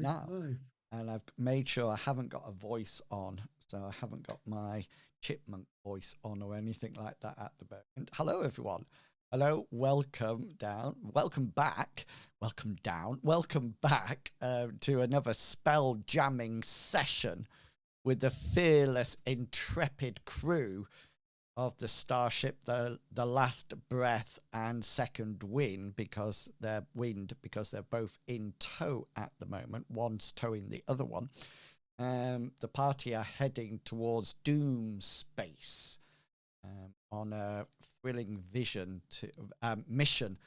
now. And I've made sure I haven't got a voice on, so I haven't got my chipmunk voice on or anything like that at the moment. Hello, everyone. Hello, welcome down, welcome back, welcome down, welcome back to another spell jamming session with the fearless, intrepid crew of the starship, the Last Breath and Second Wind, because they're both in tow at the moment. One's towing the other one. The party are heading towards DoomSpace on a thrilling mission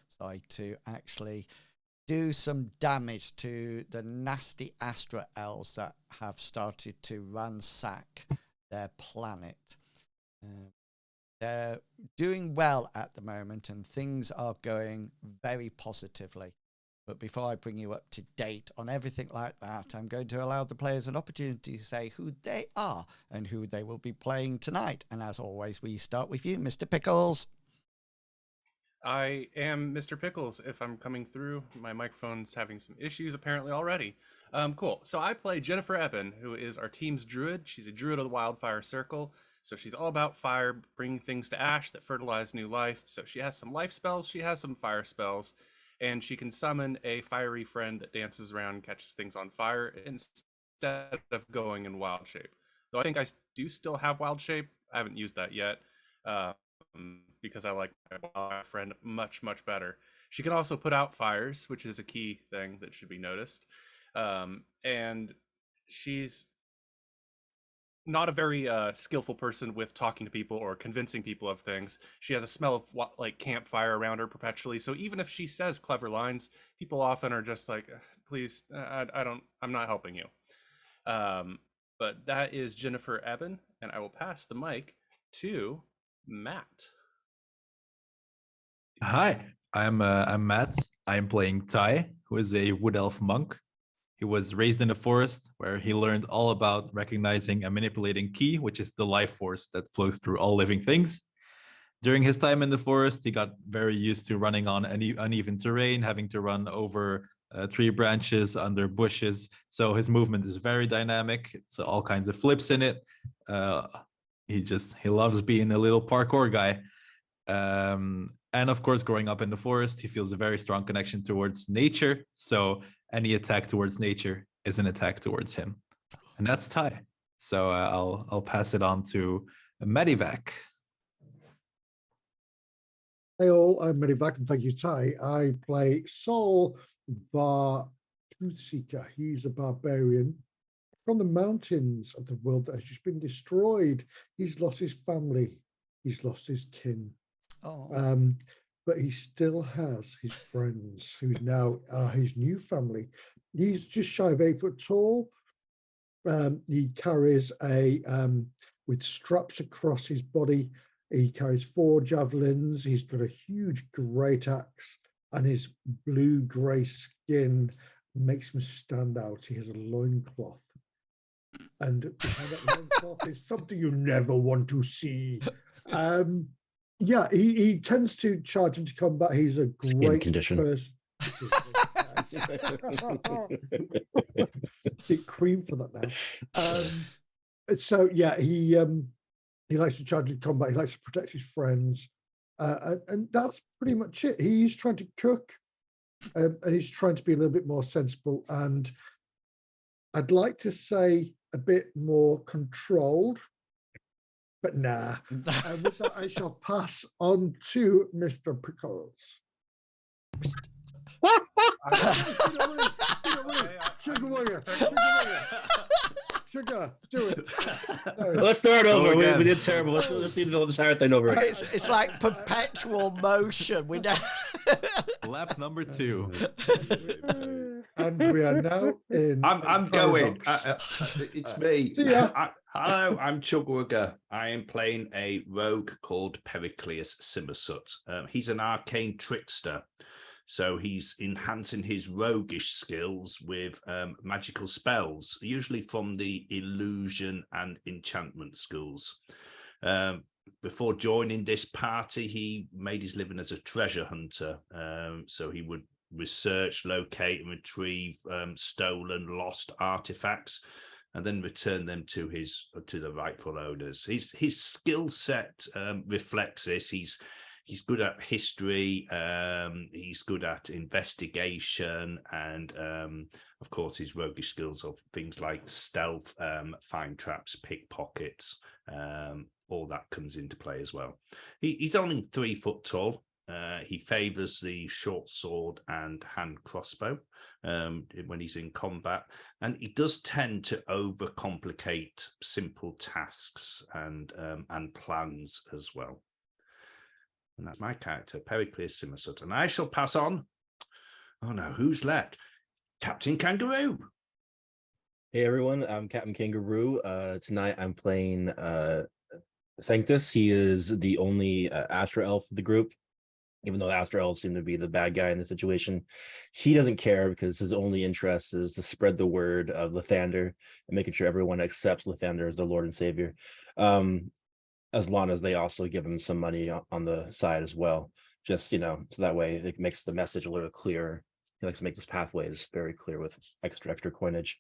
to actually do some damage to the nasty Astra elves that have started to ransack their planet. They're doing well at the moment and things are going very positively. But before I bring you up to date on everything like that, I'm going to allow the players an opportunity to say who they are and who they will be playing tonight. And as always, we start with you, Mr. Pickles. I am Mr. Pickles. If I'm coming through, my microphone's having some issues apparently already. Cool. So I play Jennifer Eben, who is our team's druid. She's a druid of the Wildfire Circle. So she's all about fire, bringing things to ash that fertilize new life. So she has some life spells, she has some fire spells, and she can summon a fiery friend that dances around and catches things on fire instead of going in wild shape. Though I think I do still have wild shape. I haven't used that yet. Because I like my friend much better. She can also put out fires, which is a key thing that should be noticed. And she's not a very skillful person with talking to people or convincing people of things. She has a smell of like campfire around her perpetually. So even if she says clever lines, people often are just like, please, I'm not helping you. But that is Jennifer Eben, and I will pass the mic to Matt. Hi, I'm Matt. I'm playing Ty, who is a wood elf monk. He was raised in the forest, where he learned all about recognizing and manipulating ki, which is the life force that flows through all living things. During his time in the forest, he got very used to running on uneven terrain, having to run over tree branches, under bushes. So his movement is very dynamic. It's all kinds of flips in it. He loves being a little parkour guy. And of course, growing up in the forest, he feels a very strong connection towards nature. So any attack towards nature is an attack towards him. And that's Ty. So I'll pass it on to Medivac. Hey all, I'm Medivac, and thank you, Ty. I play Sol Bar Truthseeker. He's a barbarian from the mountains of the world that has just been destroyed. He's lost his family. He's lost his kin. Oh. But he still has his friends, who now are his new family. He's just shy of 8 foot tall. He carries with straps across his body. He carries 4 javelins. He's got a huge great axe, and his blue-grey skin makes him stand out. He has a loincloth. And behind that loincloth is something you never want to see. Yeah, he tends to charge into combat. He's a great person. Bit cream for that now. So yeah, he likes to charge into combat. He likes to protect his friends, and that's pretty much it. He's trying to cook, and he's trying to be a little bit more sensible. And I'd like to say a bit more controlled. But nah. With that, I shall pass on to Mr. Pickles. Sugar, do it. Let's start over. We did terrible. Let's do the entire thing over again. It's like perpetual motion. We don't... Lap number 2. And we are now in. I'm going. It's me. Hello, I'm Chugwugger. I am playing a rogue called Pericleus Simmersut. He's an arcane trickster, so he's enhancing his roguish skills with magical spells, usually from the illusion and enchantment schools. Before joining this party, he made his living as a treasure hunter, so he would research, locate, and retrieve stolen, lost artifacts, and then return them to the rightful owners. His skill set reflects this. He's good at history. He's good at investigation, and of course, his roguish skills of things like stealth, find traps, pickpockets. All that comes into play as well. He's only 3 foot tall. He favors the short sword and hand crossbow when he's in combat, and he does tend to overcomplicate simple tasks and plans as well. And that's my character, Pericles Simmersut. And I shall pass on. Oh no, who's left? Captain Kangaroo. Hey everyone, I'm Captain Kangaroo. Tonight I'm playing Sanctus. He is the only Astro Elf of the group. Even though Astro Elves seem to be the bad guy in the situation, he doesn't care because his only interest is to spread the word of Lathander and making sure everyone accepts Lathander as their Lord and Savior. As long as they also give him some money on the side as well, just, so that way it makes the message a little clearer. He likes to make those pathways very clear with extra coinage.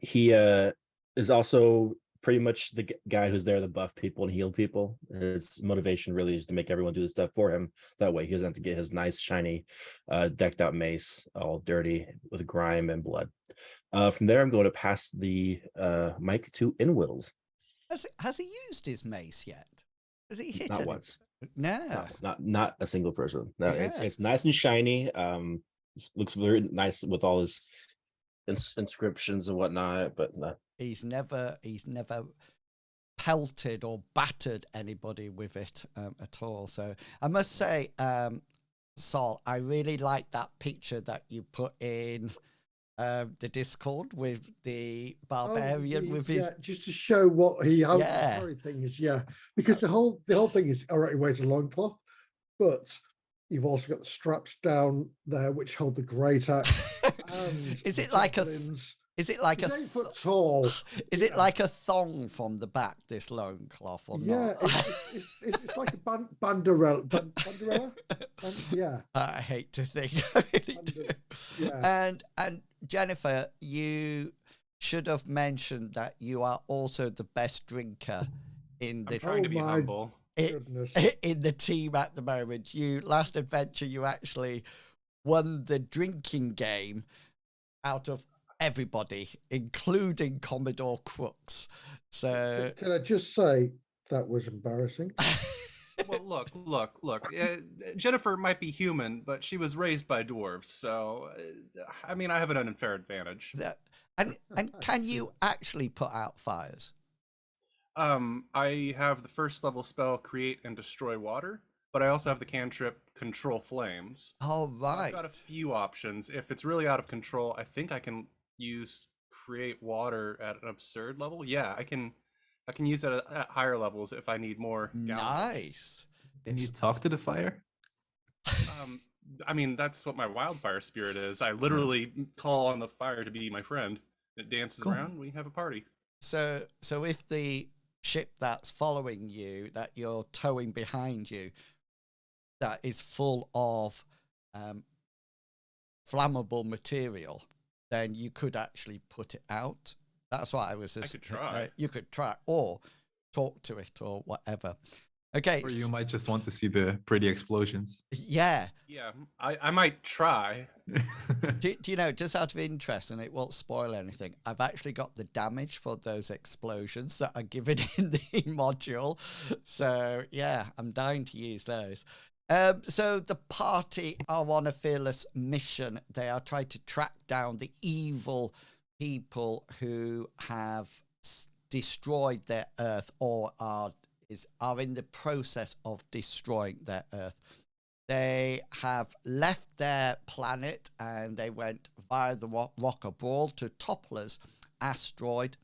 He is also pretty much the guy who's there to buff people and heal people. His motivation really is to make everyone do the stuff for him. That way he doesn't have to get his nice, shiny, decked out mace all dirty with grime and blood. From there, I'm going to pass the mic to Inwils. Has he used his mace yet? Has he hit Not it? once. No. Not a single person. No, Yeah. it's nice and shiny. It looks very nice with all his inscriptions and whatnot, but no. He's never pelted or battered anybody with it at all. So I must say, Sol, I really like that picture that you put in the Discord with the barbarian with his just to show what he how Yeah. carry things, because the whole thing is all right, he wears a loincloth, but you've also got the straps down there which hold the great axe. Is it like a javelins. is it like He's a 8 foot tall. is it like a thong from the back, this loincloth, or Yeah, not? it's like a banderella. I hate to think. I really do. Yeah. And Jennifer, you should have mentioned that you are also the best drinker in the I'm trying to be my humble. goodness. in the team at the moment. Last adventure, you actually won the drinking game out of everybody, including Commodore Krux. So Can I just say that was embarrassing? Well, look. Jennifer might be human, but she was raised by dwarves, so I mean, I have an unfair advantage. and can you actually put out fires? I have the first level spell Create and Destroy Water, but I also have the cantrip Control Flames. Oh, right. So I've got a few options. If it's really out of control, I think I can use Create Water at an absurd level. Yeah, I can use it at higher levels if I need more. Nice. Can you talk to the fire? I mean, that's what my wildfire spirit is. I literally call on the fire to be my friend. It dances around. We have a party. So if the ship that's following you, that you're towing behind you, that is full of flammable material, then you could actually put it out. That's what I was just... I could try. You could try, or talk to it, or whatever. Okay. Or you might just want to see the pretty explosions. Yeah. Yeah, I might try. Do you know, just out of interest, and it won't spoil anything, I've actually got the damage for those explosions that are given in the module. So, yeah, I'm dying to use those. So the party are on a fearless mission. They are trying to track down the evil people who have destroyed their Earth or are in the process of destroying their Earth. They have left their planet and they went via the rock Brawl to Toppler's asteroid,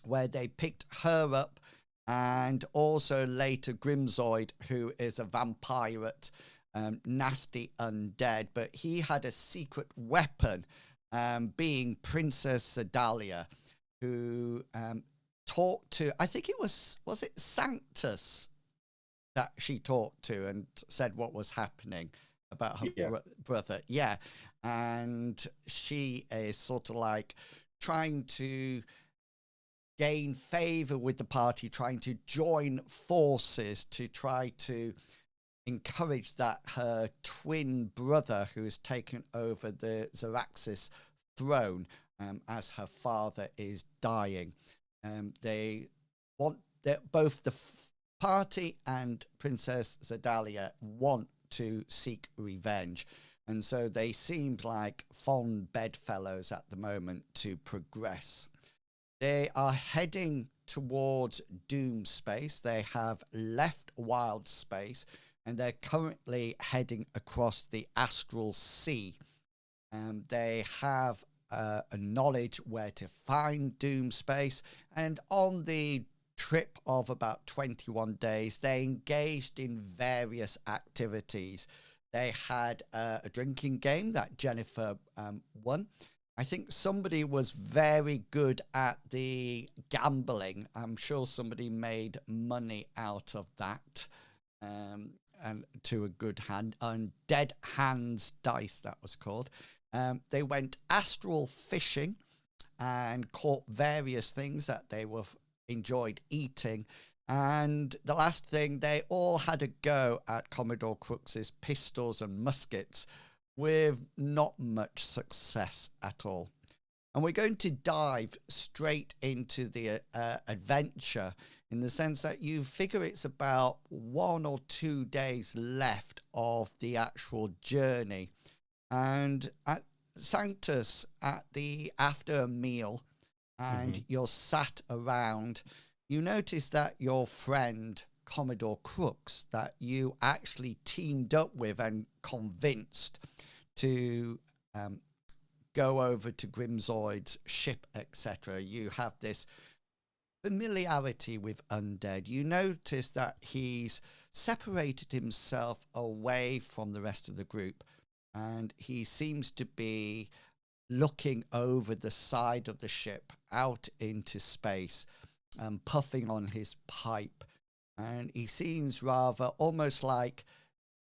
where they picked her up, and also later Grimzoid, who is a vampirate, nasty undead, but he had a secret weapon, being Princess Sedalia, who talked to, I think it was it Sanctus that she talked to and said what was happening. about her Yeah. brother. Yeah. And she is sort of like trying to gain favor with the party, trying to join forces to try to encourage that her twin brother, who has taken over the Xaryxis throne as her father is dying. They want that both the party and Princess Zedalia want to seek revenge. And so they seemed like fond bedfellows at the moment to progress. They are heading towards DoomSpace. They have left Wild Space and they're currently heading across the Astral Sea. They have a knowledge where to find DoomSpace, and on the trip of about 21 days, they engaged in various activities. They had a drinking game that Jennifer won. I think somebody was very good at the gambling. I'm sure somebody made money out of that. And to a good hand, on Dead Hands Dice, that was called. They went astral fishing and caught various things that they enjoyed eating. And the last thing, they all had a go at Commodore Crux's pistols and muskets with not much success at all. And we're going to dive straight into the adventure, in the sense that you figure it's about 1 or 2 days left of the actual journey. And at Sanctus, after a meal, and you're sat around, you notice that your friend Commodore Krux, that you actually teamed up with and convinced to go over to Grimzoid's ship, etc. You have this familiarity with undead. You notice that he's separated himself away from the rest of the group, and he seems to be looking over the side of the ship out into space, puffing on his pipe, and he seems rather almost like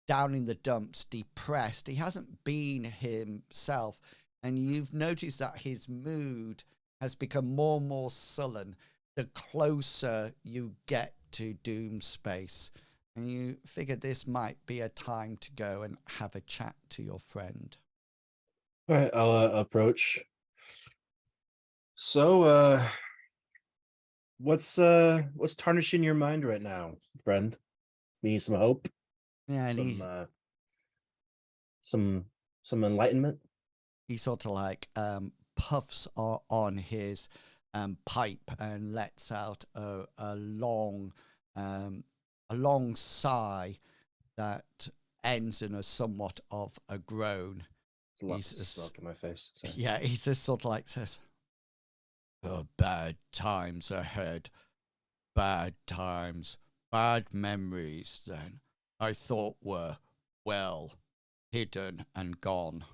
down in the dumps, depressed. He hasn't been himself, and you've noticed that his mood has become more and more sullen the closer you get to DoomSpace. And you figure this might be a time to go and have a chat to your friend. All right, I'll approach. So, what's tarnishing your mind right now, friend? We need some hope. Yeah, and some enlightenment. He sort of like puffs on his pipe and lets out a long sigh that ends in a somewhat of a groan. There's a lot of smoke in my face. So. Yeah, he just sort of like says, "Oh, bad times ahead. Bad times. Bad memories, then, I thought were, well, hidden and gone."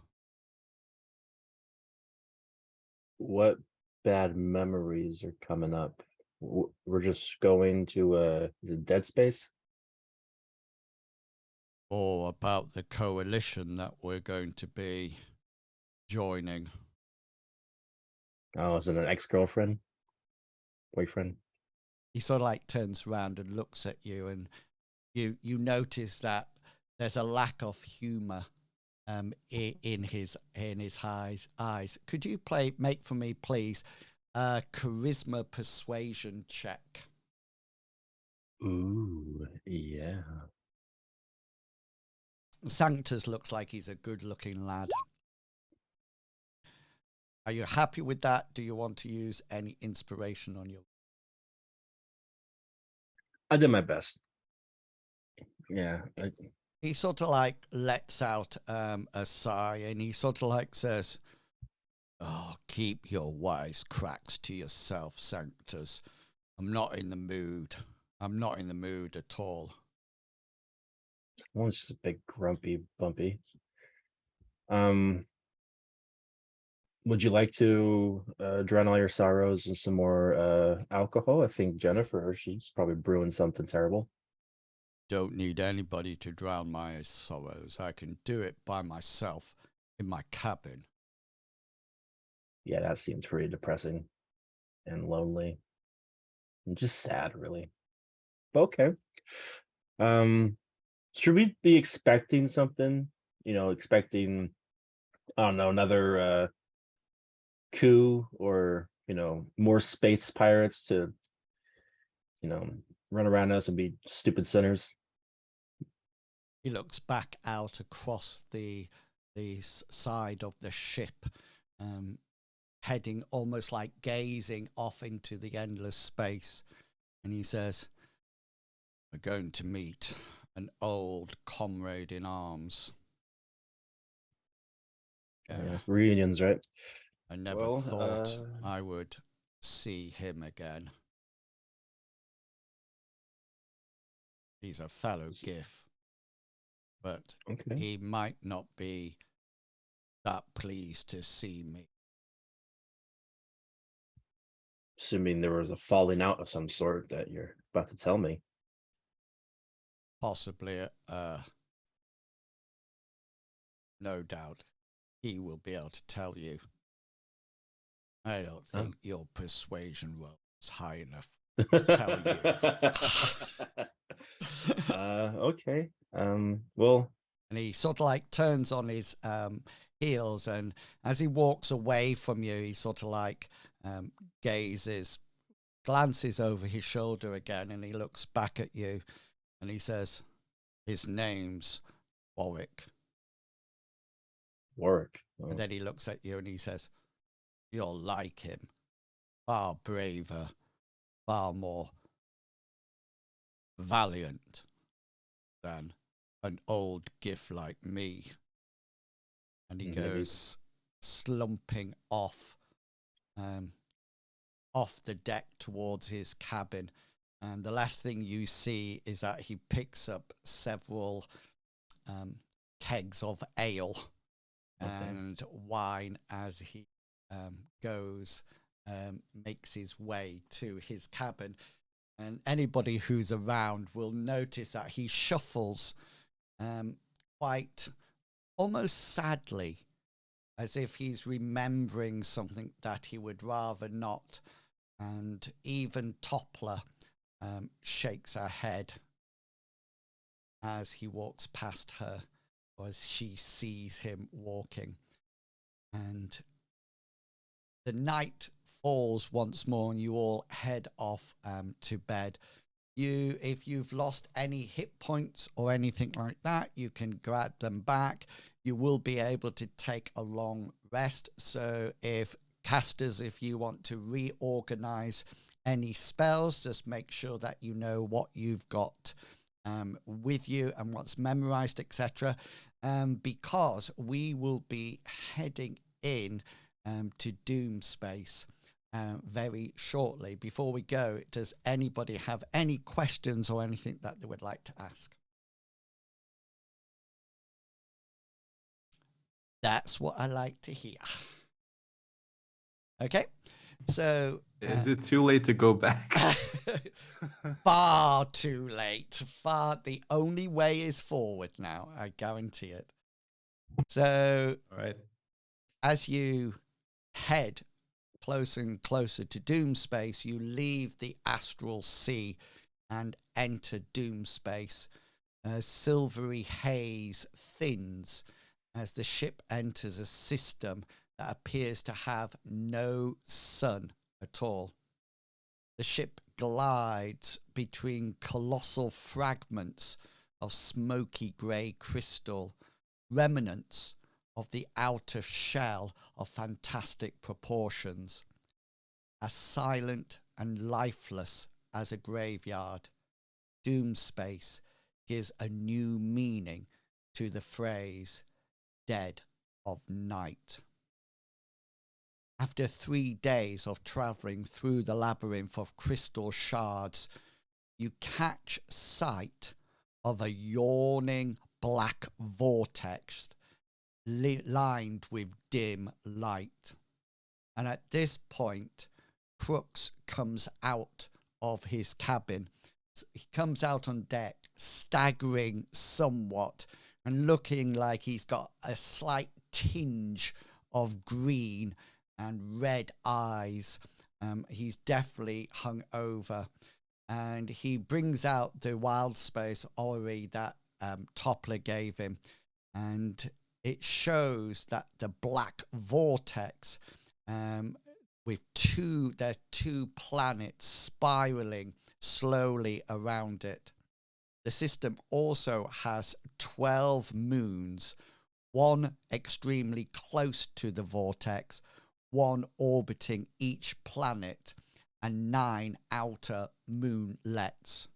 What bad memories are coming up? We're just going to is it Dead Space? Or about the coalition that we're going to be joining. Oh, is it an ex-girlfriend? Boyfriend? He sort of like turns around and looks at you, and you notice that there's a lack of humor in his eyes. Could you make for me, please, a charisma persuasion check? Ooh, yeah. Sanctus looks like he's a good-looking lad. Are you happy with that? Do you want to use any inspiration on your? I did my best. Yeah. He sort of like lets out a sigh, and he sort of like says, "Oh, keep your wise cracks to yourself, Sanctus. I'm not in the mood. I'm not in the mood at all." One's just a big grumpy bumpy. Would you like to drown all your sorrows in some more alcohol? I think Jennifer, she's probably brewing something terrible. don't need anybody to drown my sorrows. I can do it by myself in my cabin. Yeah, that seems pretty depressing and lonely and just sad, really. But okay. Should we be expecting something? Expecting, I don't know, another coup, or more space pirates to run around us and be stupid sinners. He looks back out across the side of the ship, heading almost like gazing off into the endless space. And he says, "We're going to meet an old comrade in arms." Yeah, reunions, right? I never thought I would see him again. He's a fellow GIF, but Okay. he might not be that pleased to see me. Assuming there was a falling out of some sort that you're about to tell me. Possibly, no doubt, he will be able to tell you. I don't think your persuasion roll is high enough to tell you. Okay. Well. And he sort of like turns on his heels, and as he walks away from you, he sort of like glances over his shoulder again, and he looks back at you, and he says, "His name's Warwyck." Warwyck. Oh. And then he looks at you and he says, "You're like him, far braver, far more valiant than an old GIF like me." And he goes slumping off the deck towards his cabin. And the last thing you see is that he picks up several kegs of ale and wine as he makes his way to his cabin. And anybody who's around will notice that he shuffles quite almost sadly, as if he's remembering something that he would rather not. And even Toppler shakes her head as he walks past her, or as she sees him walking. And the night falls once more, and you all head off to bed. If you've lost any hit points or anything like that, you can grab them back. You will be able to take a long rest. So if you want to reorganize any spells, just make sure that you know what you've got with you and what's memorized, etc. Because we will be heading in to DoomSpace very shortly. Before we go, does anybody have any questions or anything that they would like to ask? That's what I like to hear. Okay, so is it too late to go back? Far too late. The only way is forward now, I guarantee it. So all right, as you head closer and closer to DoomSpace, you leave the astral sea and enter DoomSpace. Silvery haze thins as the ship enters a system that appears to have no sun at all. The ship glides between colossal fragments of smoky grey crystal, remnants of the outer shell of fantastic proportions. As silent and lifeless as a graveyard, DoomSpace gives a new meaning to the phrase dead of night. After 3 days of travelling through the labyrinth of crystal shards, you catch sight of a yawning black vortex lined with dim light. And at this point, Krux comes out of his cabin, he comes out on deck, staggering somewhat and looking like he's got a slight tinge of green and red eyes. He's definitely hung over, and he brings out the wild space orrery that Toppler gave him, and it shows that the black vortex with two planets spiraling slowly around it. The system also has 12 moons, one extremely close to the vortex, one orbiting each planet, and 9 outer moonlets.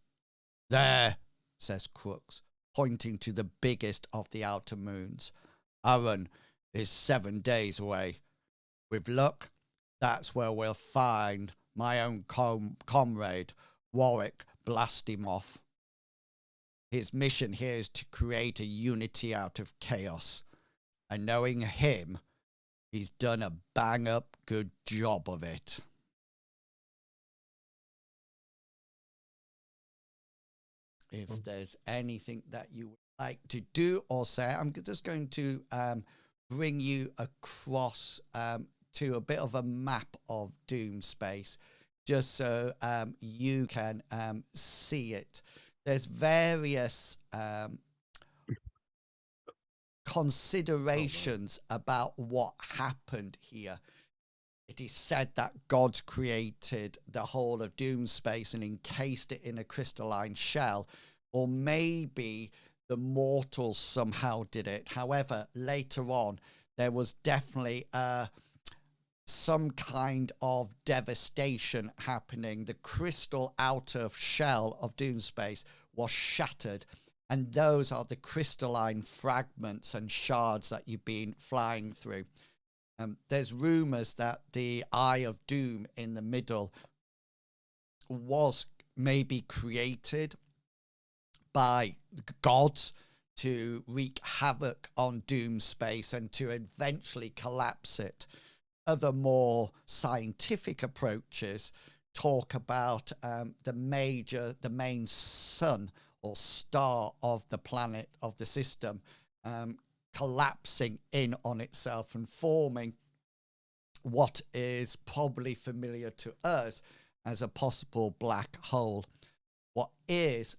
There, says Krux, pointing to the biggest of the outer moons. Arran is 7 days away. With luck, that's where we'll find my own comrade, Warwyck Blastimoff. His mission here is to create a unity out of chaos. And knowing him, he's done a bang-up good job of it. If there's anything that you would like to do or say, I'm just going to bring you across to a bit of a map of DoomSpace, just so you can see it. There's various considerations about what happened here. It is said that God created the whole of DoomSpace and encased it in a crystalline shell, or maybe the mortals somehow did it. However, later on, there was definitely some kind of devastation happening. The crystal outer shell of DoomSpace was shattered, and those are the crystalline fragments and shards that you've been flying through. There's rumors that the Eye of Doom in the middle was maybe created by gods to wreak havoc on DoomSpace and to eventually collapse it. Other more scientific approaches talk about the main sun or star of the planet, of the system, collapsing in on itself and forming what is probably familiar to us as a possible black hole. What is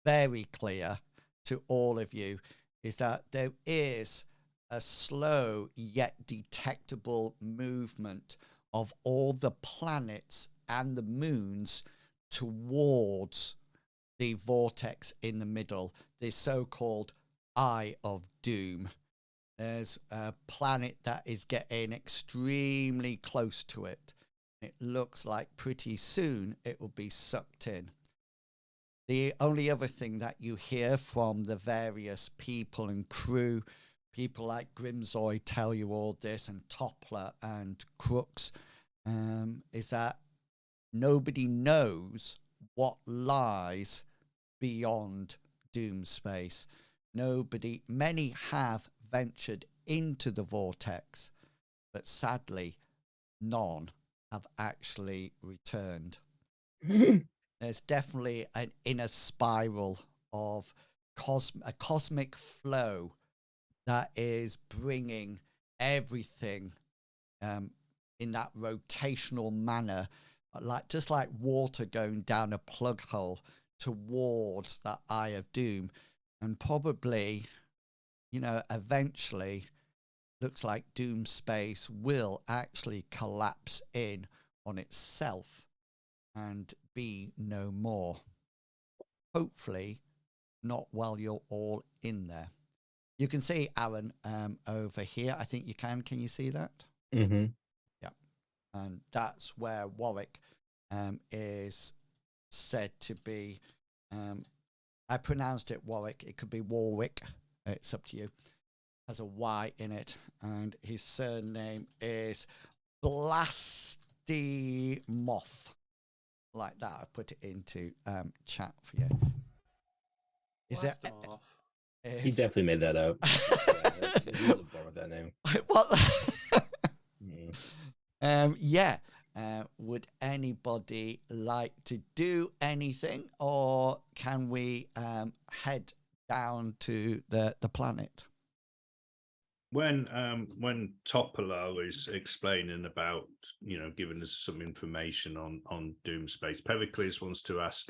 very clear to all of you is that there is a slow yet detectable movement of all the planets and the moons towards the vortex in the middle, the so-called Eye of Doom. There's a planet that is getting extremely close to it. It looks like pretty soon it will be sucked in. The only other thing that you hear from the various people and crew, people like Grimzoy tell you all this, and Toppler and Krux, is that nobody knows what lies beyond DoomSpace. Many have ventured into the vortex, but sadly, none have actually returned. There's definitely an inner spiral of a cosmic flow that is bringing everything in that rotational manner, just like water going down a plug hole towards that Eye of Doom. And probably, eventually, looks like DoomSpace will actually collapse in on itself and be no more. Hopefully, not while you're all in there. You can see Arran over here. I think you can. Can you see that? Mm-hmm. Yeah. And that's where Warwyck is said to be. I pronounced it Warwick. It could be Warwyck. It's up to you. Has a Y in it. And his surname is Blastimoff. Like that. I put it into chat for you. Is it? He definitely made that up. He was born with that name. What? Yeah. Would anybody like to do anything, or can we head down to the planet? When Topola is explaining about, giving us some information on DoomSpace, Pericles wants to ask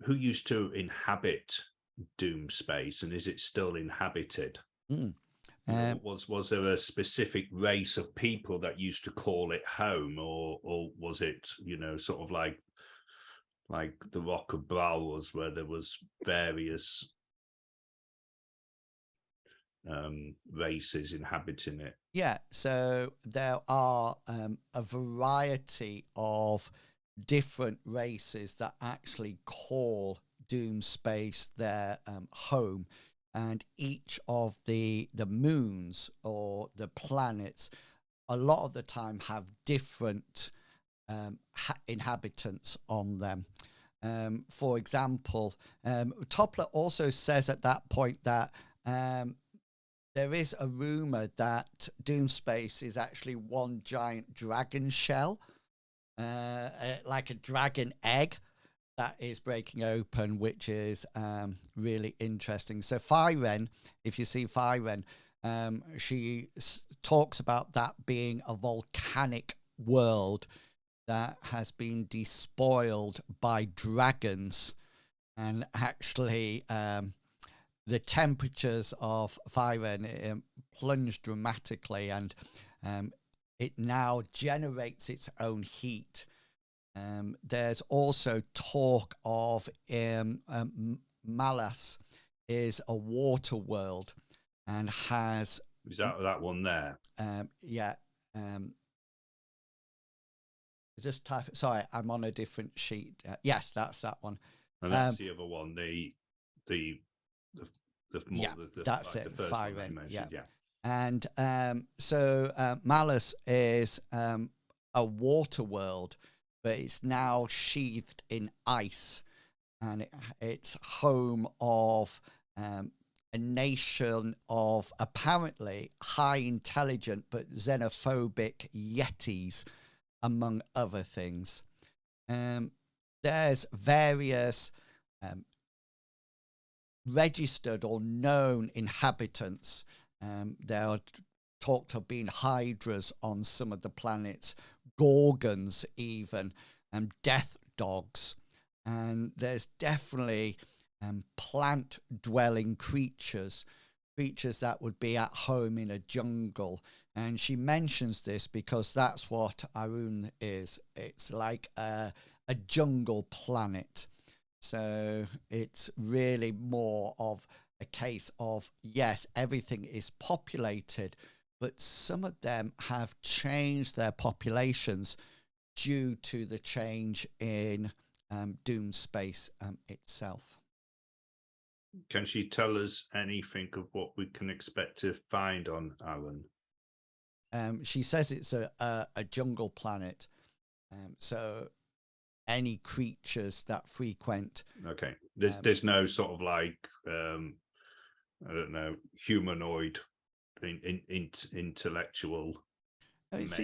who used to inhabit DoomSpace, and is it still inhabited? Was there a specific race of people that used to call it home, or was it, sort of like the Rock of Bral was, where there was various races inhabiting it? Yeah, so there are a variety of different races that actually call DoomSpace their home, and each of the moons or the planets a lot of the time have different inhabitants on them. For example, Toppler also says at that point that there is a rumor that DoomSpace is actually one giant dragon shell, like a dragon egg that is breaking open, which is really interesting. So Fyren, if you see Fyren, she talks about that being a volcanic world that has been despoiled by dragons, and actually the temperatures of Fyren plunged dramatically, and it now generates its own heat. There's also talk of Malas is a water world and has... Is that one there? Yeah. Just type... Sorry, I'm on a different sheet. Yes, that's that one. And that's the other one, that's like it. the first one that you Fyren, yeah. mentioned, And so Malus is a water world, but it's now sheathed in ice, and it's home of a nation of apparently high intelligent but xenophobic yetis, among other things. There's various registered or known inhabitants. There are talked of being hydras on some of the planets, gorgons even, death dogs, and there's definitely plant-dwelling creatures that would be at home in a jungle. And she mentions this because that's what Arun is. It's like a jungle planet. So it's really more of a case of, yes, everything is populated, but some of them have changed their populations due to the change in DoomSpace itself. Can she tell us anything of what we can expect to find on Alan? She says it's a jungle planet. So any creatures that frequent... Okay. There's no sort of like, I don't know, humanoid, intellectual... It's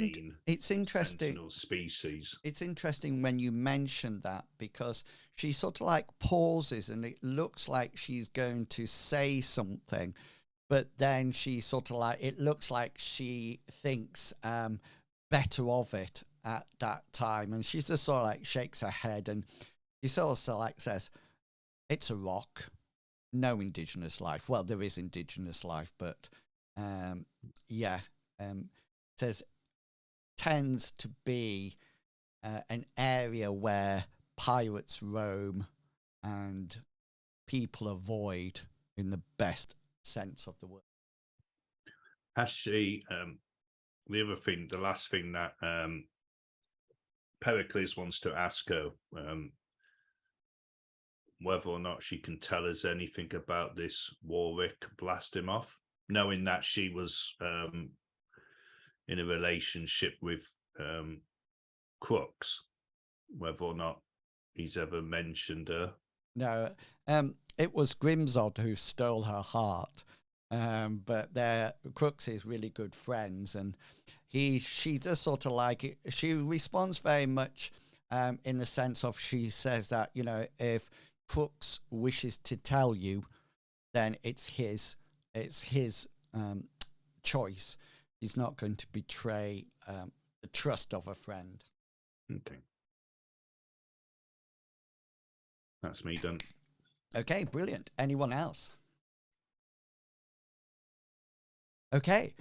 interesting species. It's interesting when you mention that, because she sort of like pauses and it looks like she's going to say something, but then she sort of like, it looks like she thinks better of it at that time, and she just sort of like shakes her head, and she sort of like says, it's a rock, no indigenous life. Well, there is indigenous life, but says tends to be an area where pirates roam and people avoid, in the best sense of the word. Has she, the last thing that Pericles wants to ask her, whether or not she can tell us anything about this Warwyck blast him off, knowing that she was in a relationship with Krux, whether or not he's ever mentioned her. No, it was Grimzod who stole her heart. But Krux is really good friends, and she does sort of like it. She responds very much in the sense of, she says that, you know, if Krux wishes to tell you, then it's his choice. He's not going to betray the trust of a friend. Okay. That's me done. Okay, brilliant. Anyone else? Okay,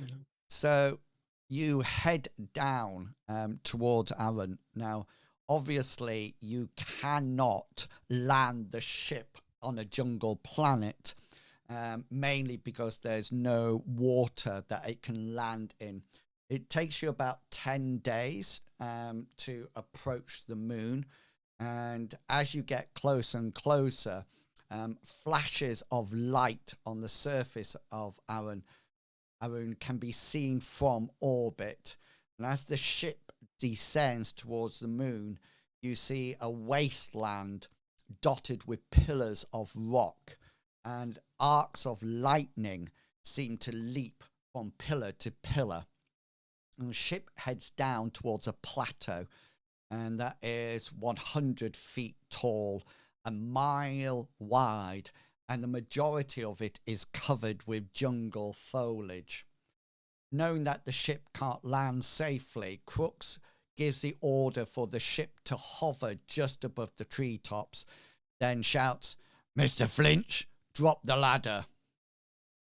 so you head down towards Aaron. Now, obviously, you cannot land the ship on a jungle planet, mainly because there's no water that it can land in. It takes you about 10 days to approach the moon. And as you get closer and closer, flashes of light on the surface of Aaron can be seen from orbit. And as the ship descends towards the moon, you see a wasteland dotted with pillars of rock, and arcs of lightning seem to leap from pillar to pillar. And the ship heads down towards a plateau, and that is 100 feet tall, a mile wide, and the majority of it is covered with jungle foliage. Knowing that the ship can't land safely, Krux gives the order for the ship to hover just above the treetops, then shouts, "Mr. Flinch, drop the ladder."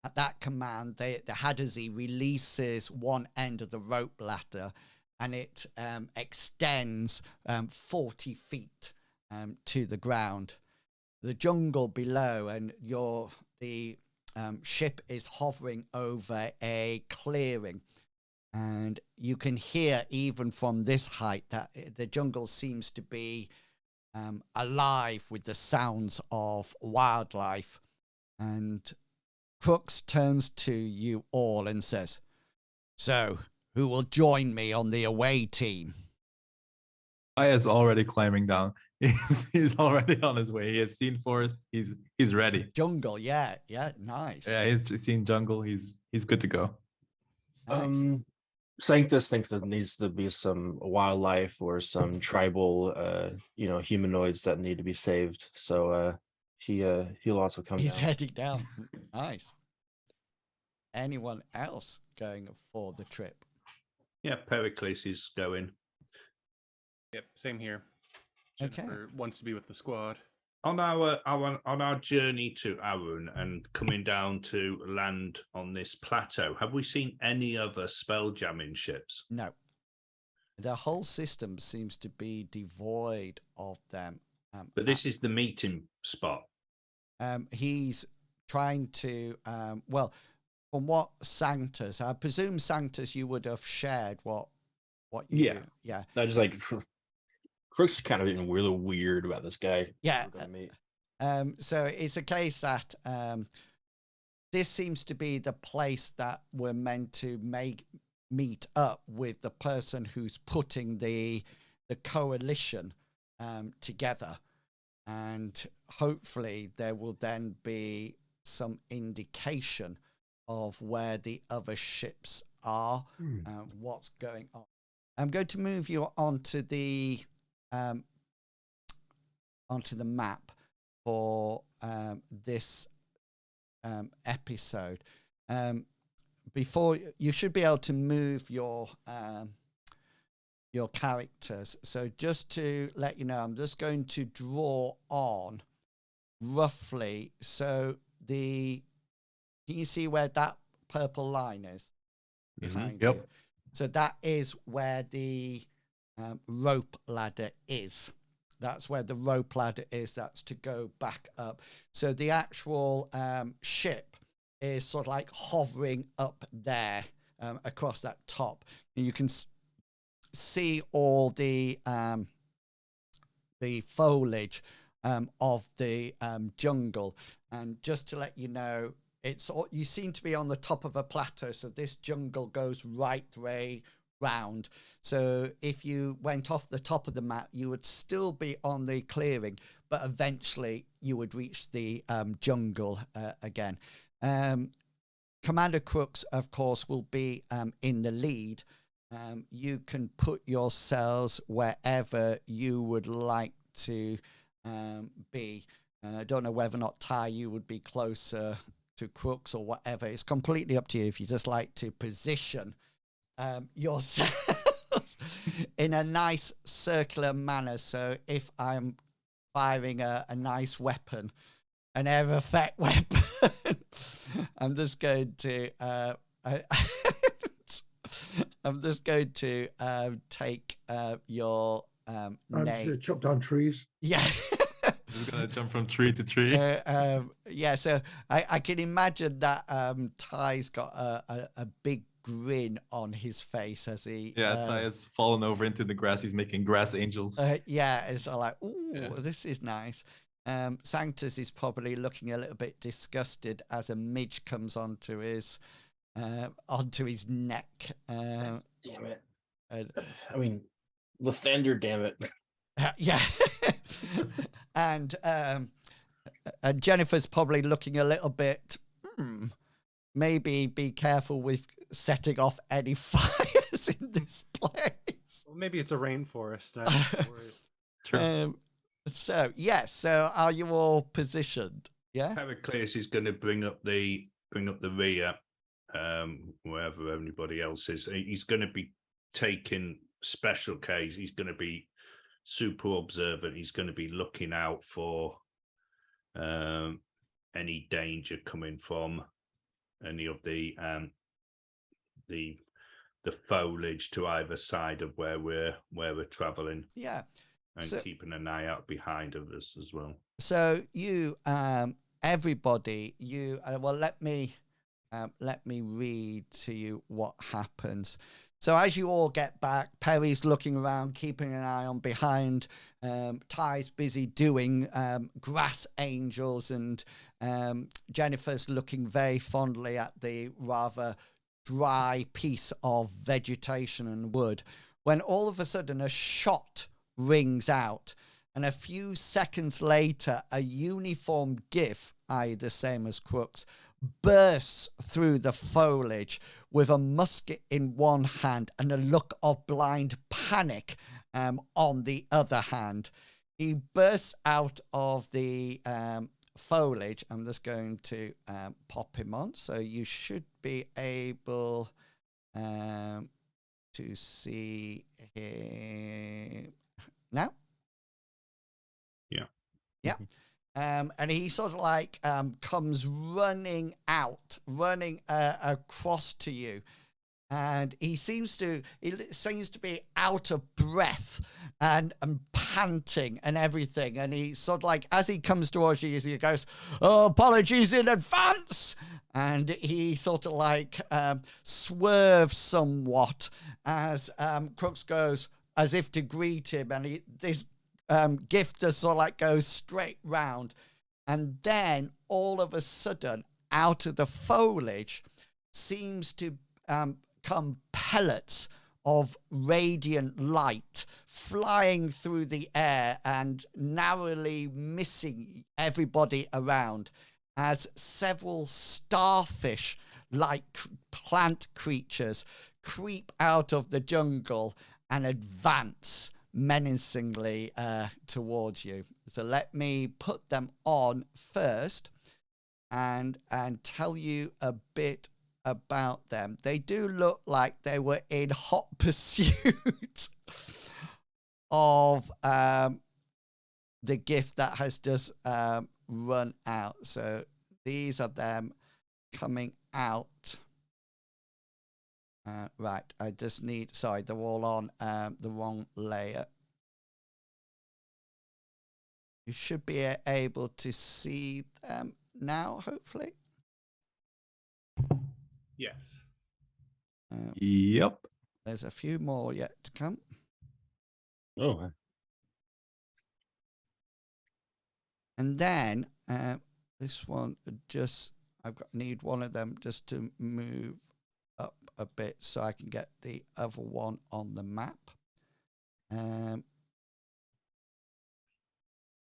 At that command, the Hadazee releases one end of the rope ladder, and it extends 40 feet to the ground. The jungle below, and the ship is hovering over a clearing, and you can hear even from this height that the jungle seems to be alive with the sounds of wildlife. And Krux turns to you all and says, "So, who will join me on the away team?" Is already climbing down. He's already on his way. He has seen forest. He's ready. Jungle, yeah, nice. Yeah, he's seen jungle. He's good to go. Nice. Sanctus thinks there needs to be some wildlife or some tribal, humanoids that need to be saved. So he'll also come. He's down. heading down. Nice. Anyone else going for the trip? Yeah, Pericles is going. Yep, same here. Okay. Jennifer wants to be with the squad. On our journey to Arun and coming down to land on this plateau, have we seen any other spell jamming ships? No. The whole system seems to be devoid of them. But this is the meeting spot. He's trying to, from what Sanctus, I presume Sanctus, you would have shared what you do. Yeah. I just like Krux is kind of even really weird about this guy. Yeah. So it's a case that this seems to be the place that we're meant to meet up with the person who's putting the coalition together. And hopefully there will then be some indication of where the other ships are, what's going on. I'm going to move you onto the map for this episode. Before, you should be able to move your characters. So just to let you know, I'm just going to draw on roughly. So can you see where that purple line is behind you? So that is where the rope ladder is. That's where the rope ladder is. That's to go back up. So the actual ship is sort of like hovering up there across that top. And you can see all the foliage of the jungle. And just to let you know, you seem to be on the top of a plateau, so this jungle goes right way round. So if you went off the top of the map, you would still be on the clearing, but eventually you would reach the jungle again. Commander Krux, of course, will be in the lead. You can put yourselves wherever you would like to be. I don't know whether or not, Ty, you would be closer to Krux or whatever. It's completely up to you if you just like to position yourselves in a nice circular manner. So if I'm firing a nice weapon, an air effect weapon, I'm just going to I'm just going to take your name. Chop down trees. Yeah. Just gonna jump from tree to tree. Yeah, so I can imagine that Ty's got a big grin on his face as he Ty has fallen over into the grass. He's making grass angels. yeah, it's all like, ooh, this is nice. Sanctus is probably looking a little bit disgusted as a midge comes onto his neck. Damn it! I mean, Lathander, damn it! Yeah. And Jennifer's probably looking a little bit. Maybe be careful with setting off any fires in this place. Well, maybe it's a rainforest. True. So yes. So are you all positioned? Yeah. Pericles is going to bring up the rear, wherever everybody else is. He's going to be taking special case. He's going to be super observant. He's going to be looking out for any danger coming from any of the foliage to either side of where we're traveling. Yeah. And keeping an eye out behind of us as well. So you, everybody, well, let me read to you what happens. So as you all get back, Perry's looking around, keeping an eye on behind. Ty's busy doing grass angels, and Jennifer's looking very fondly at the rather dry piece of vegetation and wood, when all of a sudden a shot rings out, and a few seconds later a uniformed GIF, i.e. the same as Krux, bursts through the foliage with a musket in one hand and a look of blind panic on the other hand. He bursts out of the foliage. I'm just going to pop him on, so you should be able to see him now. Yeah. And he sort of like comes running across to you, and he seems to be out of breath and panting and everything. And he sort of like, as he comes towards you, he goes, "Oh, apologies in advance." And he sort of like swerves somewhat as Krux goes as if to greet him, and this gift just sort of like goes straight round, and then all of a sudden out of the foliage seems to come pellets of radiant light flying through the air and narrowly missing everybody around, as several starfish like plant creatures creep out of the jungle and advance menacingly towards you. So let me put them on first and tell you a bit about them. They do look like they were in hot pursuit of the gift that has just run out. So these are them coming out. Right, I just need, sorry, they're all on the wrong layer. You should be able to see them now, hopefully. Yes. Yep. There's a few more yet to come. Oh. And then this one just, need one of them just to move up a bit so I can get the other one on the map.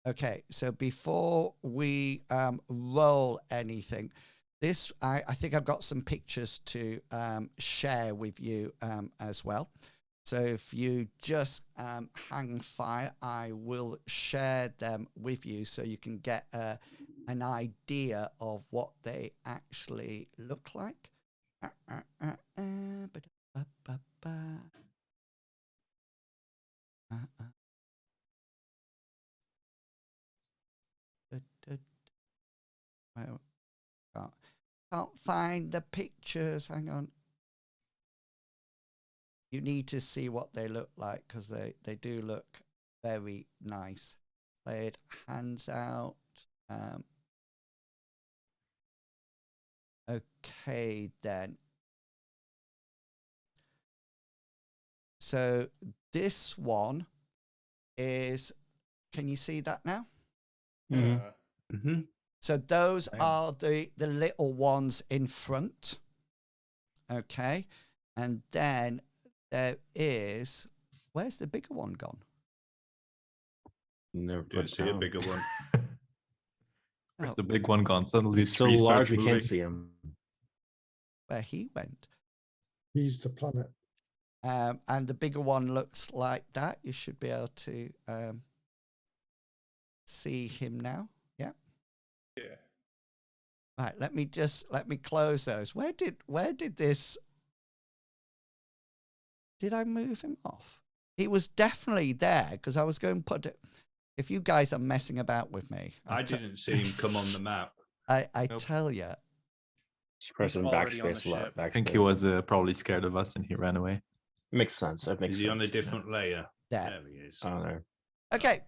Okay, so before we roll anything, this, I think I've got some pictures to share with you as well. So if you just hang fire, I will share them with you so you can get an idea of what they actually look like. Can't find the pictures. Hang on. You need to see what they look like because they do look very nice. Played hands out. Okay, then. So this one is, can you see that now? So those are the little ones in front. Okay. And then there is, where's the bigger one gone? Never Didn't see a bigger one. Where's the big one gone? Suddenly He's so tree large starts we moving. can't see him. Where he went. He's the planet. And the bigger one looks like that. You should be able to see him now. Yeah. Yeah. Right. Let me close those. Where did this? Did I move him off? He was definitely there because I was going to put it. If you guys are messing about with me, I didn't see him come on the map. I Nope. tell you. Just pressing already on the backspace a lot. ship. I think he was probably scared of us and he ran away. Makes sense. That makes Is sense. he on a different layer? There. There he is. Oh, there. Okay.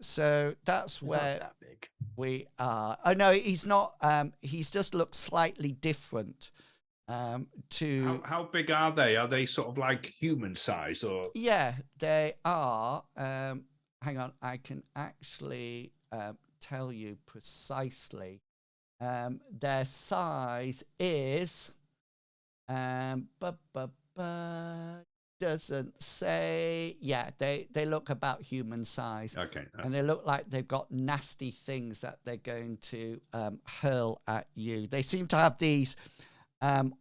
So that's He's where not that big. we are. Oh no, he's not. He's just looks slightly different. To How big are they? Are they sort of like human size or? yeah, they are. Hang on, I can actually tell you precisely. Their size is doesn't say. Yeah, they look about human size. Okay. And they look like they've got nasty things that they're going to hurl at you. They seem to have these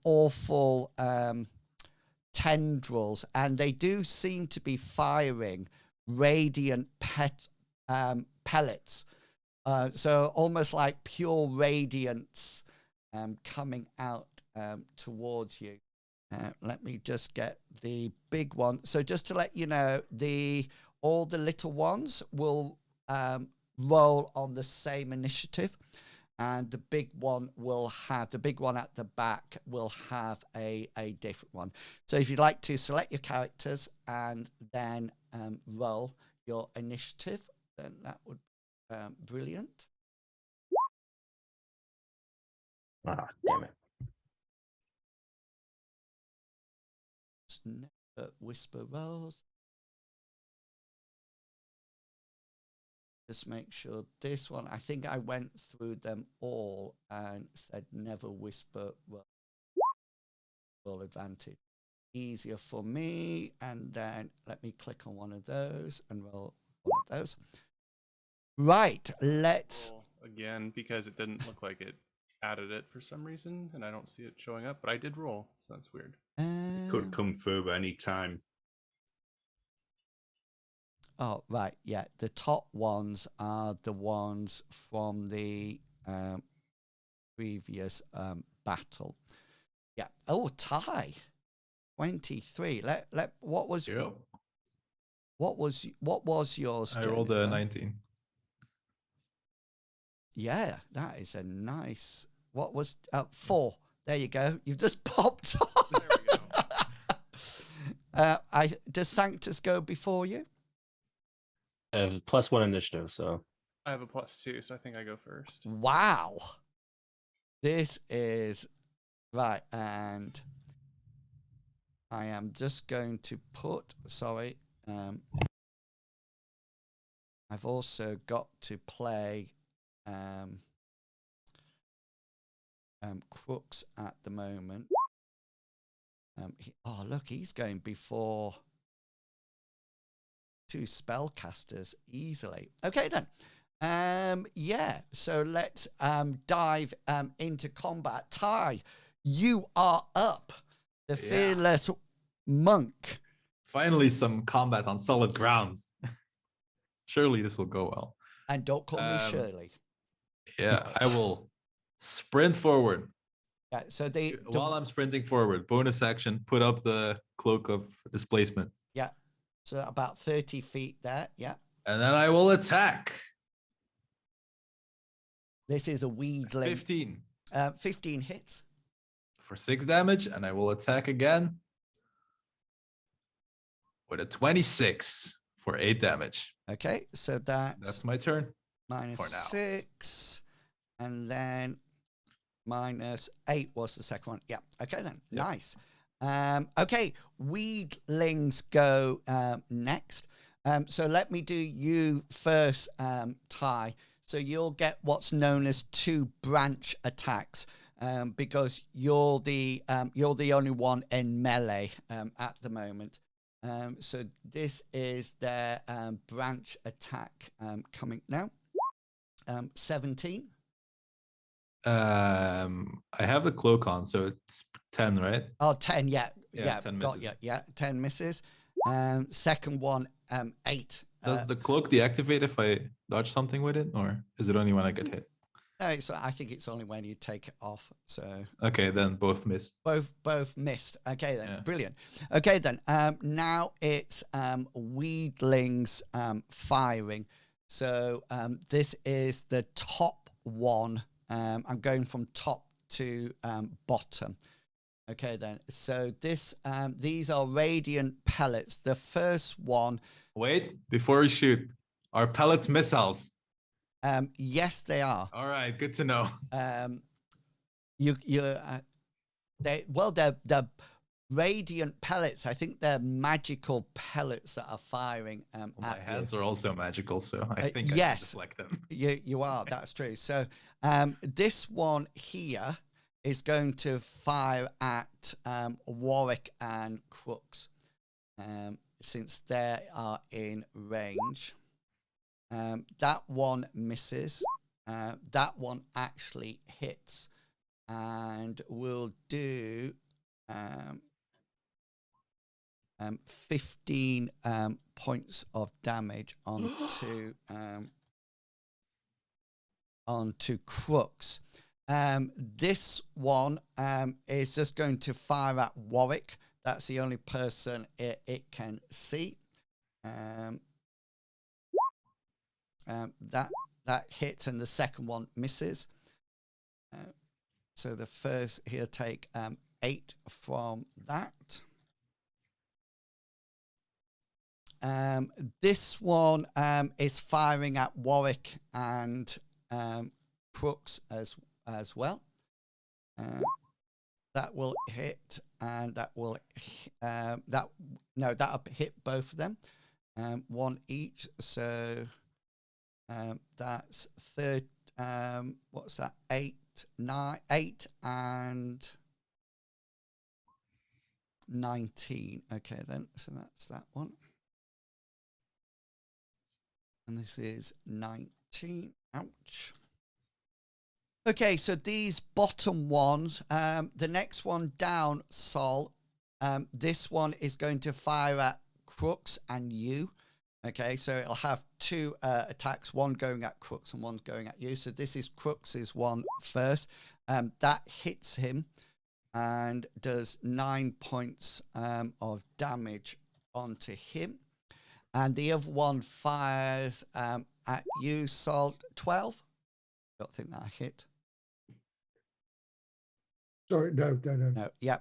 awful tendrils, and they do seem to be firing radiant pellets. So almost like pure radiance coming out towards you. Let me just get the big one. So just to let you know, all the little ones will roll on the same initiative, and the big one at the back will have a different one. So if you'd like to select your characters and then roll your initiative, then that would be brilliant. Ah, damn it. Never whisper rolls. Just make sure this one, I think I went through them all and said never whisper roll advantage. Easier for me. And then let me click on one of those and roll one of those. Right, let's Roll again because it didn't look like it added it for some reason, and I don't see it showing up. But I did roll, so that's weird. Could come through any time. Oh, right. Yeah. The top ones are the ones from the previous battle. Yeah. Oh, tie. 23. What was Yep. what was yours? I rolled a Jennifer? 19. Yeah, that is a nice. What was 4? There you go. You've just popped on. There we go. Does Sanctus go before you? I have +1 initiative, so I have a +2, so I think I go first. Wow. This is right, and I am just going to put, sorry, I've also got to play Krux at the moment. Oh, look, he's going before 2 spellcasters easily. Okay, then. Yeah, so let's dive into combat. Ty, you are up. The fearless monk. Finally, some combat on solid ground. Surely this will go well. And don't call me Shirley. Yeah, I will sprint forward. Yeah, so while I'm sprinting forward, bonus action, put up the cloak of displacement. Yeah, so about 30 feet there. Yeah. And then I will attack. This is a weedling. 15. 15 hits. For 6 damage, and I will attack again with a 26 for 8 damage. Okay, so that's my turn. Minus 6, and then minus 8 was the second one. Yeah, okay then, nice. Okay, weedlings go next. So let me do you first, Ty. So you'll get what's known as 2 branch attacks. Because you're the only one in melee at the moment. So this is their branch attack coming now. 17. I have the cloak on, so it's 10, right? Oh, 10, yeah. 10 got misses. you. Yeah, 10 misses. Second one, 8. Does the cloak deactivate if I dodge something with it, or is it only when I get hit? No, I think it's only when you take it off. So okay, then both miss. Both missed. Okay, then brilliant. Okay, then now it's weedlings firing. So this is the top one. I'm going from top to bottom. Okay, then. So these are radiant pellets. The first one. Wait, before we shoot, are pellets missiles? Yes, they are. All right, good to know. They're radiant pellets. I think they're magical pellets that are firing. My hands are also magical, so I think yes, I can deflect them. You are. That's true. So this one here is going to fire at Warwyck and Krux, since they are in range. That one misses. That one actually hits, and will do 15 points of damage onto Krux. This one is just going to fire at Warwyck. That's the only person it can see. That hits, and the second one misses. So the first, he'll take 8 from that. This one is firing at Warwyck and Krux as well. That will hit, and that will that'll hit both of them. 1 each. So that's what's that? 8 and 19. Okay, then. So that's that one. And this is 19. Ouch. Okay, so these bottom ones, the next one down, Sol, this one is going to fire at Krux and you. Okay, so it'll have 2 attacks, one going at Krux and one going at you. So this is Crux's one first. That hits him and does 9 points of damage onto him. And the other one fires at you, Salt, 12. Don't think that hit. Sorry, no. No, yeah.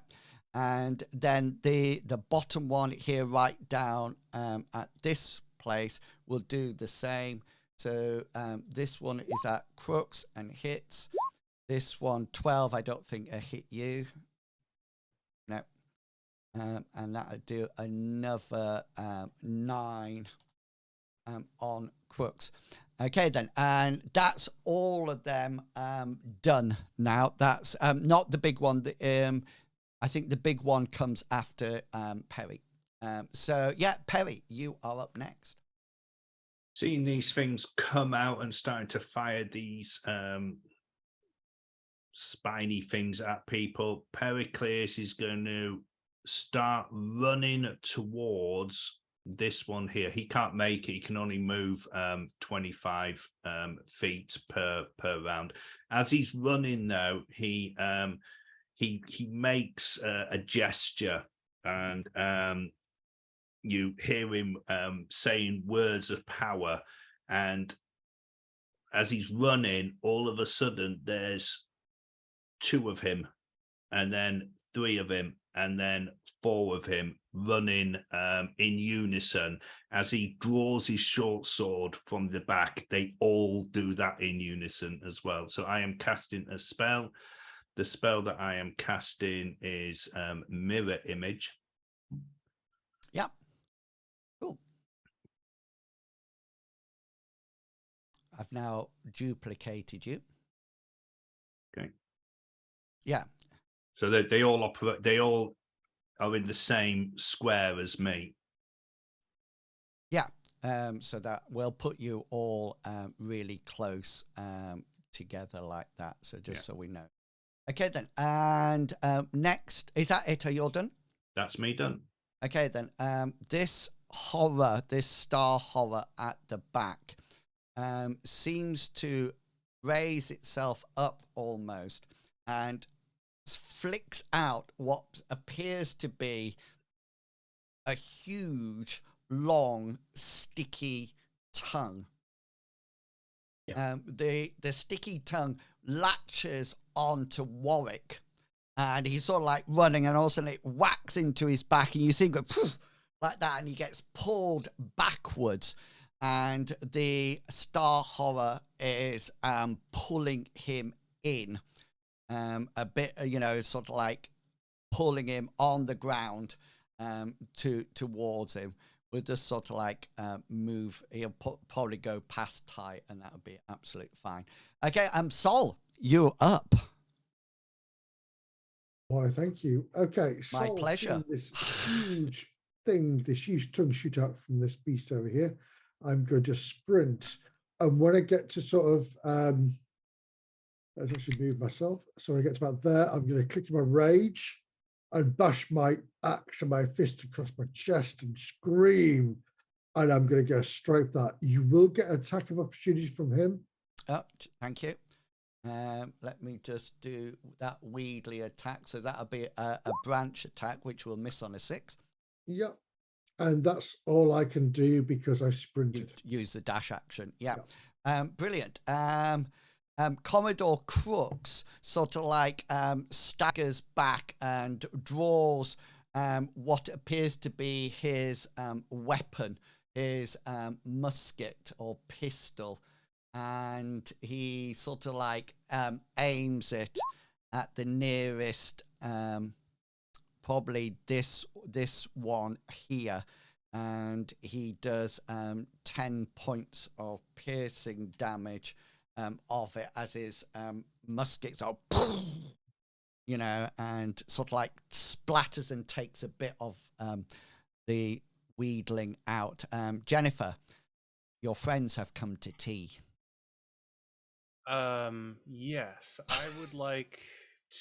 And then the bottom one here, right down at this place, will do the same. So this one is at Krux and hits. This one, 12, I don't think it hit you. No. And that'll do another 9 on Krux. Okay, then. And that's all of them done now. That's not the big one. I think the big one comes after Perry. So, yeah, Perry, you are up next. seeing these things come out and starting to fire these spiny things at people, Pericles is going to start running towards this one here. He can't make it. He can only move 25 feet per round. As he's running, though, he makes a gesture, and you hear him saying words of power. And as he's running, all of a sudden there's 2 of him, and then 3 of him, and then 4 of him running in unison. As he draws his short sword from the back, they all do that in unison as well. So I am casting a spell. The spell that I am casting is Mirror Image. Yep. Cool. I've now duplicated you. Okay. Yeah. So they all operate. They all are in the same square as me. Yeah. So that will put you all really close together like that. So just so we know. Okay then. And next, is that it? Are you all done? That's me done. Okay then. This horror, this star horror at the back, seems to raise itself up almost and flicks out what appears to be a huge, long, sticky tongue. Yeah. The sticky tongue latches onto Warwyck, and he's sort of like running, and all of a sudden it whacks into his back, and you see him go poof, like that, and he gets pulled backwards, and the star horror is pulling him in. A bit, sort of like pulling him on the ground towards him. We'll just sort of like move. He'll probably go past Ty, and that'll be absolutely fine. Okay, Sol, you're up. Why, thank you. Okay, My Sol, pleasure. This huge thing, this huge tongue shoot out from this beast over here. I'm going to sprint, and when I get to sort of let's actually move myself. So when I get to about there, I'm going to click my rage and bash my axe and my fist across my chest and scream. And I'm going to go straight for that. You will get attack of opportunity from him. Oh, thank you. Let me just do that Weedly attack. So that'll be a branch attack, which will miss on a 6. Yep. And that's all I can do because I sprinted. You use the dash action. Yeah. Brilliant. Commodore Krux sort of like staggers back and draws what appears to be his weapon, his musket or pistol, and he sort of like aims it at the nearest, probably this one here, and he does 10 points of piercing damage of it as his muskets are, and sort of like splatters and takes a bit of the wheedling out. Jennifer, your friends have come to tea. Yes, I would like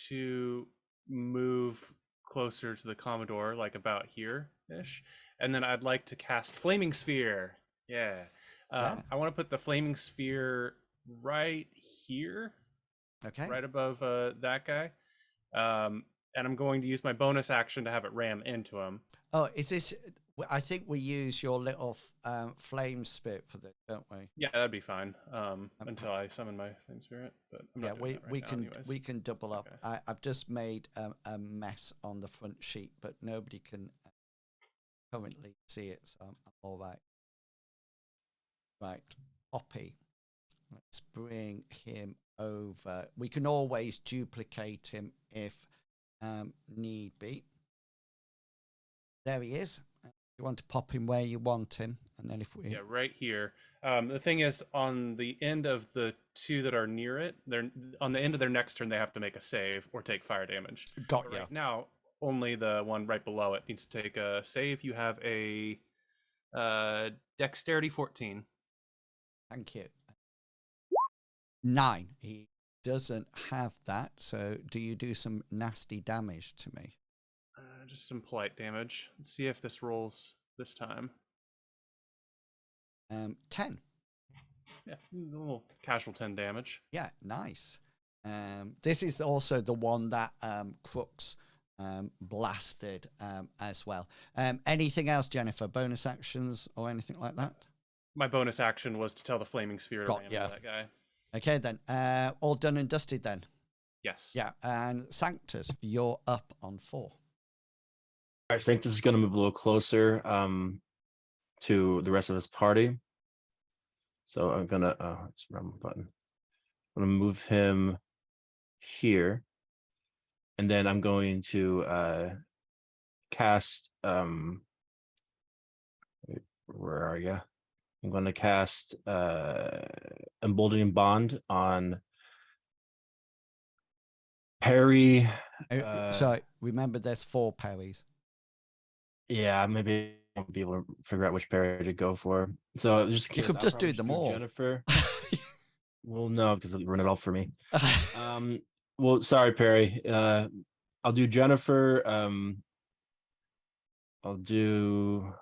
to move closer to the Commodore, like about here-ish, and then I'd like to cast Flaming Sphere. Yeah. I want to put the Flaming Sphere right here, Okay, right above that guy, and I'm going to use my bonus action to have it ram into him. Oh, is this? I think we use your little flame spirit for this, don't we? Yeah, that'd be fine. Until I summon my flame spirit, but I'm not doing that right now anyways. We can double up. Okay. I've just made a mess on the front sheet, but nobody can currently see it, so I'm all right. Right, Poppy. Let's bring him over. We can always duplicate him if need be. There he is. You want to pop him where you want him, and then if we right here. The thing is, on the end of the 2 that are near it, they're on the end of their next turn. They have to make a save or take fire damage. Got you. Right now, only the one right below it needs to take a save. You have a dexterity 14. Thank you. 9. He doesn't have that. So do you do some nasty damage to me? Just some polite damage. Let's see if this rolls this time. 10. Yeah, a little casual 10 damage. Yeah, nice. This is also the one that Krux blasted as well. Anything else, Jennifer? Bonus actions or anything like that? My bonus action was to tell the flaming sphere to land on that guy. Okay, then. All done and dusted then. Yes. Yeah, and Sanctus, you're up on 4. I think this is going to move a little closer to the rest of this party. So I'm going to just run my button. I'm going to move him here. And then I'm going to cast where are you? I'm going to cast Emboldening Bond on Perry. So remember, there's 4 parries. Yeah, maybe I'll be able to figure out which parry to go for. So just you could just do them all. Jennifer. Well, no, because it'll run it all for me. Well, sorry, Perry. I'll do Jennifer. I'll do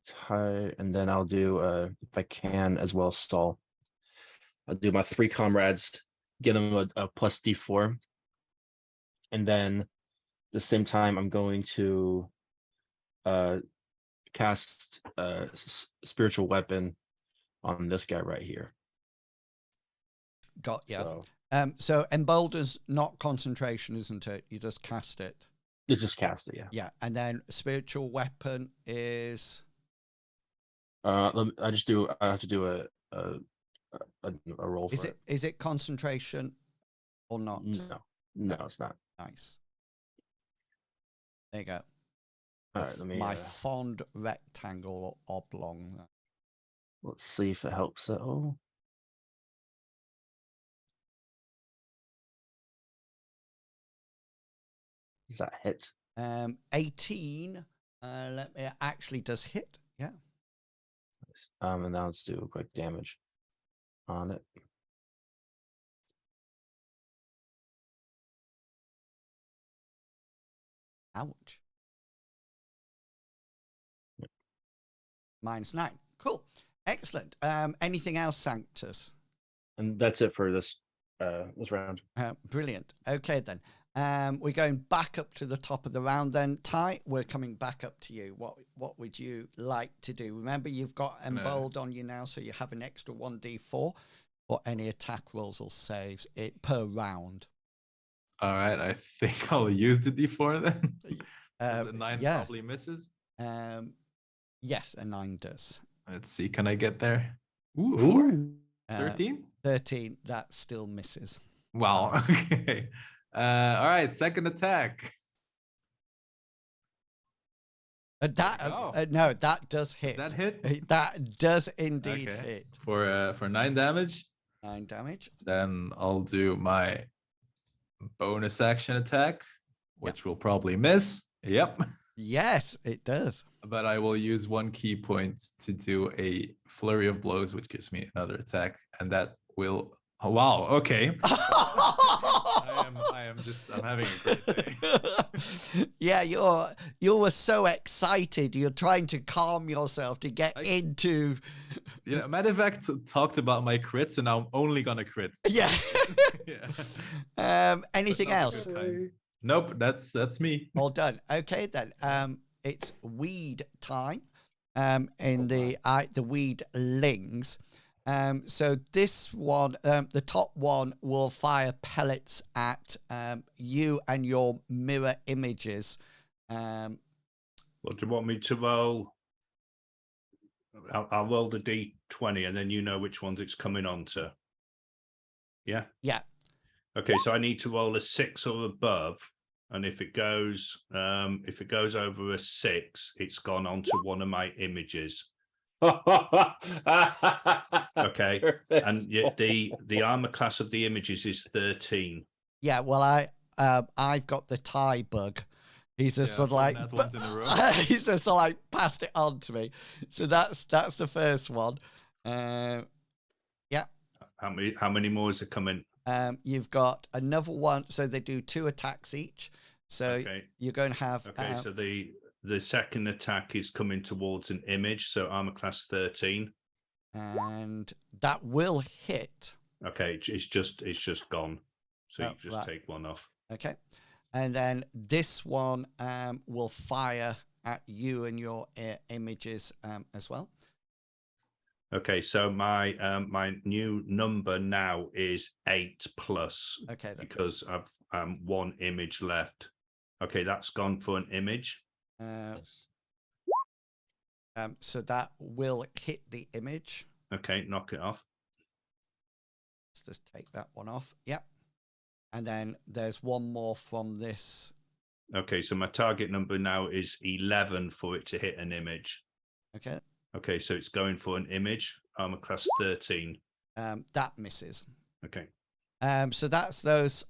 Ty, and then I'll do if I can as well Saul. I'll do my 3 comrades, give them a plus D4, and then at the same time I'm going to cast spiritual weapon on this guy right here. Got you. So embolden's not concentration, isn't it? You just cast it. You just cast it, yeah. Yeah, and then spiritual weapon is. I have to do a roll. Is it concentration or not? No, it's not. Nice. There you go. All right, let me. My fond rectangle or oblong. Let's see if it helps at all. Does that hit? 18. Actually does hit. Yeah. Nice. And now let's do a quick damage on it. Ouch. -9. Cool. Excellent. Anything else, Sanctus? And that's it for this round. Brilliant. Okay, then. We're going back up to the top of the round then. Ty, we're coming back up to you. What would you like to do? Remember, you've got Embold on you now, so you have an extra 1d4 for any attack rolls or saves per round. All right, I think I'll use the D4 then. A 9 yeah. probably misses. Yes, a 9 does. Let's see, can I get there? Ooh, 4. 13? 13, that still misses. Wow, okay. All right, second attack. No, that does hit. Does that hit? That does indeed hit. For 9 damage. 9 damage. Then I'll do my bonus action attack, which will probably miss. Yep. Yes, it does. But I will use 1 key point to do a flurry of blows, which gives me another attack, and that will. Oh, wow. Okay. I'm having a great day. Yeah, you were so excited. You're trying to calm yourself to get into. Yeah, Medivac talked about my crits, and I'm only gonna crit. Yeah. Yeah. Anything else? Nope, that's me. All done. Okay then. It's weed time. In the weed lings. So this one, the top one will fire pellets at you and your mirror images. What do you want me to roll? I'll roll the D20 and then you know which ones it's coming on to. Yeah? Yeah. Okay, so I need to roll a 6 or above. And if it goes over a 6, it's gone on to one of my images. Okay. Perfect. And the armor class of the images is 13. Yeah, well I've got the tie bug. He's just sort of like he's just sort of like passed it on to me. So that's the first one. Yeah, How many more is it coming? You've got another one, so they do 2 attacks each. So Okay. you're going to have. Okay, so the second attack is coming towards an image, so armor class 13, and that will hit. Okay, it's just gone, so you just right. take one off. Okay, and then this one will fire at you and your images as well. Okay, so my new number now is 8+. Okay, then. Because I've 1 image left. Okay, that's gone for an image. So that will hit the image. Okay, knock it off. Let's just take that one off. Yep. And then there's one more from this. Okay, so my target number now is 11 for it to hit an image. Okay. Okay, so it's going for an image. Armor class 13. That misses. Okay. So that's those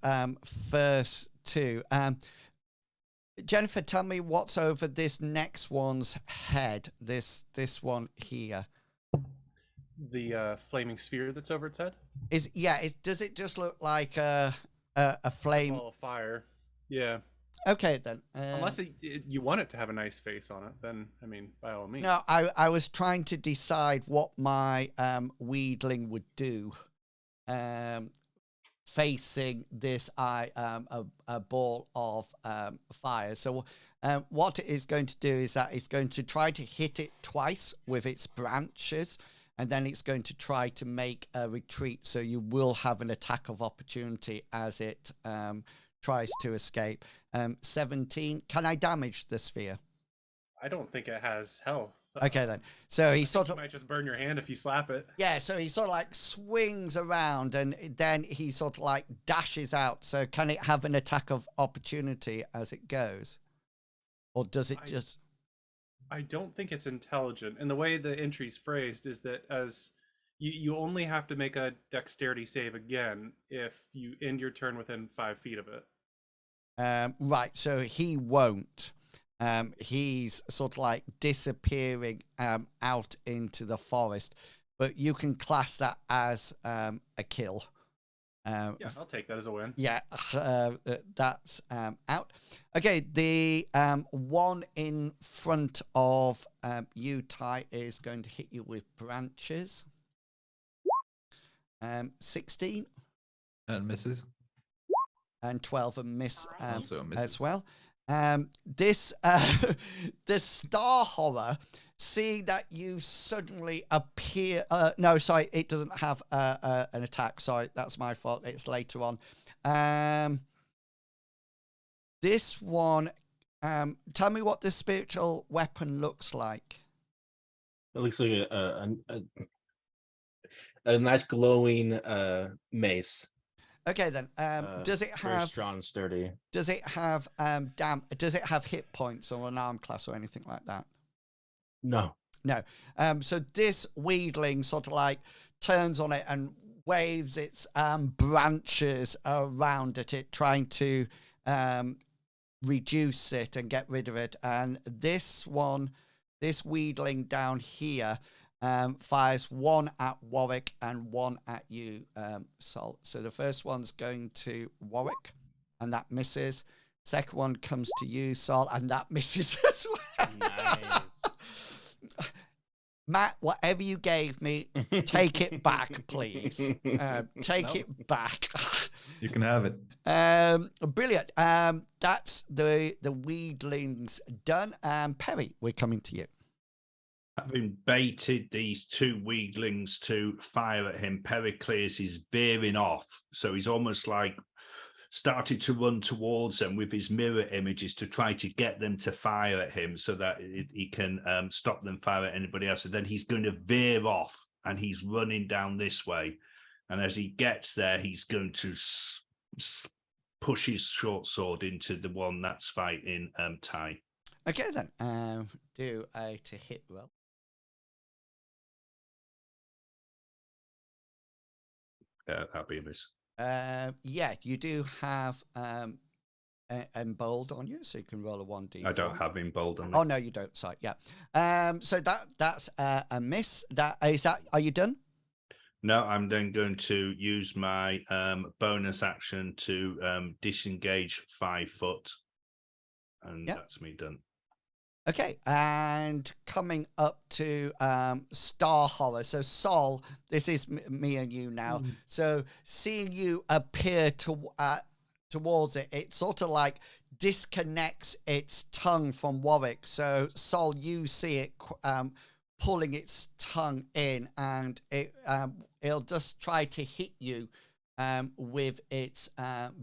first 2. Jennifer, tell me what's over this next one's head. This one here. The flaming sphere that's over its head. Does it just look like a flame? Ball of fire. Yeah. Okay then. Unless you want it to have a nice face on it, then I mean, by all means. No, I was trying to decide what my weedling would do. Facing this a ball of fire. So what it is going to do is that it's going to try to hit it twice with its branches, and then it's going to try to make a retreat. So you will have an attack of opportunity as it tries to escape. 17. Can I damage the sphere? I don't think it has health. Okay then. So he sort of might just burn your hand if you slap it. Yeah, so he sort of like swings around and then he sort of like dashes out. So can it have an attack of opportunity as it goes? Or does it just... I don't think it's intelligent. And the way the entry's phrased is that as you only have to make a dexterity save again if you end your turn within 5 feet of it. Right, so he won't. He's sort of like disappearing out into the forest, but you can class that as a kill. Yeah, I'll take that as a win. Yeah, that's out. Okay, the one in front of you, Ty, is going to hit you with branches. 16. And misses. And 12 and miss Also misses. as well. This the star horror, seeing that you suddenly appear. No, sorry, it doesn't have an attack. Sorry, that's my fault. It's later on. This one. Tell me what the spiritual weapon looks like. It looks like a nice glowing mace. Okay then. Does it very have strong and sturdy? Does it have Does it have hit points or an arm class or anything like that? No. No. So this weedling sort of like turns on it and waves its branches around at it, trying to reduce it and get rid of it. And this weedling down here fires one at Warwyck and one at you, Sol. So the first one's going to Warwyck, and that misses. Second one comes to you, Sol, and that misses as well. Nice. Matt, whatever you gave me, take it back, please. Take it back. You can have it. Brilliant. That's the weedlings done. Perry, we're coming to you. Having baited these 2 weedlings to fire at him, Pericles is veering off. So he's almost like started to run towards them with his mirror images to try to get them to fire at him so that he can stop them fire at anybody else. And then he's going to veer off and he's running down this way. And as he gets there, he's going to push his short sword into the one that's fighting Ty. Okay, then. Do a to hit roll. That'll be a miss. Yeah, you do have embold on you, so you can roll a 1d4. I don't have embold on it. Oh no, you don't. Sorry, yeah. So that's a miss. Are you done? No, I'm then going to use my bonus action to disengage 5 foot. And that's me done. Okay, and coming up to Star Horror. So Sol, this is me and you now. So seeing you appear towards it, it sort of like disconnects its tongue from Warwyck. So Sol, you see it pulling its tongue in, and it'll just try to hit you with its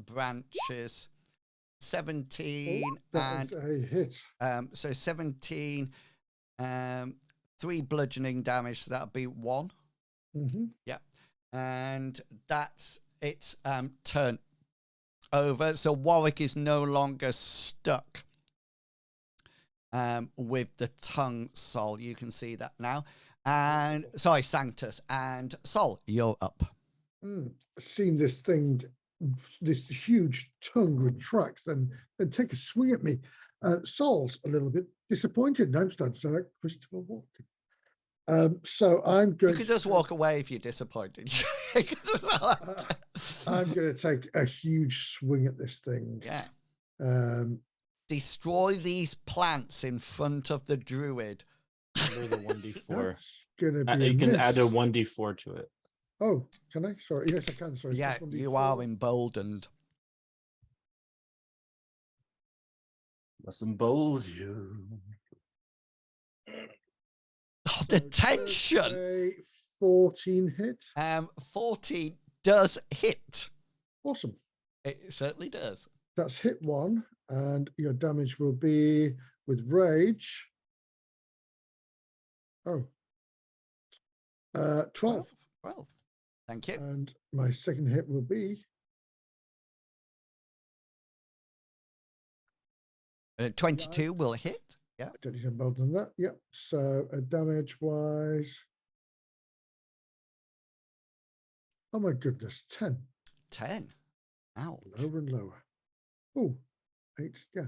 branches. 17 that is a hit. So 17, 3 bludgeoning damage, so that'll be 1. Yeah, and that's its turn over. So Warwyck is no longer stuck with the tongue. Sol, you can see that now. And sorry, Sanctus and Sol, you're up. Seeing this thing, this huge tongue retracts and take a swing at me. Sol's a little bit disappointed. Don't stand like Christopher Walken. So I'm going. You could just walk away if you're disappointed. I'm going to take a huge swing at this thing. Yeah. Destroy these plants in front of the druid. Under the 1d4. That's going to be. You can add a 1d4 to it. Oh, can I? Sorry. Yes, I can. Sorry. Yeah, you are emboldened. Must embolden you. Oh, the tension. 14 hit. 14 does hit. Awesome. It certainly does. That's hit 1, and your damage will be with rage. Oh. 12. 12. Thank you. And my second hit will be 22 will hit. Yeah. I don't need to build on that. Yep. So damage wise. Oh my goodness, 10. 10. Ouch. Lower and lower. Oh, 8. Yeah.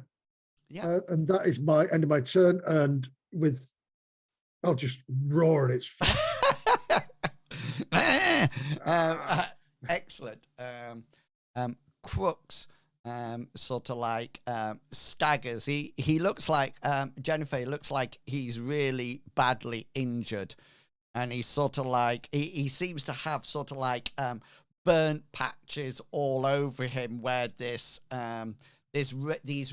Yeah. And that is my end of my turn. And I'll just roar at its face. Excellent. Krux sort of like staggers. He looks like Jennifer. He looks like he's really badly injured, and he's sort of like he seems to have sort of like burnt patches all over him where these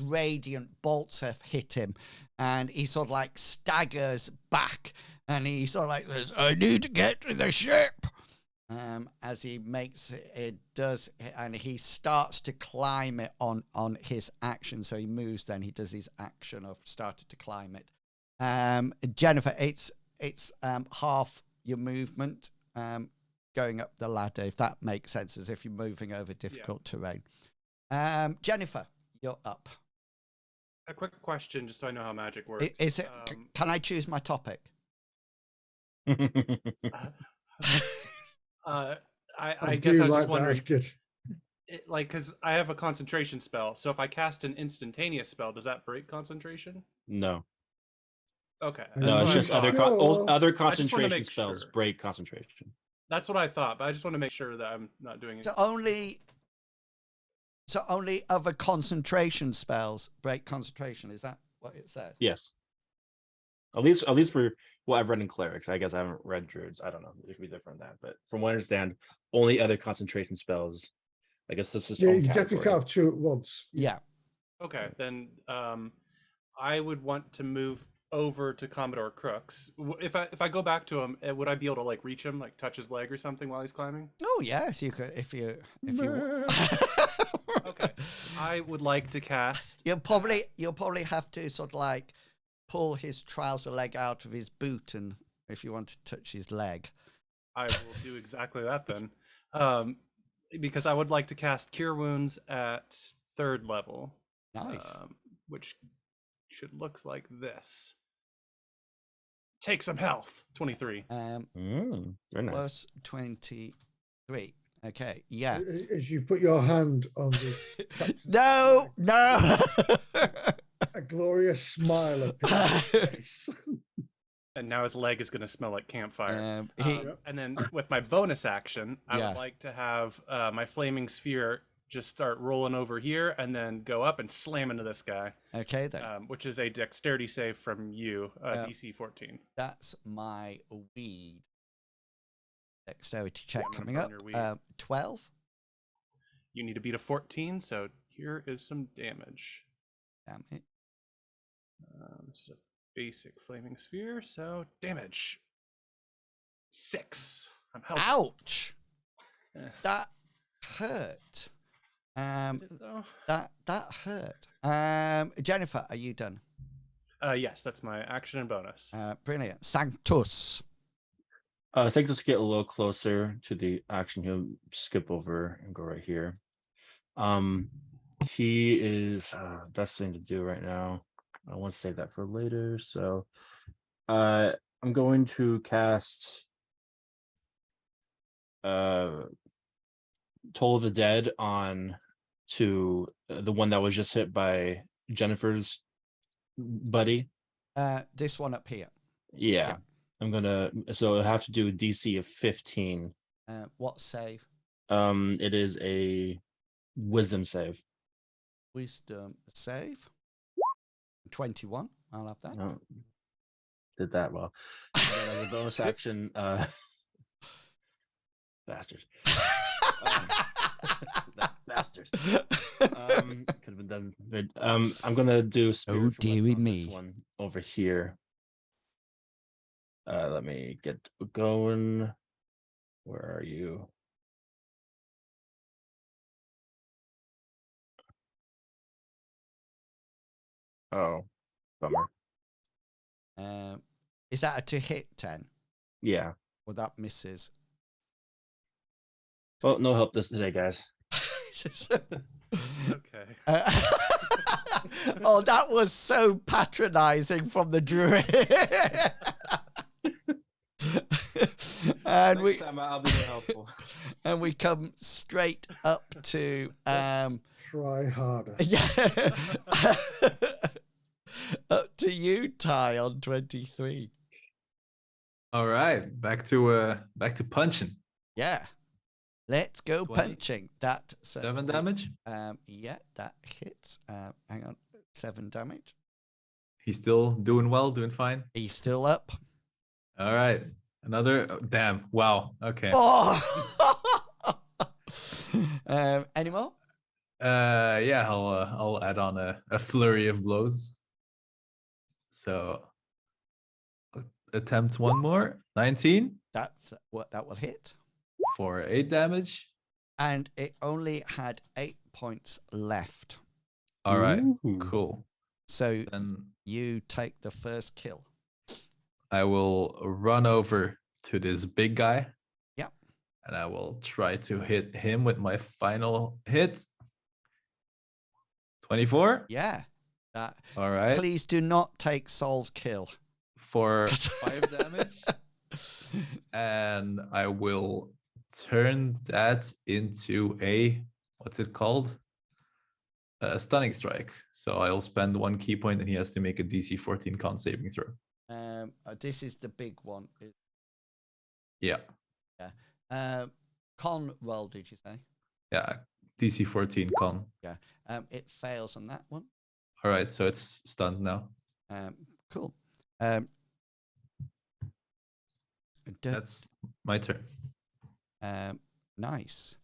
radiant bolts have hit him, and he sort of like staggers back, and he sort of like says, "I need to get to the ship." As he makes it does, and he starts to climb it on his action. So he moves, then he does his action of started to climb it. Jennifer, it's half your movement going up the ladder, if that makes sense, as if you're moving over difficult terrain. Jennifer, you're up. A quick question, just so I know how magic works. Is it? Can I choose my topic? I guess I was just wondering, good. because I have a concentration spell, so if I cast an instantaneous spell, does that break concentration? No. Okay. No, it's just other concentration spells sure. break concentration. That's what I thought, but I just want to make sure that I'm not doing it. So only other concentration spells break concentration. Is that what it says? Yes. At least for what I've read in clerics. I guess I haven't read druids. I don't know. It could be different than that. But from what I understand, only other concentration spells. I guess this is you definitely can't have 2 at once. Yeah. Okay, then I would want to move over to Commodore Krux. If I go back to him, would I be able to like reach him, like touch his leg or something while he's climbing? Oh yes, you could if you. Okay, I would like to cast. You'll probably have to sort of like pull his trouser leg out of his boot, and if you want to touch his leg. I will do exactly that then, because I would like to cast Cure Wounds at 3rd level. Nice. Which should look like this. Take some health. 23. Very nice. Plus 23. Okay, yeah. As you put your hand on the No. a glorious smile appears on his face. And now his leg is going to smell like campfire. He, And then with my bonus action, I Yeah. would like to have my flaming sphere just start rolling over here and then go up and slam into this guy, okay, then. which is a dexterity save from you, DC 14. That's my weed. Dexterity check I'm gonna coming burn up. your weed. 12. You need to beat a 14, so here is some damage. Damn it. This is a basic flaming sphere, so damage 6. I'm helping. Ouch! Eh. That hurt. Did it though? That hurt. Jennifer, are you done? Yes, that's my action and bonus. Brilliant. Sanctus. Sanctus get a little closer to the action. He'll skip over and go right here. He is best thing to do right now. I want to save that for later. So I'm going to cast Toll of the Dead on to the one that was just hit by Jennifer's buddy. This one up here. Yeah. I'm gonna so I have to do a DC of 15. What save? It is a wisdom save. Wisdom save. 21. I'll have that. Oh, did that well. And then as a bonus action, bastard. That bastard. Could have been done. But, I'm gonna do spiritual dearie weapon on me. this one over here. Let me get going. Where are you? Oh, bummer. Is that a to hit 10? Yeah. Well, that misses. Well, no help this today, guys. Okay. Oh, that was so patronizing from the druid. And Next time I'll be more helpful. and we come straight up to Try harder. yeah. Up to you, Ty, on 23. All right, back to punching. Yeah. Let's go 20. punching. That 7 damage. Yeah, that hits. Hang on. 7 damage. He's still doing well, doing fine. He's still up. All right, another. Oh, damn! Wow. Okay. Oh. Any more? Yeah, I'll add on a flurry of blows. So attempt one more. 19 That's what that will hit. for 8 damage. And it only had 8 points left. All right, Ooh. cool. So Then you take the first kill. I will run over to this big guy. Yep. And I will try to hit him with my final hit. 24. Yeah. That. All right. Please do not take Sol's kill. For 5 damage. And I will turn that into a, what's it called? A stunning strike. So I'll spend 1 key point and he has to make a DC 14 con saving throw. This is the big one. Yeah. Con roll, did you say? Yeah. DC 14 con. Yeah. It fails on that one. All right. So it's stunned now. Cool. That's my turn. Nice.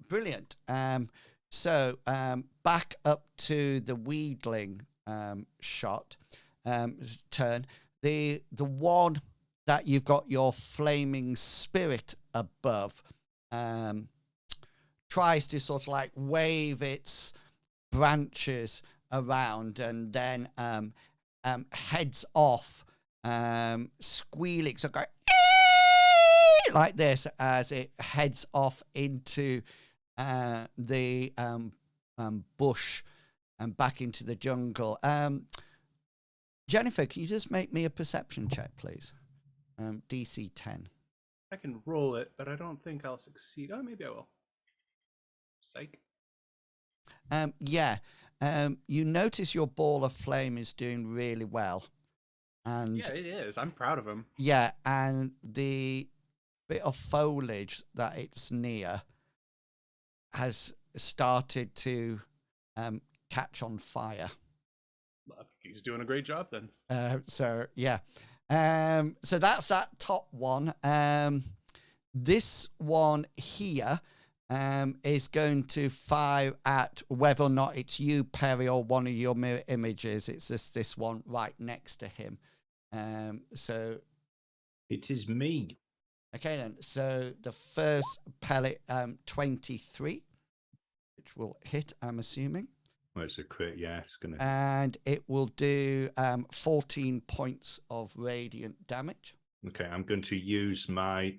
Brilliant. So back up to the Weedling shot turn. The one that you've got your flaming spirit above tries to sort of like wave its branches around and then heads off, squealing, so going like this as it heads off into the bush and back into the jungle. Jennifer, can you just make me a perception check, please? DC 10. I can roll it, but I don't think I'll succeed. Oh, maybe I will. Psych. Yeah. You notice your ball of flame is doing really well. And Yeah, it is. I'm proud of him. yeah, and the bit of foliage that it's near has started to catch on fire. He's doing a great job then. So yeah, so that's that top one. This one here is going to fire at whether or not it's you, Perry, or one of your mirror images. It's just this one right next to him. So it is me. okay then. So the first pellet, 23, which will hit, I'm assuming. Well, it's a crit, yeah. It's gonna. And it will do 14 points of radiant damage. Okay, I'm going to use my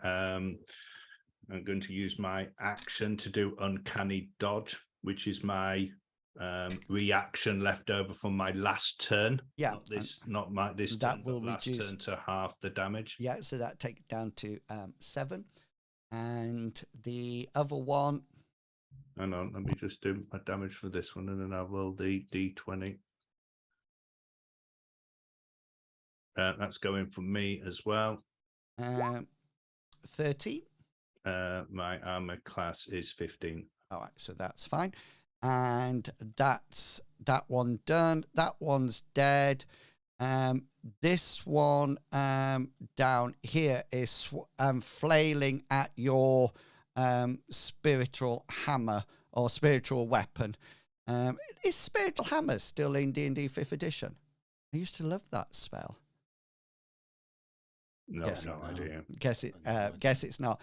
action to do uncanny dodge, which is my reaction left over from my last turn. Yeah, not this that turn, will but last reduce turn to half the damage. Yeah, so that takes it down to 7. And the other one. Hang on, let me just do my damage for this one, and then I roll the d20. That's going for me as well. 13. My armor class is 15. All right, so that's fine. And that's that one done. That one's dead. This one down here is flailing at your spiritual hammer or spiritual weapon. Is spiritual hammer still in D&D 5th edition? I used to love that spell. No, Guess no idea. Guess it's not.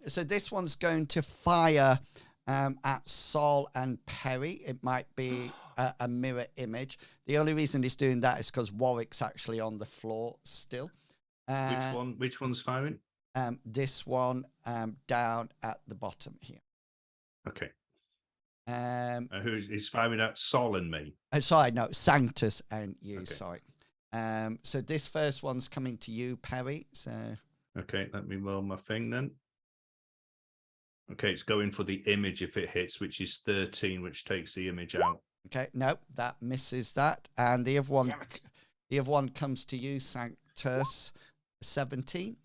So this one's going to fire at Sol and Perry. It might be a mirror image. The only reason it's doing that is because Warwyck's actually on the floor still. Which one's firing? This one down at the bottom here. Okay. Who's firing at Sol and me? Sorry, no, Sanctus and you. Okay. Sorry. So this first one's coming to you, Perry. So okay, let me roll my thing then. Okay, it's going for the image if it hits, which is 13, which takes the image out. Okay, nope, that misses that, and the other one comes to you, Sanctus. 17.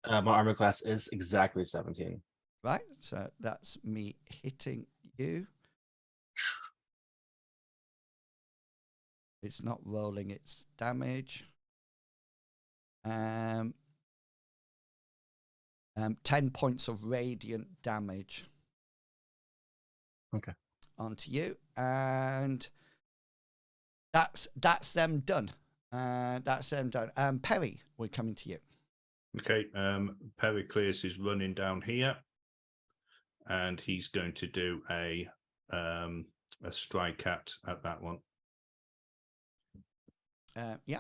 My armor class is exactly 17. Right, so that's me hitting you. It's not rolling its damage. 10 points of radiant damage. Okay. Onto you, and that's them done. That's them done. Perry, we're coming to you. Okay, Pericles is running down here, and he's going to do a strike at that one. Yeah.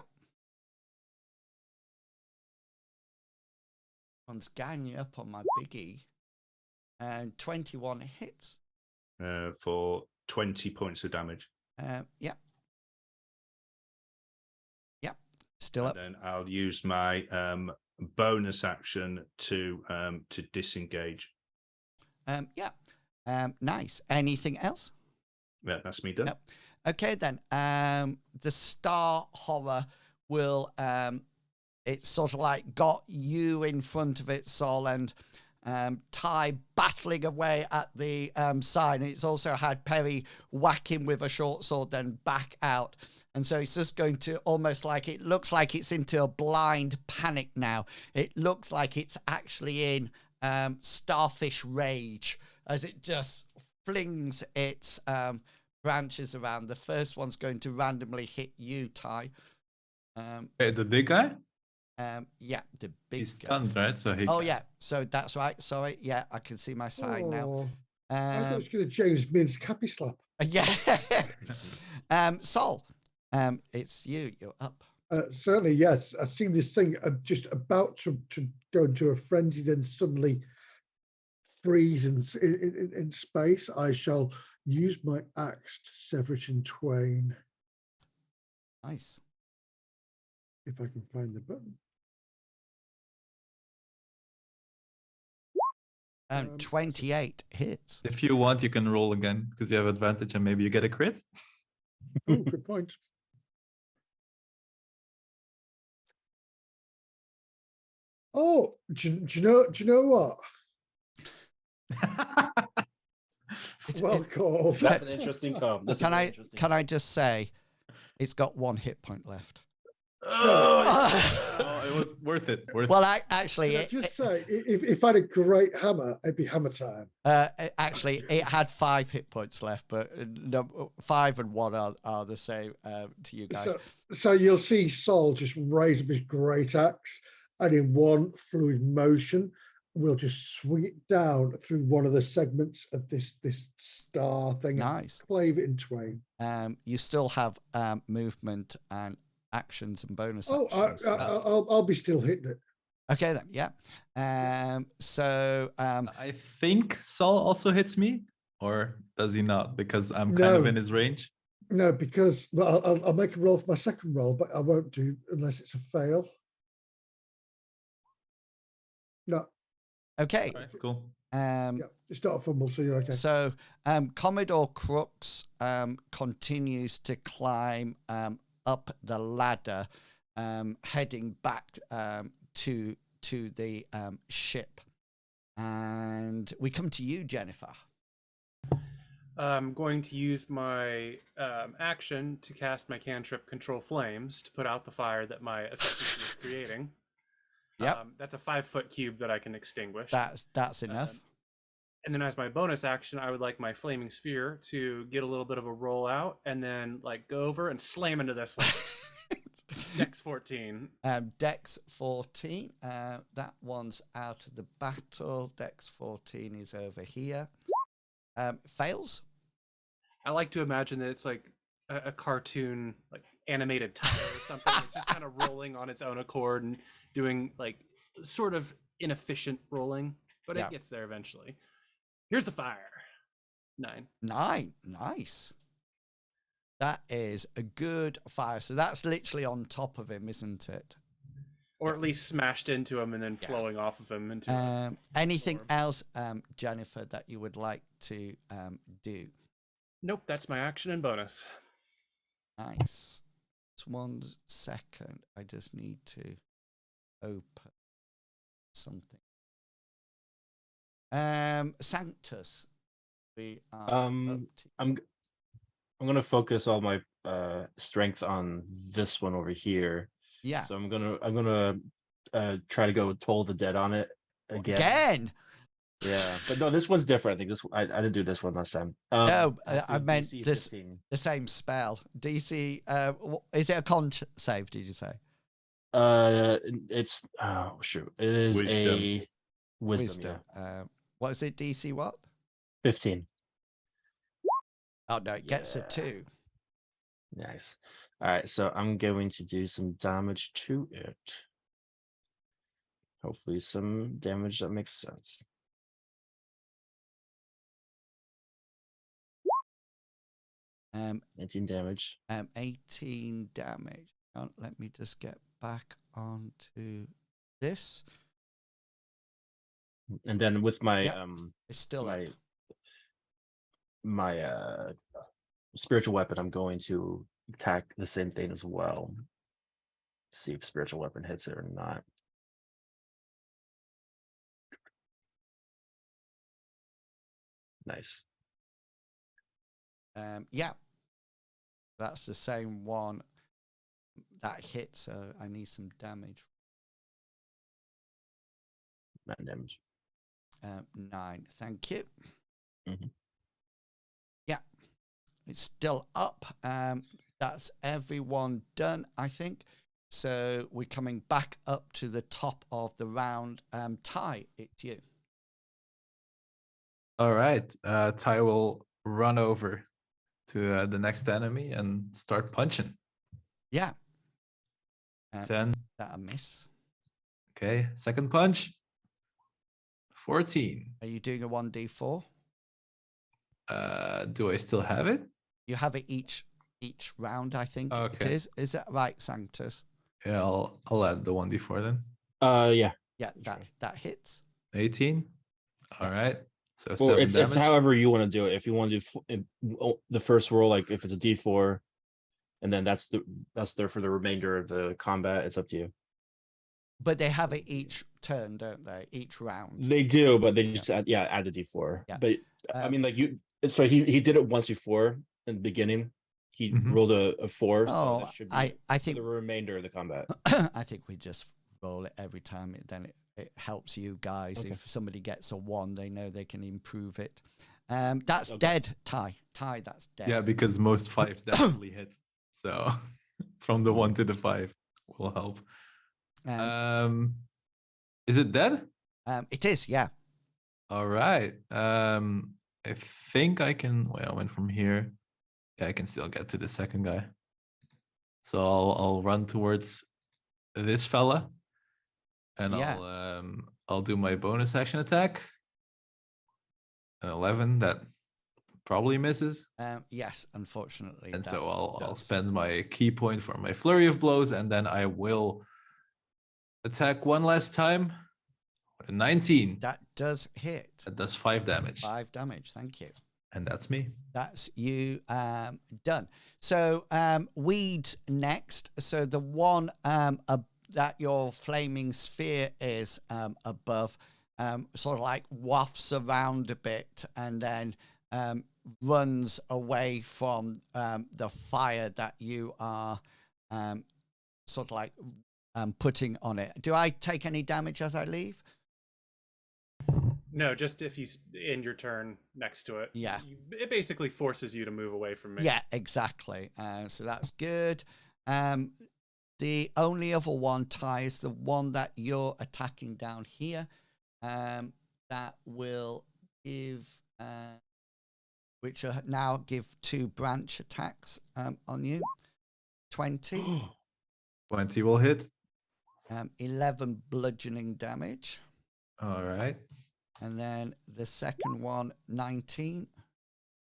One's ganging up on my biggie, and 21 hits. For 20 points of damage. Yeah. Still up. And then I'll use my bonus action to disengage. Yeah. Nice. Anything else? Yeah, that's me done. Nope. Okay then. The star horror will it's sort of like got you in front of it, Sol, and Ty battling away at the sign. It's also had Perry whack him with a short sword, then back out. And so it's just going to almost like, it looks like it's into a blind panic now. It looks like it's actually in starfish rage as it just flings its branches around. The first one's going to randomly hit you, Ty. The big guy? Yeah, the big He's guy. stunned, right? So he. Oh, yeah. So that's right. Sorry. Yeah, I can see my sign now. I thought it was going to James Means Cappy Slap. Yeah. Sol, it's you. You're up. Certainly, yes. I've seen this thing just about to go into a frenzy, then suddenly freeze in space. I shall use my axe to sever it in twain. Nice. If I can find the button. 28 hits. If you want, you can roll again because you have advantage and maybe you get a crit. Oh, good point. Oh, do you know what? Well called. That's an interesting comp. That's a very interesting Can I comp. just say, it's got 1 hit point left. Oh, it was worth it. Well, actually, Can I just say, if I had a great hammer, it'd be hammer time. actually, it had 5 hit points left, but no, 5 and 1 are the same to you guys. So you'll see Sol just raise up his great axe, and in one fluid motion, we'll just swing it down through one of the segments of this star thing. Nice. And clave it in twain. You still have movement and actions and bonus Oh, actions. I'll be still hitting it. Okay then, yeah. I think Saul also hits me, or does he not? Because I'm kind of in his range. No, because I'll make a roll for my second roll, but I won't do unless it's a fail. No. Okay. All right, cool. Yeah, it's not a fumble, so you're okay. So Commodore Krux continues to climb up the ladder, heading back to the ship. And we come to you, Jennifer. I'm going to use my action to cast my cantrip Control Flames to put out the fire that my effectiveness is creating. Yep. That's a 5-foot cube that I can extinguish. That's enough. And then as my bonus action, I would like my flaming sphere to get a little bit of a roll out and then like go over and slam into this one. Dex 14. Dex 14. That one's out of the battle. Dex 14 is over here. Fails. I like to imagine that it's like a cartoon, like animated tire or something. It's just kind of rolling on its own accord and doing like sort of inefficient rolling, but it gets there eventually. Here's the fire. 9. Nice. That is a good fire. So that's literally on top of him, isn't it? Or at least smashed into him and then flowing off of him into anything else, Jennifer, that you would like to do? Nope, that's my action and bonus. Nice. Just 1 second. I just need to open something. Sanctus. We are I'm gonna focus all my strength on this one over here. Yeah. So I'm gonna try to go Toll the Dead on it again. Yeah, but no, this one's different. I think this I didn't do this one last time. No, I meant DC this 15. the same spell. DC. Is it a con save? Did you say? It's shoot. It is a wisdom. Yeah. What is it? DC what? 15. Oh no, it gets a 2. Nice. All right, so I'm going to do some damage to it. Hopefully some damage that makes sense. 18 damage. 18 damage. Let me just get back onto this. And then with my it's still my spiritual weapon, I'm going to attack the same thing as well. See if spiritual weapon hits it or not. Nice. Yeah. That's the same one that hit, so I need some damage. 9 damage. 9. Thank you. Mm-hmm. Yeah. It's still up. That's everyone done, I think. So we're coming back up to the top of the round. Ty, it's you. All right. Ty will run over to the next enemy and start punching. Yeah. 10. That a miss. Okay. Second punch. 14. Are you doing a 1d4? Do I still have it? You have it each round, I think. Okay. It is. Is that right, Sanctus? Yeah, I'll add the 1d4 then. Yeah. Yeah, that hits. 18. All right. So Well, 7 it's damage. however you want to do it. If you want to do the first roll, like if it's a D4, and then that's there for the remainder of the combat. It's up to you. But they have it each turn, don't they? Each round. They do, but they just add the D4. Yeah. But I mean, like so he did it once before in the beginning. He rolled a 4, so that should be I think for the remainder of the combat. I think we just roll it every time. Then it helps you guys. Okay. If somebody gets a 1, they know they can improve it. That's dead, Ty. Ty, that's dead. Yeah, because most 5s definitely hit. So from the 1 to the 5 will help. Is it dead? It is, yeah. All right. I think I can. Wait, I went from here. Yeah, I can still get to the second guy. So I'll run towards this fella, and I'll do my bonus action attack. An 11 that probably misses. Yes, unfortunately. And so I'll spend my key point for my flurry of blows, and then I will attack one last time. With a 19. That does hit. That does 5 damage. 5 damage. Thank you. And that's me. That's you done. So weeds next. So the one that your flaming sphere is above sort of like wafts around a bit and then runs away from the fire that you are sort of like putting on it. Do I take any damage as I leave? No, just if you end your turn next to it. Yeah. It basically forces you to move away from me. Yeah, exactly. So that's good. The only other one, Ty, is the one that you're attacking down here. That will give, which will now give 2 branch attacks on you. 20. 20 will hit. 11 bludgeoning damage. All right. And then the second one, 19.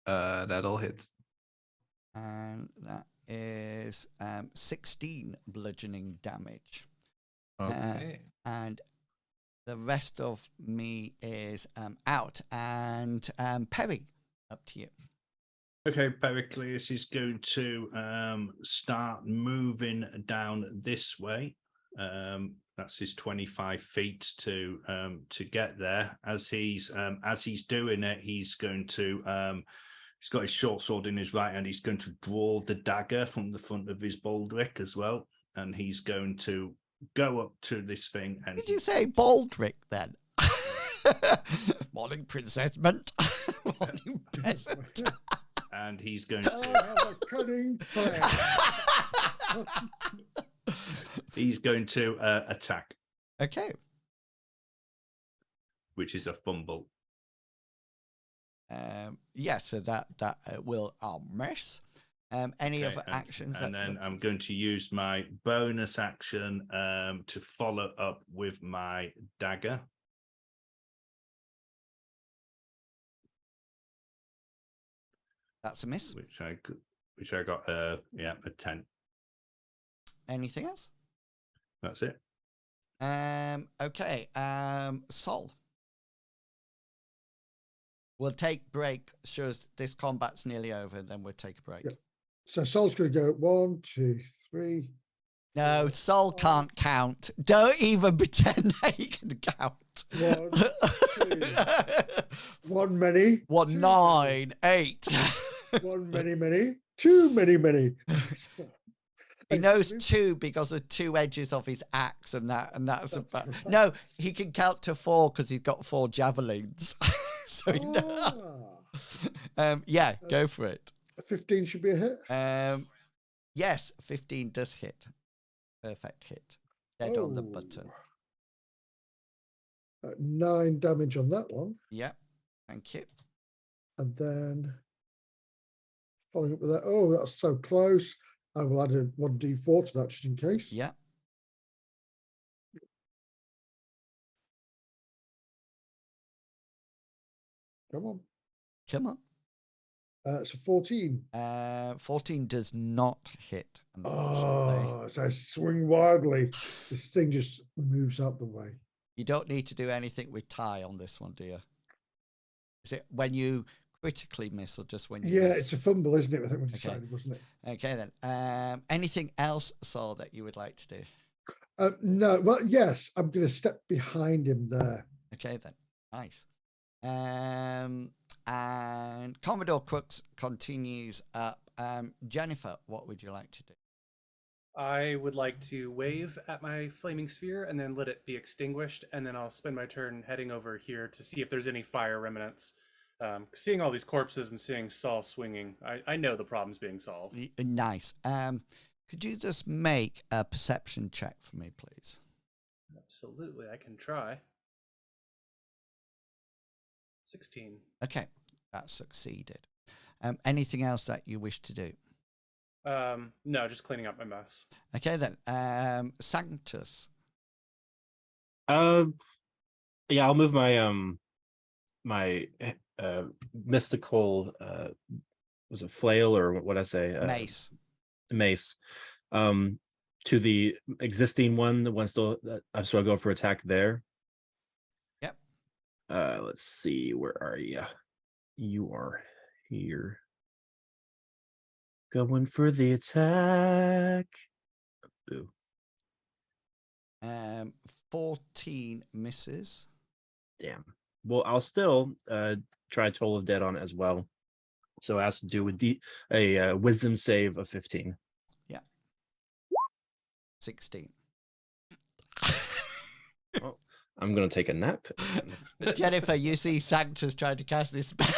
That'll hit. And that is 16 bludgeoning damage. Okay. And the rest of me is out. And Perry, up to you. Okay, Pericles is going to start moving down this way. That's his 25 feet to get there. As he's doing it, he's going to he's got his short sword in his right hand. He's going to draw the dagger from the front of his baldric as well, and he's going to go up to this thing. And did you say baldric then? Morning, Princess Mint. Morning, peasant. And he's going to. have a cunning plan. He's going to attack. Okay. Which is a fumble. Yes, so that will miss. Any other actions? And then I'm going to use my bonus action to follow up with my dagger. That's a miss. Which I got a 10. Anything else? That's it. Okay. Sol. We'll take break. Shows this combat's nearly over, then we'll take a break. Yep. So Sol's going to go 1, 2, 3. No, Sol can't count. Don't even pretend that he can count. 1, 2. 1 many. 1, 9, 8. 1 many. 2 many. He knows 2 because of 2 edges of his axe, and that's about. No, he can count to 4 because he's got 4 javelins. So yeah, go for it. 15 should be a hit. Yes, 15 does hit. Perfect hit. Dead on the button. 9 damage on that one. Yep. Thank you. And then following up with that. Oh, that's so close. I will add a 1d4 to that just in case. Yeah. Come on. So 14. 14 does not hit, unfortunately. Oh, so I swing wildly. This thing just moves out the way. You don't need to do anything with tie on this one, do you? Is it when you critically miss or just when you miss? It's a fumble, isn't it? I think we decided, wasn't it? Okay, then. Anything else, Saul, that you would like to do? No, well, yes, I'm going to step behind him there. Okay, then. Nice. And Commodore Krux continues up. Jennifer, what would you like to do? I would like to wave at my flaming sphere and then let it be extinguished, and then I'll spend my turn heading over here to see if there's any fire remnants. Seeing all these corpses and seeing Saul swinging, I know the problem's being solved. Nice. Could you just make a perception check for me, please? Absolutely, I can try. 16. Okay, that succeeded. Anything else that you wish to do? No, just cleaning up my mess. Okay, then. Sanctus. Yeah, I'll move my mystical was it flail or what I say? Mace. Mace. To the existing one, the one still so I'll go for attack there. Yep. Let's see, where are you? You are here. Going for the attack. Boo. 14 misses. Damn. Well, I'll still try Toll of Dead on it as well. So it has to do with a wisdom save of 15. Yeah. 16. Well, I'm going to take a nap. Jennifer, you see Sanctus trying to cast this spell.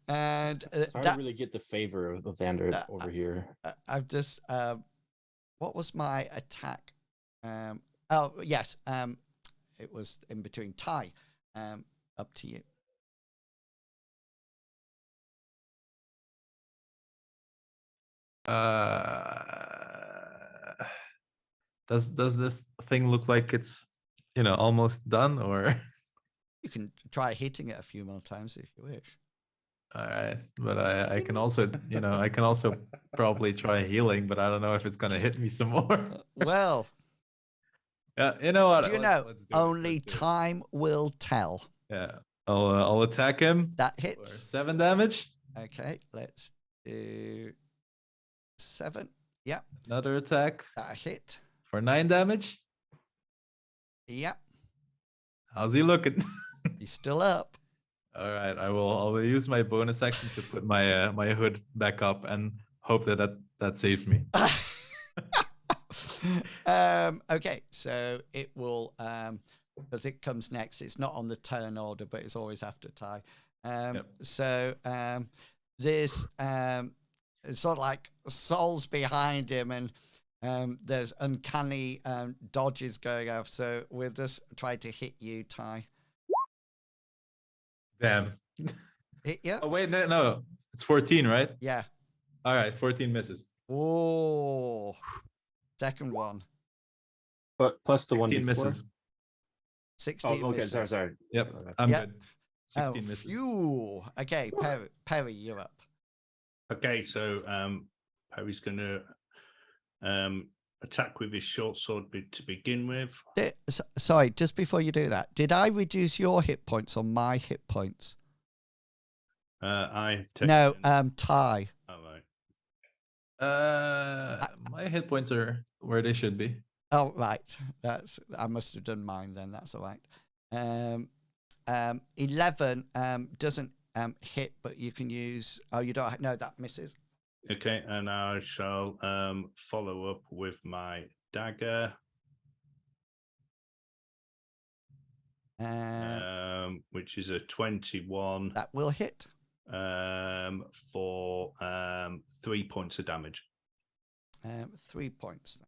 And it's hard to really get the favor of Vander over here. I've just what was my attack? Oh yes, it was in between. Ty, up to you. Does this thing look like it's almost done, or? You can try hitting it a few more times if you wish. All right, but I can also I can also probably try healing, but I don't know if it's gonna hit me some more. Well, yeah, you know what? Do you know? Only time will tell. Yeah, I'll attack him. That hits. 7 damage. Okay, let's do 7. Yep. Another attack. That hit. For 9 damage. Yep. How's he looking? He's still up. All right, I will use my bonus action to put my my hood back up and hope that saves me. Okay, so it will because it comes next. It's not on the turn order, but it's always after Ty. So this it's sort of like Saul's behind him, and there's uncanny dodges going off. So we'll just try to hit you, Ty. Damn. Hit you? Oh wait, no, it's 14, right? Yeah. All right, 14 misses. Oh, second one. But plus the 16 one before? misses. 16 okay, misses. sorry. Yep, I'm Yep. good. 16 misses. Phew. Okay, Perry, you're up. Okay, so Perry's going to attack with his short sword to begin with. Sorry, just before you do that, did I reduce your hit points or my hit points? Ty. All right. My hit points are where they should be. Oh, right. I must have done mine then. That's all right. 11 doesn't hit, but you can use. Oh, you don't. No, that misses. Okay, and I shall follow up with my dagger, which is a 21. That will hit. For 3 points of damage. 3 points.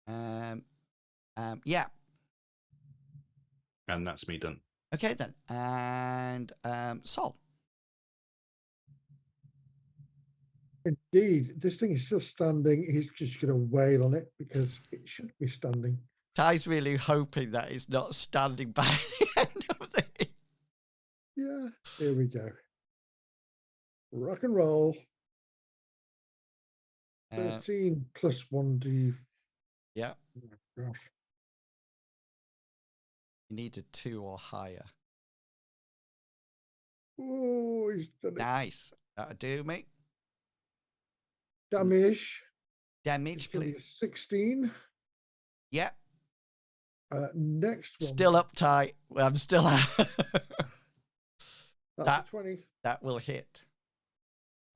Yeah. And that's me done. Okay then. And Sol. Indeed, this thing is still standing. He's just going to wail on it because it should be standing. Ty's really hoping that it's not standing by the end of the. Yeah, here we go. Rock and roll. 13 plus 1d. Yeah. Oh, gosh. You need a 2 or higher. Oh, he's done it. Nice. That'll do, mate. Damage. Damage, Give me please. a 16. Yeah. Next one. Still uptight. I'm still That's a 20. That will hit.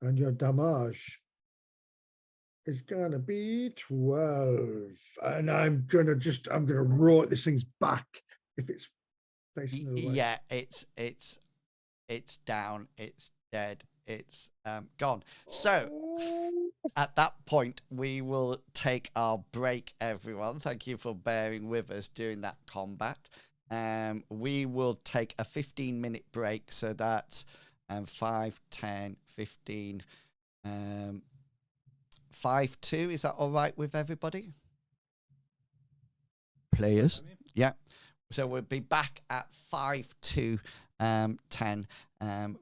And your damage is gonna be 12. And I'm gonna roar at this thing's back if it's facing the way. Yeah, it's down, it's dead, it's gone. So at that point, we will take our break, everyone. Thank you for bearing with us during that combat. We will take a 15-minute break, so that's 5, 10, 15, 5, 2. Is that all right with everybody? Players? Yeah. So we'll be back at 5 to 10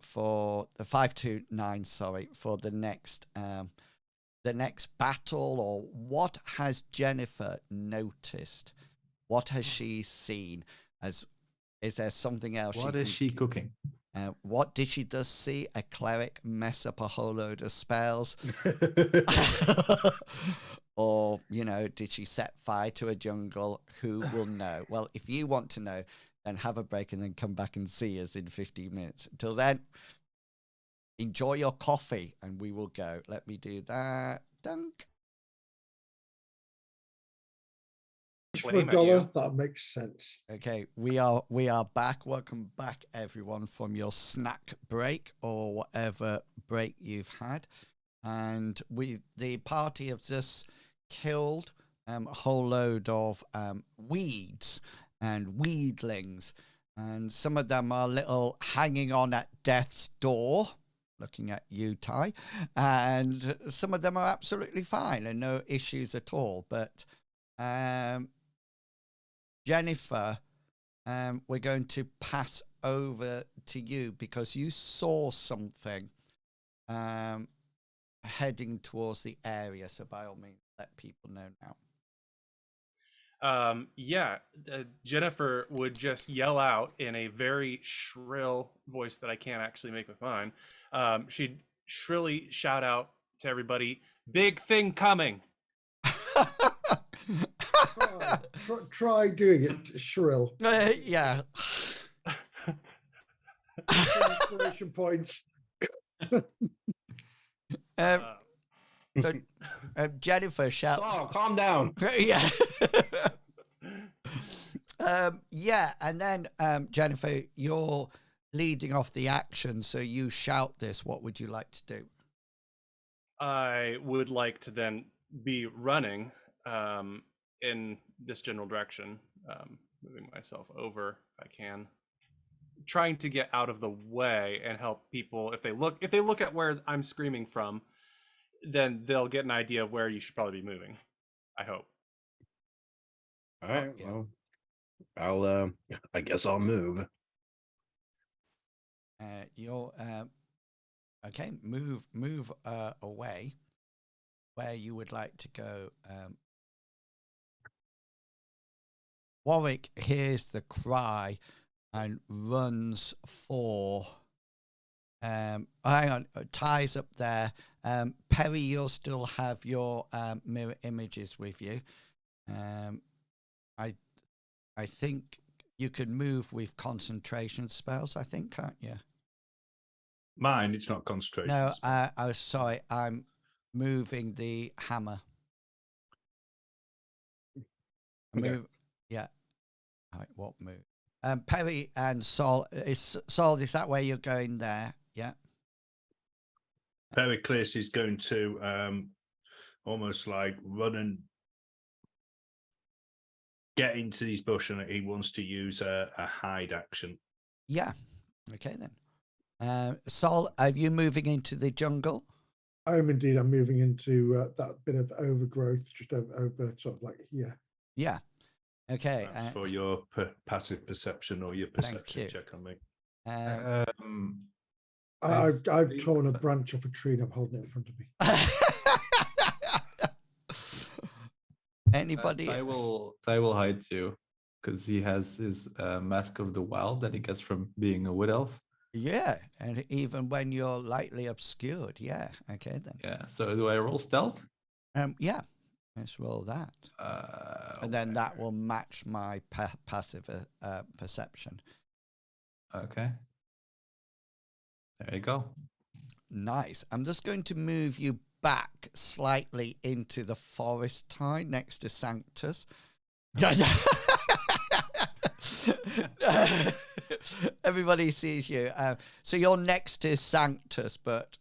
for the 5 to 9, sorry, for the next battle. Or what has Jennifer noticed? What has she seen? Is there something else? What is she cooking? What did she just see? A cleric mess up a whole load of spells? Or, did she set fire to a jungle? Who will know? Well, if you want to know, then have a break and then come back and see us in 15 minutes. Until then, enjoy your coffee and we will go. Let me do that. Dunk. For $1, that makes sense. Okay, we are back. Welcome back, everyone, from your snack break or whatever break you've had. And the party have just killed a whole load of weeds and weedlings, and some of them are little hanging on at death's door, looking at you, Ty, and some of them are absolutely fine and no issues at all. But Jennifer, we're going to pass over to you because you saw something heading towards the area. So by all means, let people know now. Jennifer would just yell out in a very shrill voice that I can't actually make with mine. She'd shrilly shout out to everybody, "Big thing coming." Try doing it shrill. Yeah. Inspiration points. So, Jennifer shouts. Saul, calm down. Yeah. Yeah, and then Jennifer, you're leading off the action, so you shout this. What would you like to do? I would like to then be running in this general direction, moving myself over if I can, trying to get out of the way and help people. If they look at where I'm screaming from, then they'll get an idea of where you should probably be moving, I hope. All right. Well, I guess I'll move. You're okay. Move away where you would like to go. Warwyck hears the cry and runs for. Hang on, Ty's up there. Perry, you'll still have your mirror images with you. I think you could move with concentration spells, I think, can't you? Mine, it's not concentration. No, I was sorry. I'm moving the hammer. Move. Yeah. All right, what move? Perry and Sol. Is that where you're going there? Yeah. Pericles is going to almost like run and get into these bush, and he wants to use a hide action. Yeah. Okay then. Sol, are you moving into the jungle? I'm moving into that bit of overgrowth, just over sort of like here. Yeah. Okay. That's for your passive perception or your perception check on me. I've torn a branch off a tree and I'm holding it in front of me. Anybody? I will hide too, because he has his mask of the wild that he gets from being a wood elf. Yeah, and even when you're lightly obscured, yeah. Okay then. Yeah. So do I roll stealth? Yeah. Let's roll that. And then that will match my passive perception. Okay. There you go. Nice. I'm just going to move you back slightly into the forest tie next to Sanctus. Everybody sees you. So you're next to Sanctus, but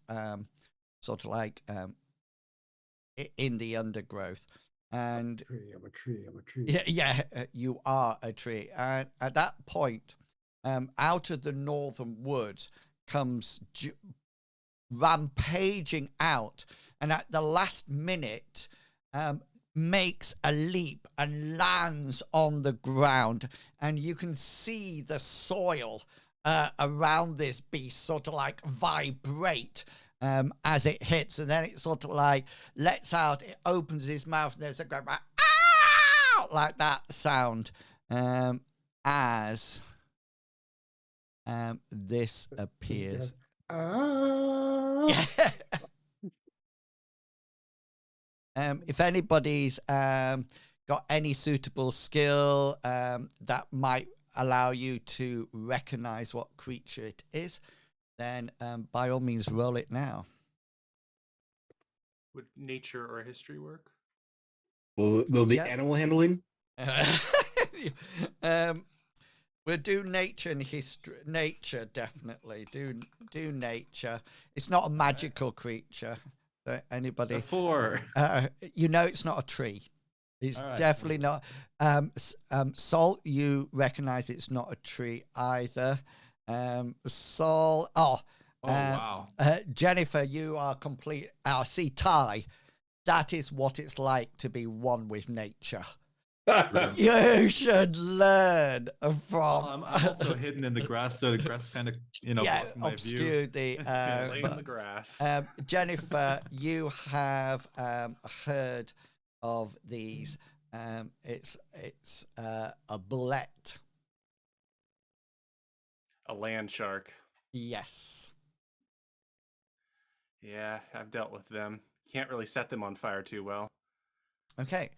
sort of like in the undergrowth. And I'm a tree. yeah, you are a tree. And at that point, out of the northern woods comes rampaging out, and at the last minute makes a leap and lands on the ground, and you can see the soil around this beast sort of like vibrate as it hits, and then it sort of like lets out, it opens his mouth, and there's a grab like that sound as this appears. If anybody's got any suitable skill that might allow you to recognize what creature it is, then by all means roll it now. Would nature or history work? Will be animal handling? We'll do nature and history. Nature, definitely. Do nature. It's not a magical creature. Anybody? 4. You know it's not a tree. It's All right. definitely not. Sol, you recognize it's not a tree either. Sol, Wow. Jennifer, you are complete. See, Ty, that is what it's like to be one with nature. You should learn from. Well, I'm also hidden in the grass, so the grass kind of, blocks my view. obscure the. Lay in the grass. Jennifer, you have heard of these. It's a bullet. A land shark. Yes. Yeah, I've dealt with them. Can't really set them on fire too well. Okay.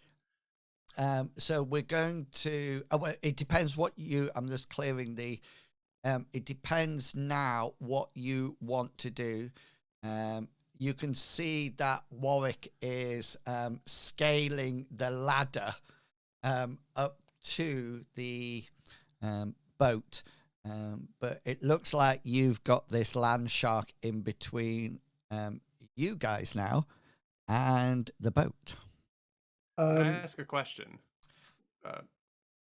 So we're going to. Well, it depends what you. I'm just clearing the. It depends now what you want to do. You can see that Warwyck is scaling the ladder up to the boat, but it looks like you've got this land shark in between you guys now and the boat. Can I ask a question?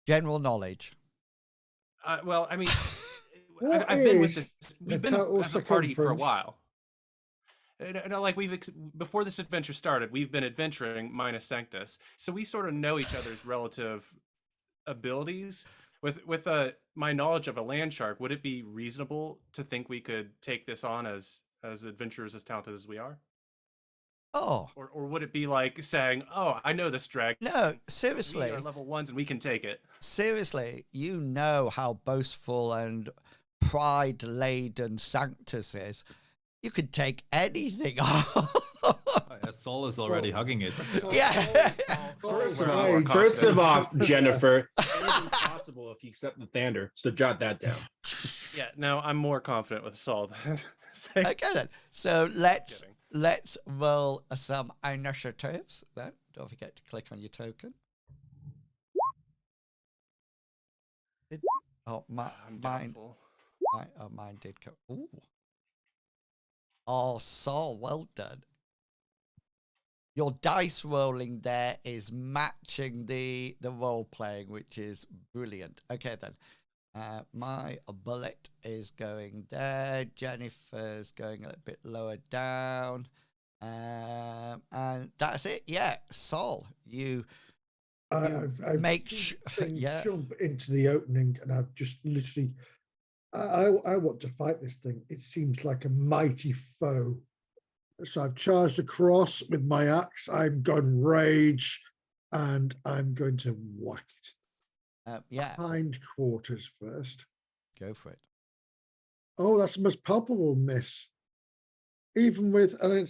General knowledge. Well, I mean, What I've been with is this. We've the been total as a party for a circumference? while. Like before this adventure started, we've been adventuring minus Sanctus, so we sort of know each other's relative abilities. With my knowledge of a land shark, would it be reasonable to think we could take this on as adventurers as talented as we are? Oh. Or would it be like saying, "Oh, I know this dragon. No, seriously. We are level 1s and we can take it." Seriously, you know how boastful and pride-laden Sanctus is. You could take anything on. Sol is already hugging it. Yeah. First of all, Jennifer, anything's possible if you accept the Thander. So jot that down. Yeah, no, I'm more confident with Saul than Okay then. So let's roll some initiatives. Then don't forget to click on your token. Mine did go. Ooh. Oh, Saul, well done. Your dice rolling there is matching the role playing, which is brilliant. Okay then. My bullet is going there. Jennifer's going a little bit lower down. And that's it. Yeah, Sol, I've make jump into the opening, and I've just literally. I want to fight this thing. It seems like a mighty foe. So I've charged across with my axe. I'm going rage, and I'm going to whack it. Yeah. Hind quarters first. Go for it. Oh, that's the most palpable miss. Even with, I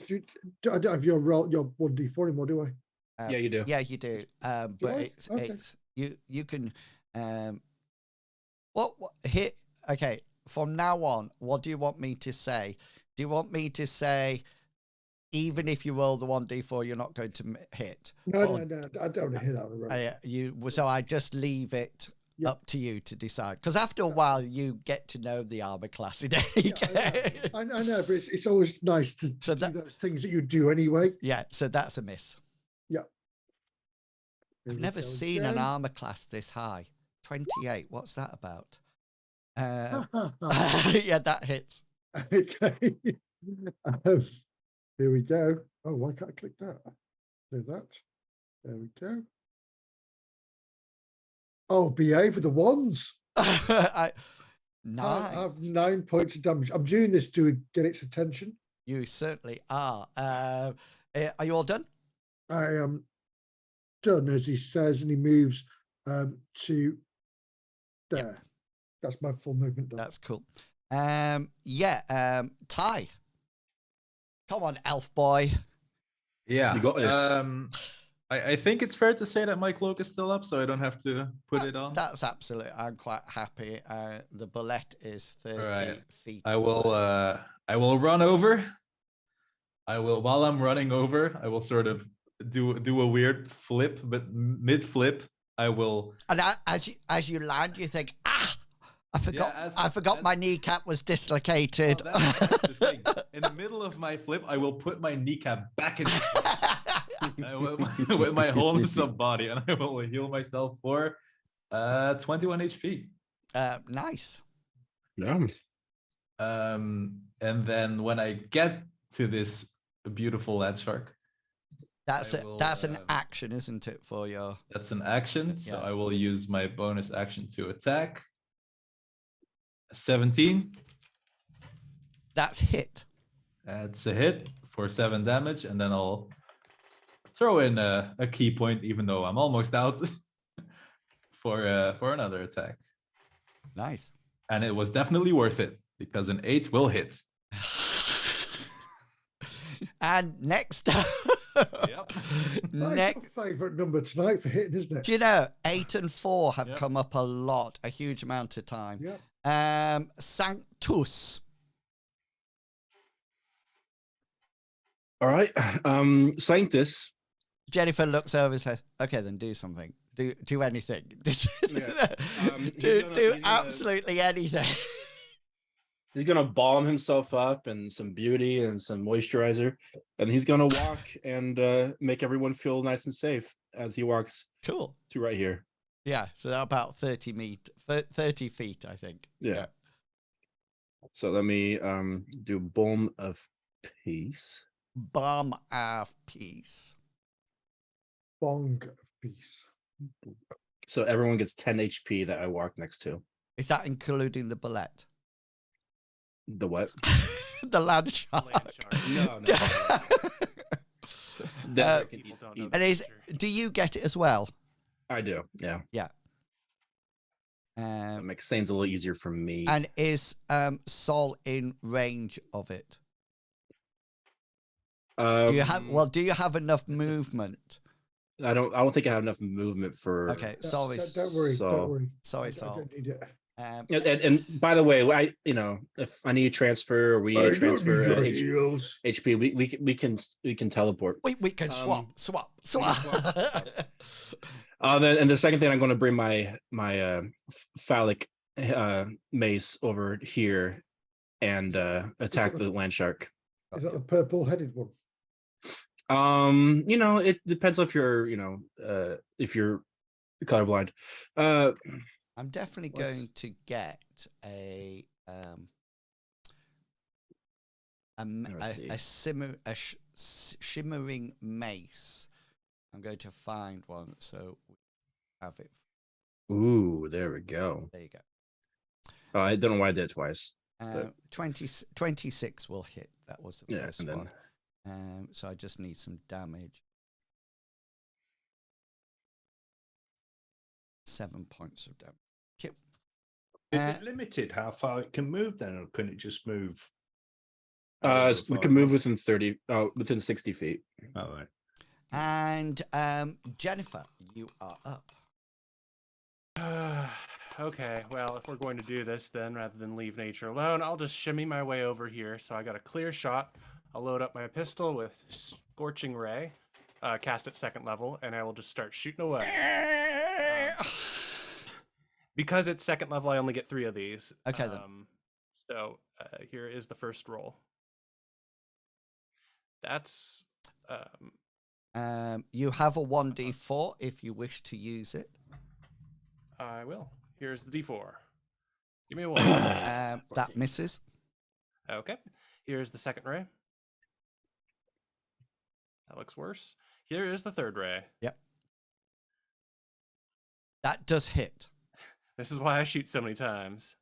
don't have your roll, your 1d4 anymore, do I? Yeah, you do. Yeah, you do. But I? Okay. it's you can what hit. Okay, from now on, what do you want me to say? Do you want me to say even if you roll the 1d4, you're not going to hit? No, Or, no, I don't want to hear that. Right. so I just leave it Yeah. up to you to decide. Because after a while, you get to know the armor class in any case. I know, but it's always nice to So do those things that you do anyway. Yeah, so that's a miss. Yeah. I've never seen an armor class this high. 28. What's that about? Yeah, that hits. Okay. Here we go. Oh, why can't I click that? Do that. There we go. Oh, behave with the wands. I 9. have 9 points of damage. I'm doing this to get its attention. You certainly are. Are you all done? I am done, as he says, and he moves to there. Yep. That's my full movement done. That's cool. Ty. Come on, elf boy. Yeah. You got this. I think it's fair to say that my cloak is still up, so I don't have to put it on. That's absolutely. I'm quite happy. The bullet is 30 feet. I will run over. While I'm running over, I will sort of do a weird flip, but mid flip, I will. And as you land, you think, I forgot my kneecap was dislocated. Well, that's the thing. In the middle of my flip, I will put my kneecap back in with my wholeness of body, and I will heal myself for 21 HP. Nice. Yeah. And then when I get to this beautiful land shark, That's an action, isn't it, for your? That's an action. Yeah. So I will use my bonus action to attack. 17. That's hit. That's a hit for 7 damage, and then I'll throw in a key point, even though I'm almost out, for another attack. Nice. And it was definitely worth it because an 8 will hit. And next, Yep. next, my favorite number tonight for hitting, isn't it? do you know 8 and 4 have Yep. come up a lot, a huge amount of time. Yeah. Sanctus. All right. Sanctus. Jennifer looks over and says, "Okay, then do something. Do anything. Yeah. do absolutely anything." He's gonna balm himself up and some beauty and some moisturizer, and he's gonna walk and make everyone feel nice and safe as he walks Cool. to right here. Yeah, so about 30 feet, I think. Yeah. So let me do Balm of Peace. Balm of peace. Bong of peace. So everyone gets 10 HP that I walk next to. Is that including the bullet? The what? The land shark. Land shark. No. People don't know And the is future. do you get it as well? I do. Yeah. That makes things a little easier for me. And is Sol in range of it? Do you have enough movement? I don't think I have enough movement for. Okay, sorry. Don't worry. Don't worry. Sorry, I Sol. don't need it. And by the way, if I need to transfer or we need to transfer HP, we can teleport. We can swap. And the second thing, I'm going to bring my phallic mace over here and attack the land shark. Is that the purple-headed one? It depends if you're colorblind. I'm definitely going to get a shimmering mace. I'm going to find one so we have it. Ooh, there we go. There you go. Oh, I don't know why I did it twice. 26 will hit. That was the first and then- one. So I just need some damage. 7 points of damage. Yep. Is it limited how far it can move then, or can it just move? We can move within 60 feet. All right. And Jennifer, you are up. Okay, well, if we're going to do this, then rather than leave nature alone, I'll just shimmy my way over here. So I got a clear shot. I'll load up my pistol with Scorching Ray, cast at 2nd level, and I will just start shooting away. Because it's 2nd level, I only get 3 of these. Okay, then. So here is the first roll. That's... you have a 1d4 if you wish to use it. I will. Here's the d4. Give me a 1. That misses. Okay. Here's the 2nd ray. That looks worse. Here is the 3rd ray. Yep. That does hit. This is why I shoot so many times.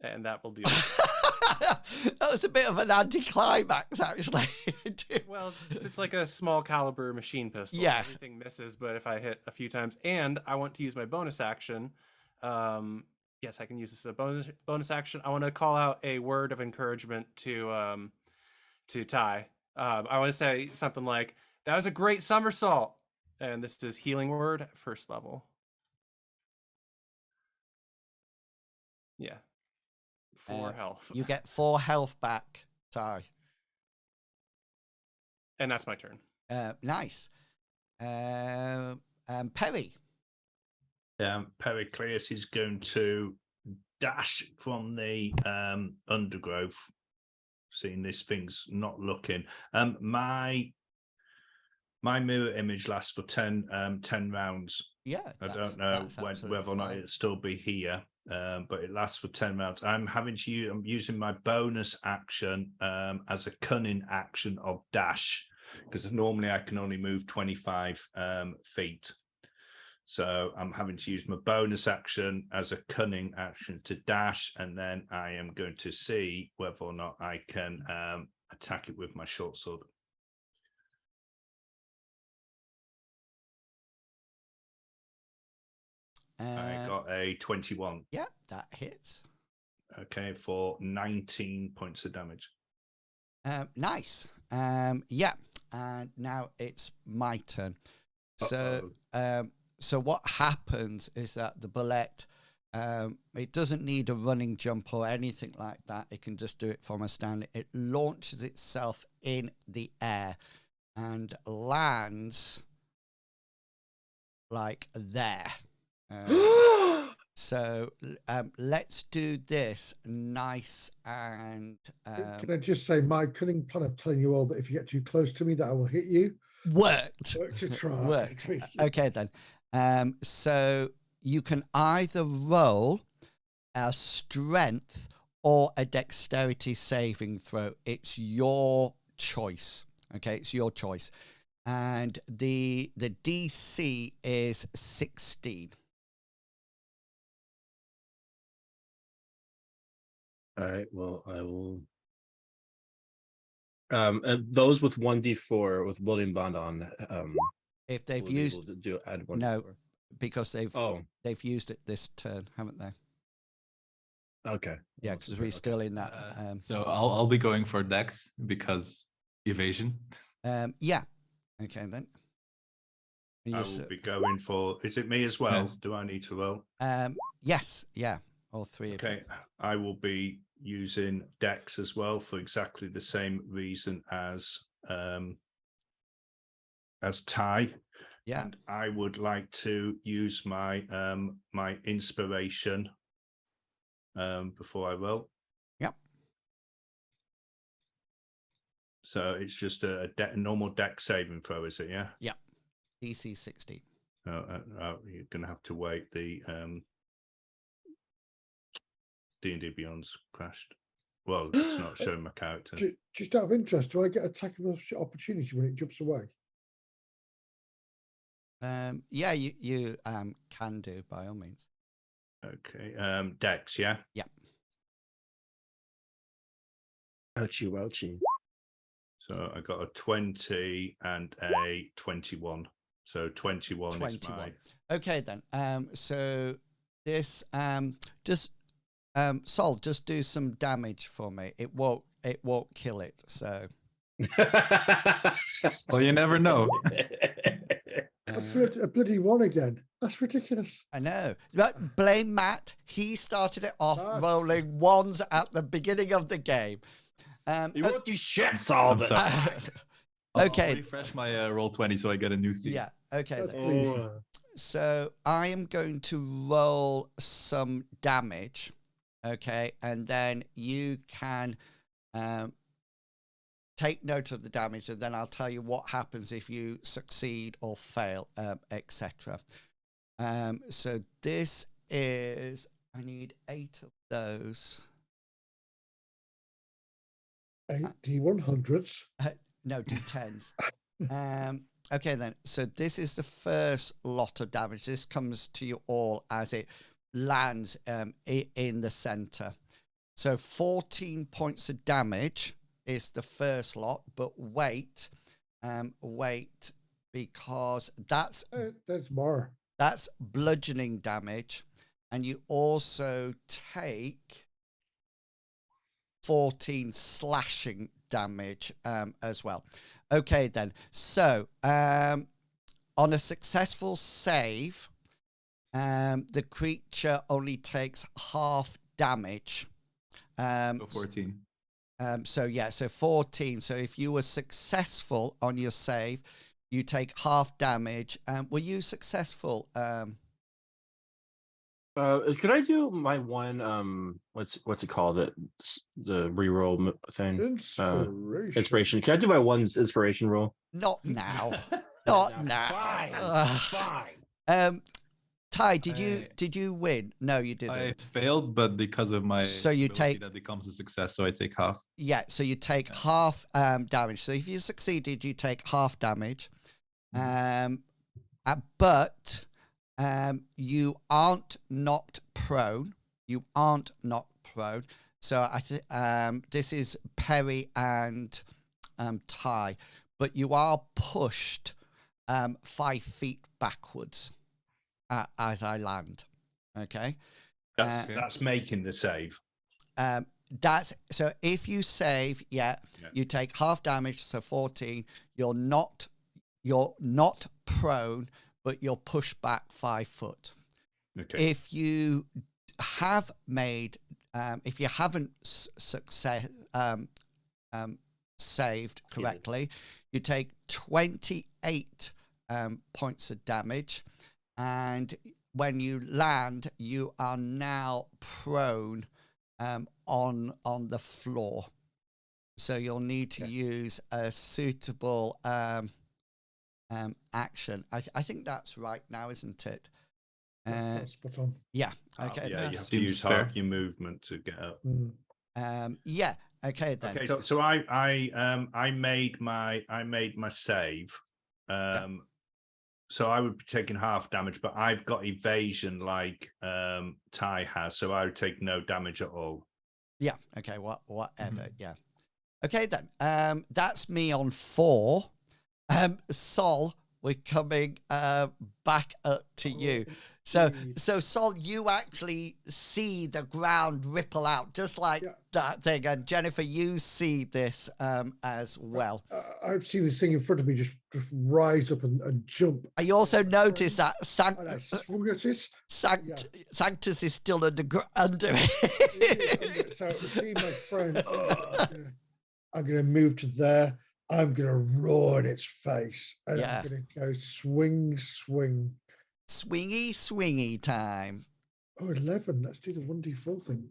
And that will do. That was a bit of an anticlimax, actually. Well, it's like a small caliber machine pistol. Yeah. Everything misses, but if I hit a few times, and I want to use my bonus action. Yes, I can use this as a bonus action. I want to call out a word of encouragement to Ty. I want to say something like, "That was a great somersault," and this is healing word at 1st level. Yeah. 4 health. You get 4 health back, Ty. And that's my turn. Nice. Perry. Pericleus is going to dash from the undergrowth, seeing this thing's not looking. My mirror image lasts for 10 rounds. Yeah. I don't know whether or not it'll still be here, but it lasts for 10 rounds. I'm using my bonus action as a cunning action of dash, because normally I can only move 25 feet. So I'm having to use my bonus action as a cunning action to dash, and then I am going to see whether or not I can attack it with my short sword. I got a 21. Yeah, that hits. Okay, for 19 points of damage. Nice. Yeah, and now it's my turn. So, so what happens is that the bullet, it doesn't need a running jump or anything like that. It can just do it from a stand. It launches itself in the air and lands like there. So let's do this nice and can I just say my cunning plan of telling you all that if you get too close to me that I will hit you worked. Worked to try. Worked. Okay then. So you can either roll a strength or a dexterity saving throw. It's your choice. Okay, it's your choice. And the DC is 16. All right. Well, I will. And those with 1d4 with building bond on. If they've will be used able to add 1d4. no, because they've Oh, used it this turn, haven't they? okay. Yeah, because we're still in that. So I'll be going for Dex because evasion. Yeah. Okay then. And I you're will be going for. Is it me as well? Do I need to roll? Yes. Yeah. All three of you. Okay, I will be using Dex as well for exactly the same reason as Ty. Yeah. And I would like to use my my inspiration before I roll. Yep. So it's just a normal Dex saving throw, is it? Yeah. Yeah. DC 16. You're gonna have to wait. The D&D Beyond's crashed. Well, it's not showing my character. Just out of interest, do I get attack of opportunity when it jumps away? Yeah, you can do by all means. Okay. Dex, yeah. Yeah. Ouchie. So I got a 20 and a 21. So 21 is my. Okay then. So this just Sol, just do some damage for me. It won't kill it. So Well, you never know. A bloody one again. That's ridiculous. I know. But blame Matt. He started it off That's- rolling ones at the beginning of the game. You wrote you shit, Saul. I'm sorry. I'll Okay. refresh my roll 20 so I get a new Steve. Yeah. Okay. That's then. please. So I am going to roll some damage. Okay. And then you can take note of the damage, and then I'll tell you what happens if you succeed or fail, etc. So this is, I need 8 of those. 8 D100s. No, D10s. Okay, then. So this is the first lot of damage. This comes to you all as it lands in the center. So 14 points of damage is the first lot, but wait, because There's more. that's bludgeoning damage, and you also take 14 slashing damage as well. Okay, then. So on a successful save, the creature only takes half damage. So 14. So 14. So if you were successful on your save, you take half damage. Were you successful? Could I do my one? What's it called? The reroll thing. Inspiration. Can I do my one inspiration roll? Not now. Not now. Fine. Ty, did you win? No, you didn't. I failed, but because of my So you ability, take- that becomes a success, so I take half. Yeah, so you take half damage. So if you succeeded, you take half damage. But you aren't knocked prone. You aren't knocked prone. So I think this is Perry and Ty, but you are pushed 5 feet backwards as I land. Okay. That's making the save. That's so if you save, you take half damage, so 14. You're not prone, but you're pushed back 5 foot. Okay. If you have made, if you haven't saved correctly, you take 28 points of damage, and when you land, you are now prone on the floor. So you'll need to use a suitable action. I think that's right now, isn't it? That's spot on. Yeah. Okay. Yeah, you have to Seems use fair. half your movement to get up. Yeah. Okay then. Okay, so I made my save. So I would be taking half damage, but I've got evasion like Ty has, so I would take no damage at all. Yeah. Okay. Whatever. Yeah. Okay then. That's me on 4. Sol, we're coming back up to you. So Sol, you actually see the ground ripple out just like that thing, and Jennifer, you see this as well. I've seen this thing in front of me just rise up and jump. I also noticed that And I swung at it. Sanctus is still under it. So see my friend. I'm going to move to there. I'm going to roar in its face. And I'm going to go swing. Swingy time. Oh, 11. Let's do the 1d4 thing.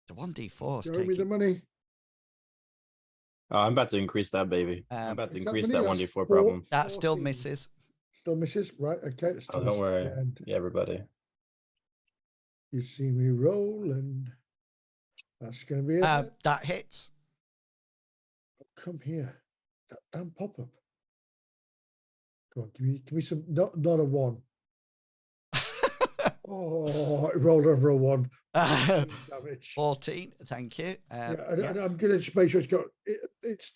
The 1d4 is Show me the taking. money. Oh, I'm about to increase that baby. I'm about to Is that increase money? that That's 1d4 problem. That still 14. misses. Still misses? Right, okay. Let's Oh, do don't this worry. again. Yeah, everybody. You see me roll, and that's going to be it. That hits. Come here. That damn pop-up. Go on, give me some, not a 1. Oh, it rolled over a 1. Damage. 14. Thank you. And I'm going to just make sure it's got it's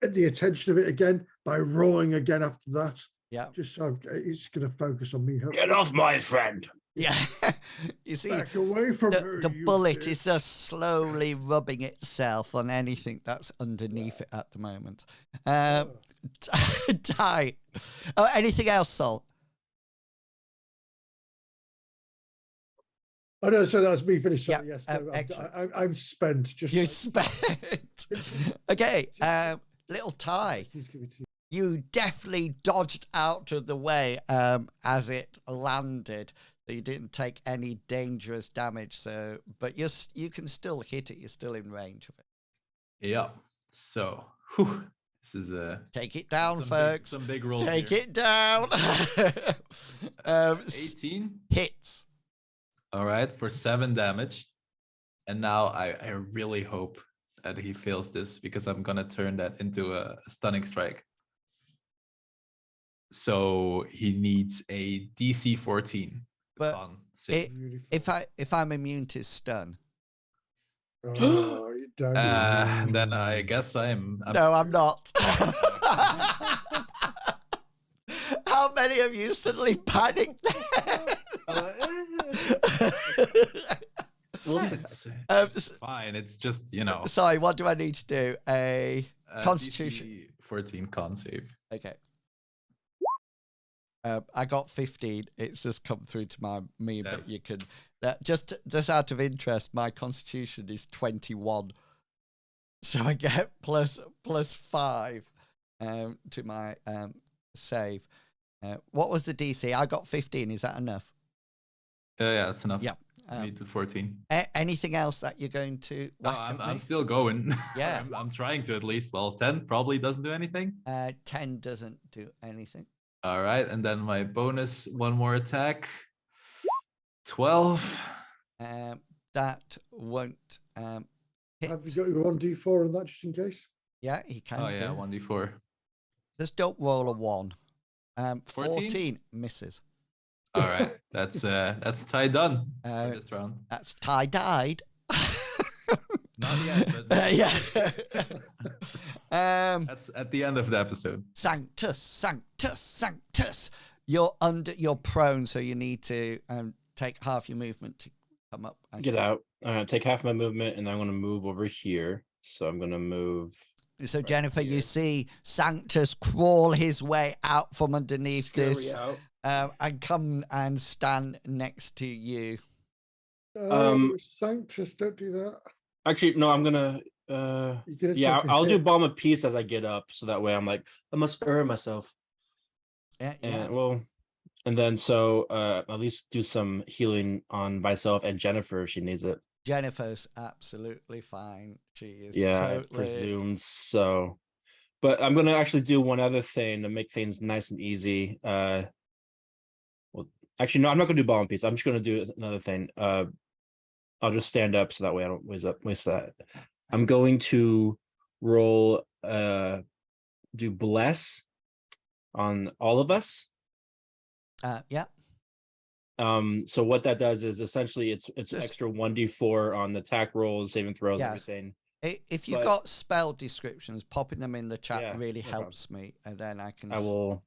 the attention of it again by roaring again after that. Yeah. Just so it's going to focus on me. Get off my friend. Yeah. You see, Back away from her. the you bullet bitch. is just slowly rubbing itself on anything that's underneath it at the moment. Die. Oh, anything else, Sol? Oh no, so that's me finished. Sorry, Yeah, yes, no, excellent. I'm spent. Just You like- spent. Okay, little Ty. Please give it to you. You definitely dodged out of the way as it landed. So you didn't take any dangerous damage. So, but you can still hit it. You're still in range of it. Yeah. So, whew, this is Take it down, some folks. some big rolls. Take here. it down. 18. Hits. All right, for 7 damage. And now I really hope that he fails this because I'm gonna turn that into a stunning strike. So he needs a DC 14 But con save. Beautiful. if I'm immune to stun. Oh, you don't. Then I guess I'm No, I'm not. How many of you suddenly panicked there? It's s- fine. It's just, Sorry, what do I need to do? A Constitution. DC 14 con save. Okay. I got 15. It's just come through to me, Damn. but you can. Just out of interest, my Constitution is 21, so I get plus 5 to my save. What was the DC? I got 15. Is that enough? Yeah, that's enough. Yeah. Me to 14. Anything else that you're going to No, whack at I'm me? still going. Yeah. I'm trying to at least. Well, 10 probably doesn't do anything. 10 doesn't do anything. All right, and then my bonus, one more attack. 12. That won't hit. Have you got your 1d4 on that just in case? Yeah, he can Oh yeah, do. 1d4. Just don't roll a 1. 14? 14 misses. All right, that's tie done Uh, for this round. That's Ty died. Not yet, but Yeah. that's at the end of the episode. Sanctus, Sanctus, Sanctus. You're prone, so you need to take half your movement to come up. and- Get out. Take half my movement, and I'm going to move over here. So I'm going to move. So right Jennifer, you here. see Sanctus crawl his way out from underneath Scurry this out. and come and stand next to you. Sanctus, don't do that. Actually, no, I'm gonna. You're gonna Yeah, take a I'll do hit. Balm of Peace as I get up, so that way I'm like, I must err myself. Yeah, And and then so at least do some healing on myself and Jennifer if she needs it. Jennifer's absolutely fine. She is Yeah, I totally. presume so. But I'm gonna actually do one other thing to make things nice and easy. Well, actually, no, I'm not gonna do Balm of Peace. I'm just gonna do another thing. I'll just stand up so that way I don't waste that. I'm going to roll do bless on all of us. Yeah. So what that does is essentially it's Just- extra 1d4 on the attack rolls, saving throws, Yeah. everything. If you But- got spell descriptions, popping them in the chat Yeah, really no problem. helps me, and then I can. I will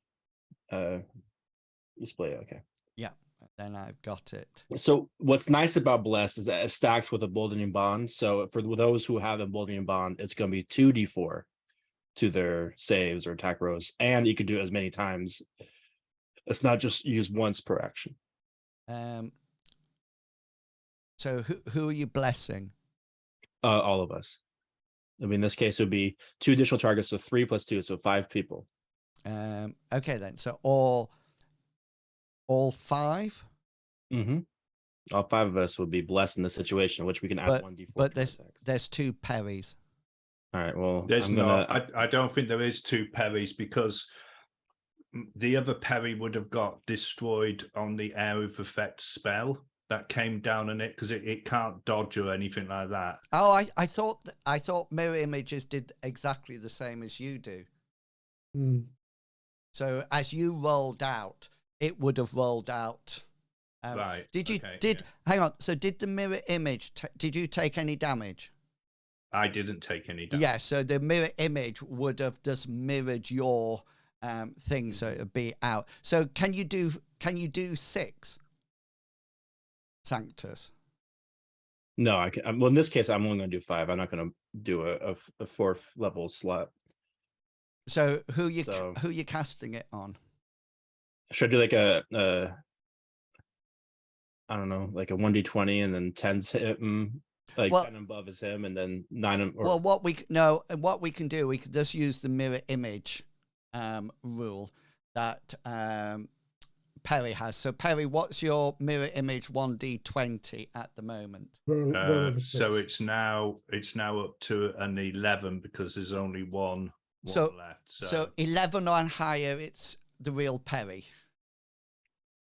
display it. Okay. Yeah, then I've got it. So what's nice about bless is that it stacks with emboldening bond. So for those who have emboldening bond, it's going to be 2d4 to their saves or attack rolls, and you can do it as many times. It's not just used once per action. So who are you blessing? All of us. I mean, in this case, it would be 2 additional targets, so 3 + 2, so 5 people. Okay then. So all 5. Mm-hmm. All 5 of us would be blessed in this situation, which we can add 1d4. But to our attacks. there's 2 parries. All right. Well, There's I'm no. gonna. I don't think there is 2 parries because the other parry would have got destroyed on the area of effect spell that came down on it because it can't dodge or anything like that. Oh, I thought mirror images did exactly the same as you do. Hmm. So as you rolled out, it would have rolled out. Right. Did you okay, hang on? So did the mirror image? Did you take any damage? I didn't take any damage. Yeah. So the mirror image would have just mirrored your thing, so it'd be out. So can you do 6? Sanctus? No, I can. Well, in this case, I'm only going to do 5. I'm not going to do a 4th level slot. So who you So- casting it on? Should I do like a I don't know, like a 1d20 and then 10's him, like Well- 10 above is him, and then 9. Or, Well, what we can do, we could just use the mirror image rule that Perry has. So Perry, what's your mirror image 1d20 at the moment? Roll of a So 6. it's now up to an 11 because there's only one So- left. So 11 or higher, it's the real Perry.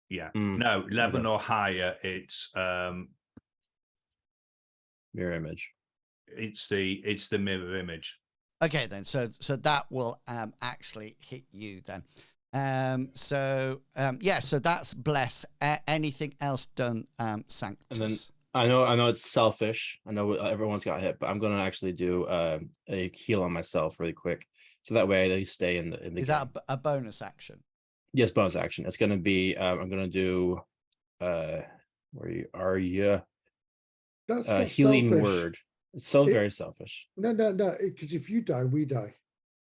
Yeah. Mm. No, 11 or higher, it's mirror image. it's the mirror image. Okay, then. So that will actually hit you then. So that's bless. Anything else done, Sanctus? I know it's selfish. I know everyone's got hit, but I'm going to actually do a heal on myself really quick, so that way I at least stay in the. Is that a bonus action? Yes, bonus action. It's going to be. I'm going to do. Where are you? That's not Healing selfish. word. It's so very selfish. No, because if you die, we die.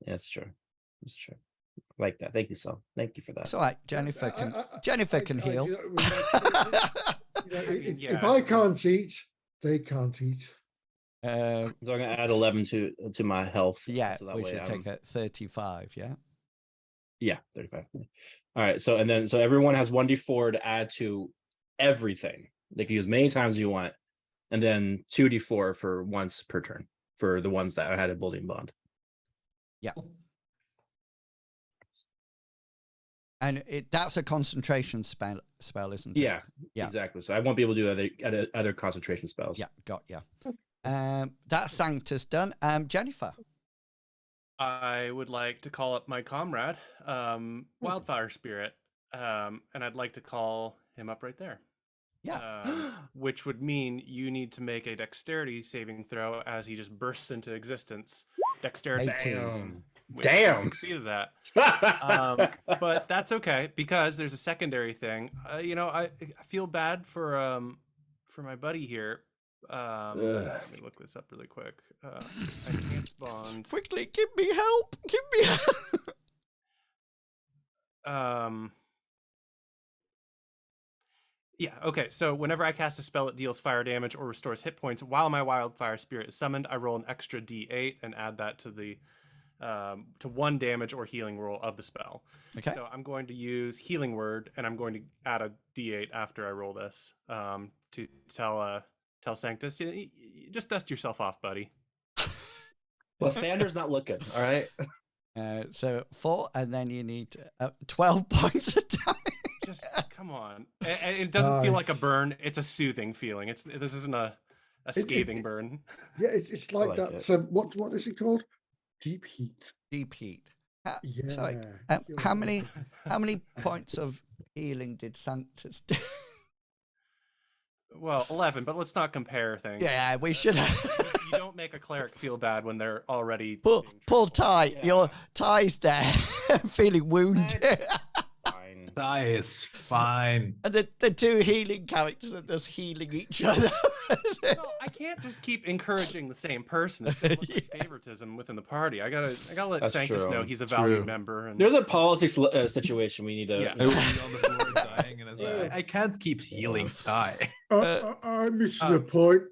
Yeah, it's true. It's true. I like that. Thank you, so. Thank you for that. It's all right. Jennifer can heal. If I can't eat, they can't eat. So I'm going to add 11 to my health. Yeah, so that we way should take it 35. Yeah. Yeah, 35. All right. So everyone has 1d4 to add to everything. They can use many times as you want, and then 2d4 for once per turn for the ones that had a building bond. Yeah. And that's a concentration spell, isn't it? Yeah, exactly. So I won't be able to do other concentration spells. Yeah, got you. That's Sanctus done. Jennifer. I would like to call up my comrade, Wildfire Spirit, and I'd like to call him up right there. Yeah. Which would mean you need to make a dexterity saving throw as he just bursts into existence. Dexterity. 18. Damn. Succeeded at. But that's okay because there's a secondary thing. I feel bad for my buddy here. Let me look this up really quick. Enhanced bond. Quickly, give me help. Give me help. Yeah, okay. So whenever I cast a spell, it deals fire damage or restores hit points. While my Wildfire Spirit is summoned, I roll an extra D8 and add that to the to 1 damage or healing roll of the spell. Okay. So I'm going to use Healing Word, and I'm going to add a D8 after I roll this to tell Sanctus, just dust yourself off, buddy. Well, Sanders not looking. All right. So 4, and then you need 12 points of damage. Just come on. And it doesn't feel like a burn. It's a soothing feeling. This isn't a scathing burn. Yeah, it's like that. it. So what is it called? Deep heat. Deep heat. Yeah. Sorry, you're how right. many points of healing did Sanctus do? Well, 11, but let's not compare things. Yeah, we should. You don't make a cleric feel bad when they're already Pull being Ty. Yeah. Your Ty's there, feeling wounded. Fine. That is fine. And the two healing characters are just healing each other. No, I can't just keep encouraging the same person. It's gonna look like favoritism within the party. I gotta let That's Sanctus true. know he's a True. valued member. And There's a politics situation we need to. Yeah. I would be on the floor dying, and I can't keep healing Ty. I'm missing a point.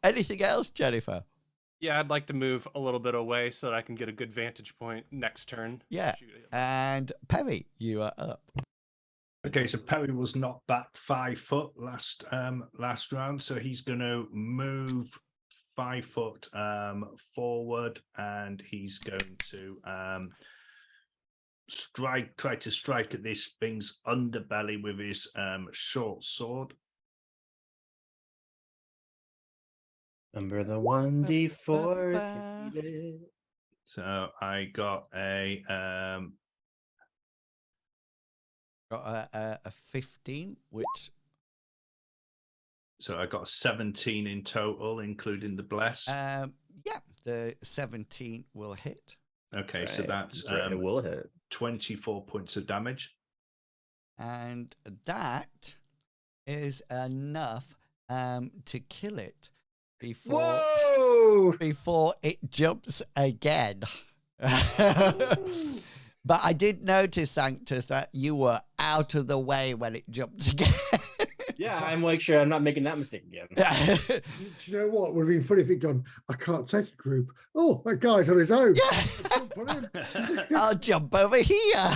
Anything else, Jennifer? yeah, I'd like to move a little bit away so that I can get a good vantage point next turn. Yeah. Shoot it. And Perry, you are up. Okay, so Perry was knocked back 5 foot last round, so he's going to move 5 foot forward, and he's going to try to strike at this thing's underbelly with his short sword. Remember the 1d4. So I got a Got a 15, which so I got 17 in total, including the bless. yeah, the 17 will hit. Okay, so that's it will hit. 24 points of damage. and that is enough to kill it before it jumps again. But I did notice, Sanctus, that you were out of the way when it jumped again. Yeah, I'm like sure I'm not making that mistake again. Do you know what would have been funny if it gone, I can't take a group. Oh, that guy's on his own. I'll jump over here.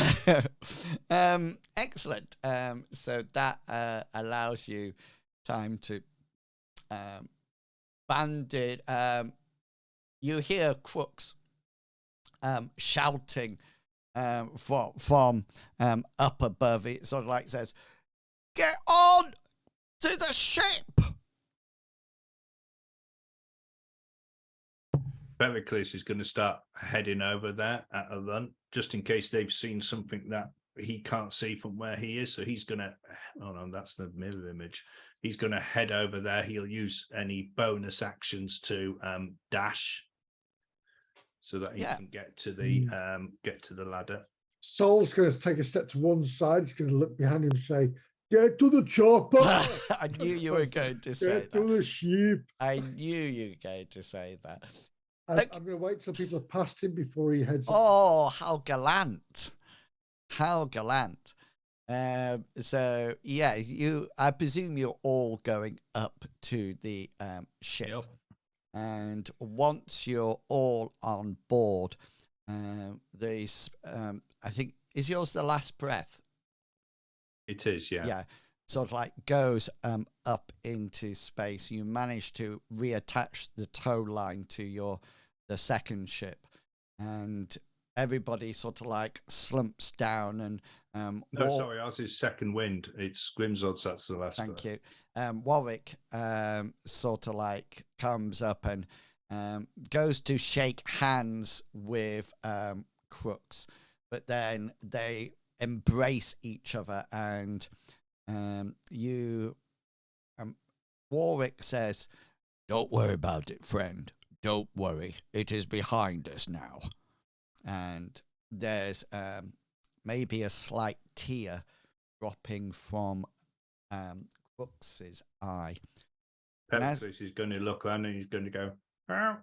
Excellent. So that allows you time to bandit. You hear Krux shouting from up above. It sort of like says, "Get on to the ship." Pericles is going to start heading over there at a run, just in case they've seen something that he can't see from where he is. So he's going to, oh no, that's the mirror image. He's going to head over there. He'll use any bonus actions to dash, so that he can get to the ladder. Sol's going to take a step to one side. He's going to look behind him and say, "Get to the chopper." I knew you were going to say Get to the ship. I knew you were going to say that. I'm going to wait till people have passed him before he heads. Oh, how gallant! How gallant! So yeah, I presume you're all going up to the ship. Yep. And once you're all on board, I think, is yours the last breath? It is, yeah. Yeah, sort of like goes up into space. You manage to reattach the tow line to the second ship, and everybody sort of like slumps down and no, sorry, ours is second wind. It's Grimzod's, that's the last. Thank you. Warwyck sort of like comes up and goes to shake hands with Krux, but then they embrace each other, and Warwyck says, "Don't worry about it, friend. Don't worry. It is behind us now." And there's maybe a slight tear dropping from Crux's eye. Pericles is going to look around and he's going to go, well,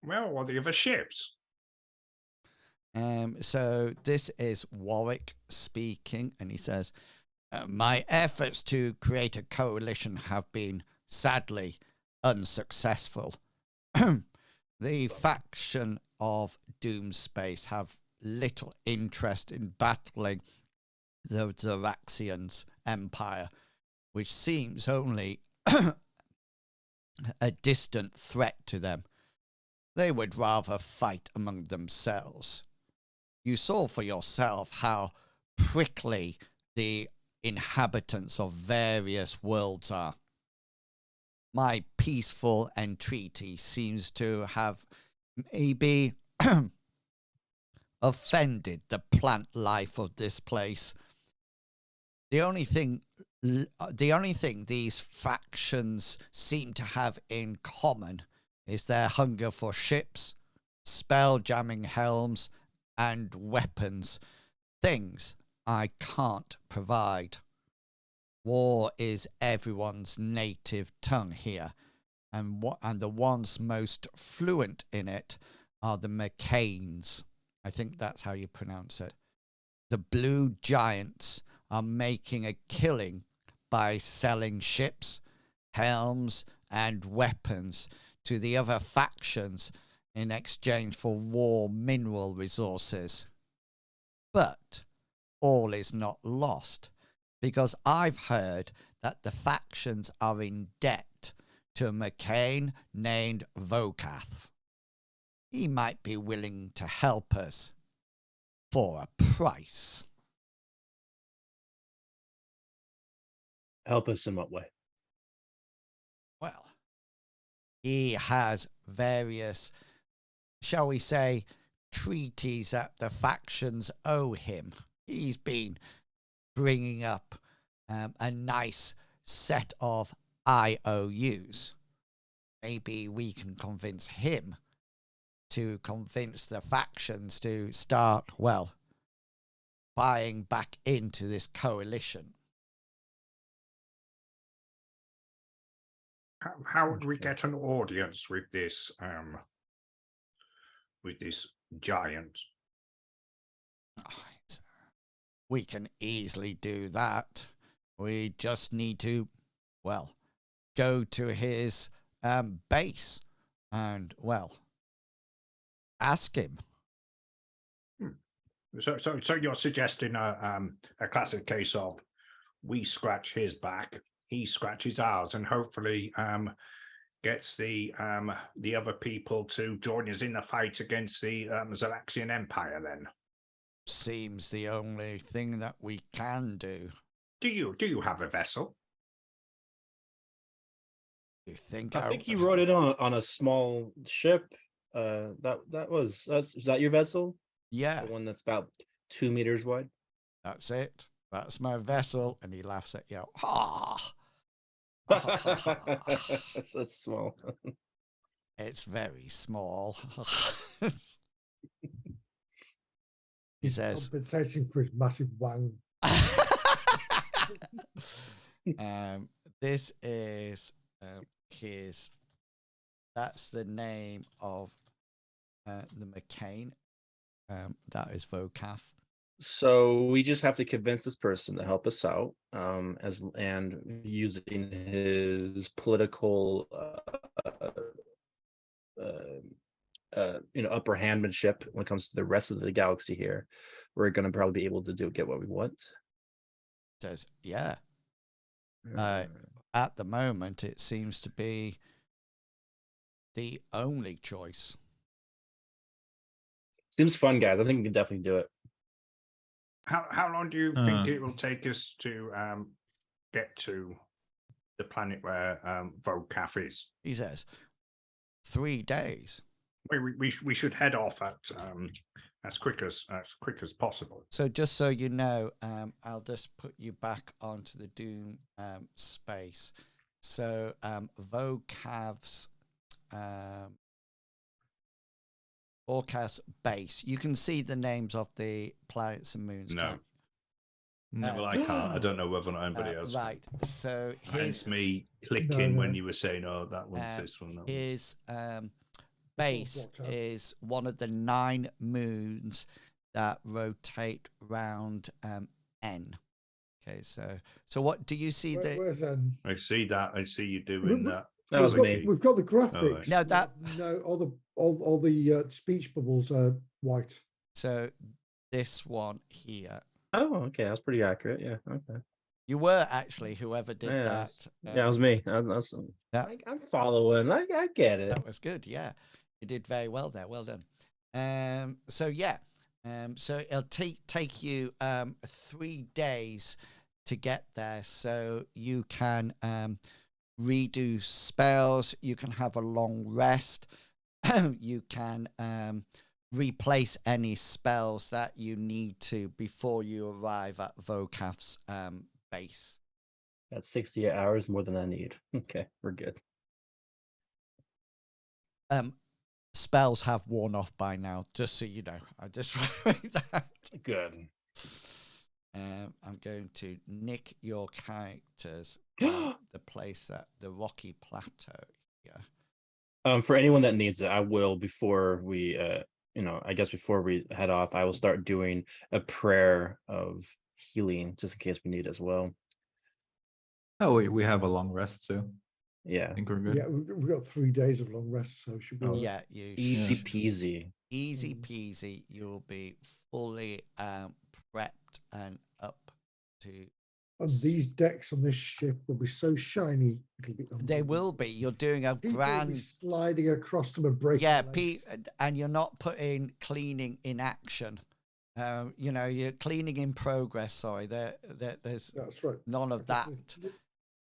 what are the other ships? So this is Warwyck speaking, and he says, "My efforts to create a coalition have been sadly unsuccessful. The faction of DoomSpace have little interest in battling the Xaryxis empire, which seems only a distant threat to them. They would rather fight among themselves. You saw for yourself how prickly the inhabitants of various worlds are. My peaceful entreaty seems to have maybe offended the plant life of this place. The only thing these factions seem to have in common is their hunger for ships, spell-jamming helms, and weapons, things I can't provide. War is everyone's native tongue here, and the ones most fluent in it are the McCains. I think that's how you pronounce it. The Blue Giants are making a killing by selling ships, helms, and weapons to the other factions in exchange for raw mineral resources. But all is not lost, because I've heard that the factions are in debt to a McCain named Vokath. He might be willing to help us for a price." Help us in what way? Well, he has various, shall we say, treaties that the factions owe him. He's been bringing up a nice set of IOUs. Maybe we can convince him to convince the factions to start, well, buying back into this coalition. How would we get an audience with this giant? We can easily do that. We just need to, well, go to his base and, well, ask him. So you're suggesting a classic case of we scratch his back, he scratches ours, and hopefully gets the other people to join us in the fight against the Xaryxian Empire. Then Seems the only thing that we can do. do you have a vessel? You think? I think you rode it on a small ship. Is that your vessel? Yeah, The one that's about 2 meters wide. that's it. That's my vessel, and he laughs at you. Ha! That's small. It's very small. He says, compensating for his massive wang. this is his, that's the name of the McCain. That is Vocaf. So we just have to convince this person to help us out, and using his political, upper handmanship when it comes to the rest of the galaxy here, we're going to probably be able to get what we want. Says, yeah. At the moment, it seems to be the only choice. Seems fun, guys. I think we can definitely do it. How long do you think it will take us to get to the planet where Vocaf is? He says, 3 days. We should head off at as quick as possible. So just so you know, I'll just put you back onto the Doom space. So Vocav's Orcas base. You can see the names of the planets and moons. No. Well, I can't. I don't know whether or not anybody else. Right. So hence me clicking when you were saying, "Oh, that one's this one." That his base is one of the 9 moons that rotate round N. Okay. So what do you see? Where's N? I see that. I see you doing that. That was me. We've got the graphics. No, that all the speech bubbles are white. So this one here. Oh, okay, that's pretty accurate. Yeah, okay. You were actually whoever did that. Yeah, it was me. I'm following. I get it. That was good. Yeah, you did very well there. Well done. So yeah. So it'll take you 3 days to get there. So you can redo spells. You can have a long rest. You can replace any spells that you need to before you arrive at Vocaf's base. That's 60 hours more than I need. Okay, we're good. Spells have worn off by now, just so you know. I just wrote that. Good. I'm going to nick your characters from the place that the rocky plateau here. For anyone that needs it, I will before we I guess before we head off, I will start doing a prayer of healing just in case we need it as well. Oh, we have a long rest too. Yeah, I think we're good. Yeah, we've got 3 days of long rest, so should be. Yeah, you easy peasy. Easy peasy. You'll be fully prepped and up to. And these decks on this ship will be so shiny. They will be. You're doing a People will grand be sliding across them and breaking. Yeah, legs. and you're not putting cleaning in action. You're cleaning in progress. Sorry, there's That's right. none of that.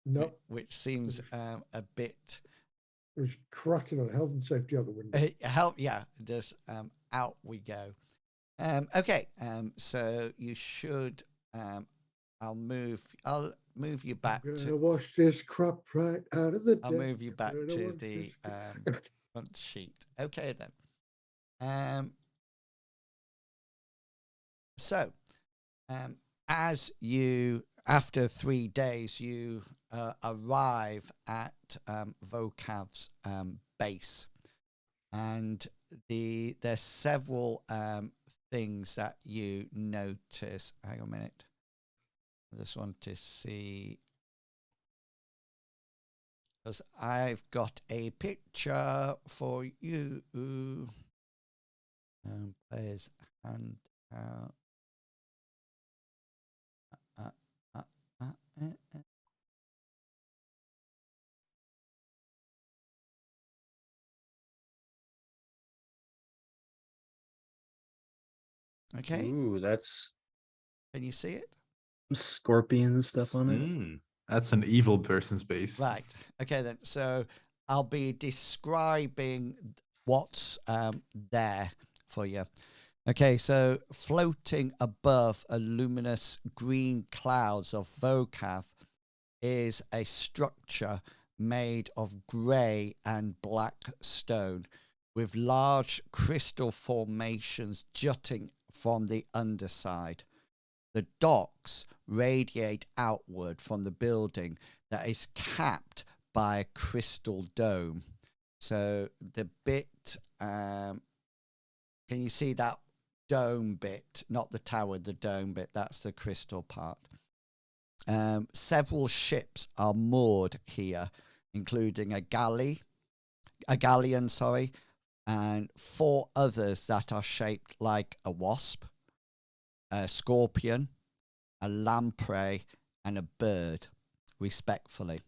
No, Which seems a bit. It's cracking on health and safety out the window. Just out we go. Okay, so you should. I'll move you back I'm to. gonna wash this crap right out of the. I'll move you back to the front sheet. Okay then. So As you, after 3 days, you arrive at Vocav's base, and there's several things that you notice. Hang on a minute. I just want to see, because I've got a picture for you. Players hand out. Okay. Ooh, that's Can you see it? scorpions and stuff on it. Mm. That's an evil person's base. Right. Okay, then. So I'll be describing what's there for you. Okay, so floating above a luminous green clouds of Vocav is a structure made of grey and black stone with large crystal formations jutting from the underside. The docks radiate outward from the building that is capped by a crystal dome. So the bit, can you see that dome bit? Not the tower, the dome bit. That's the crystal part. Several ships are moored here, including a galleon, and 4 others that are shaped like a wasp, a scorpion, a lamprey, and a bird, respectfully.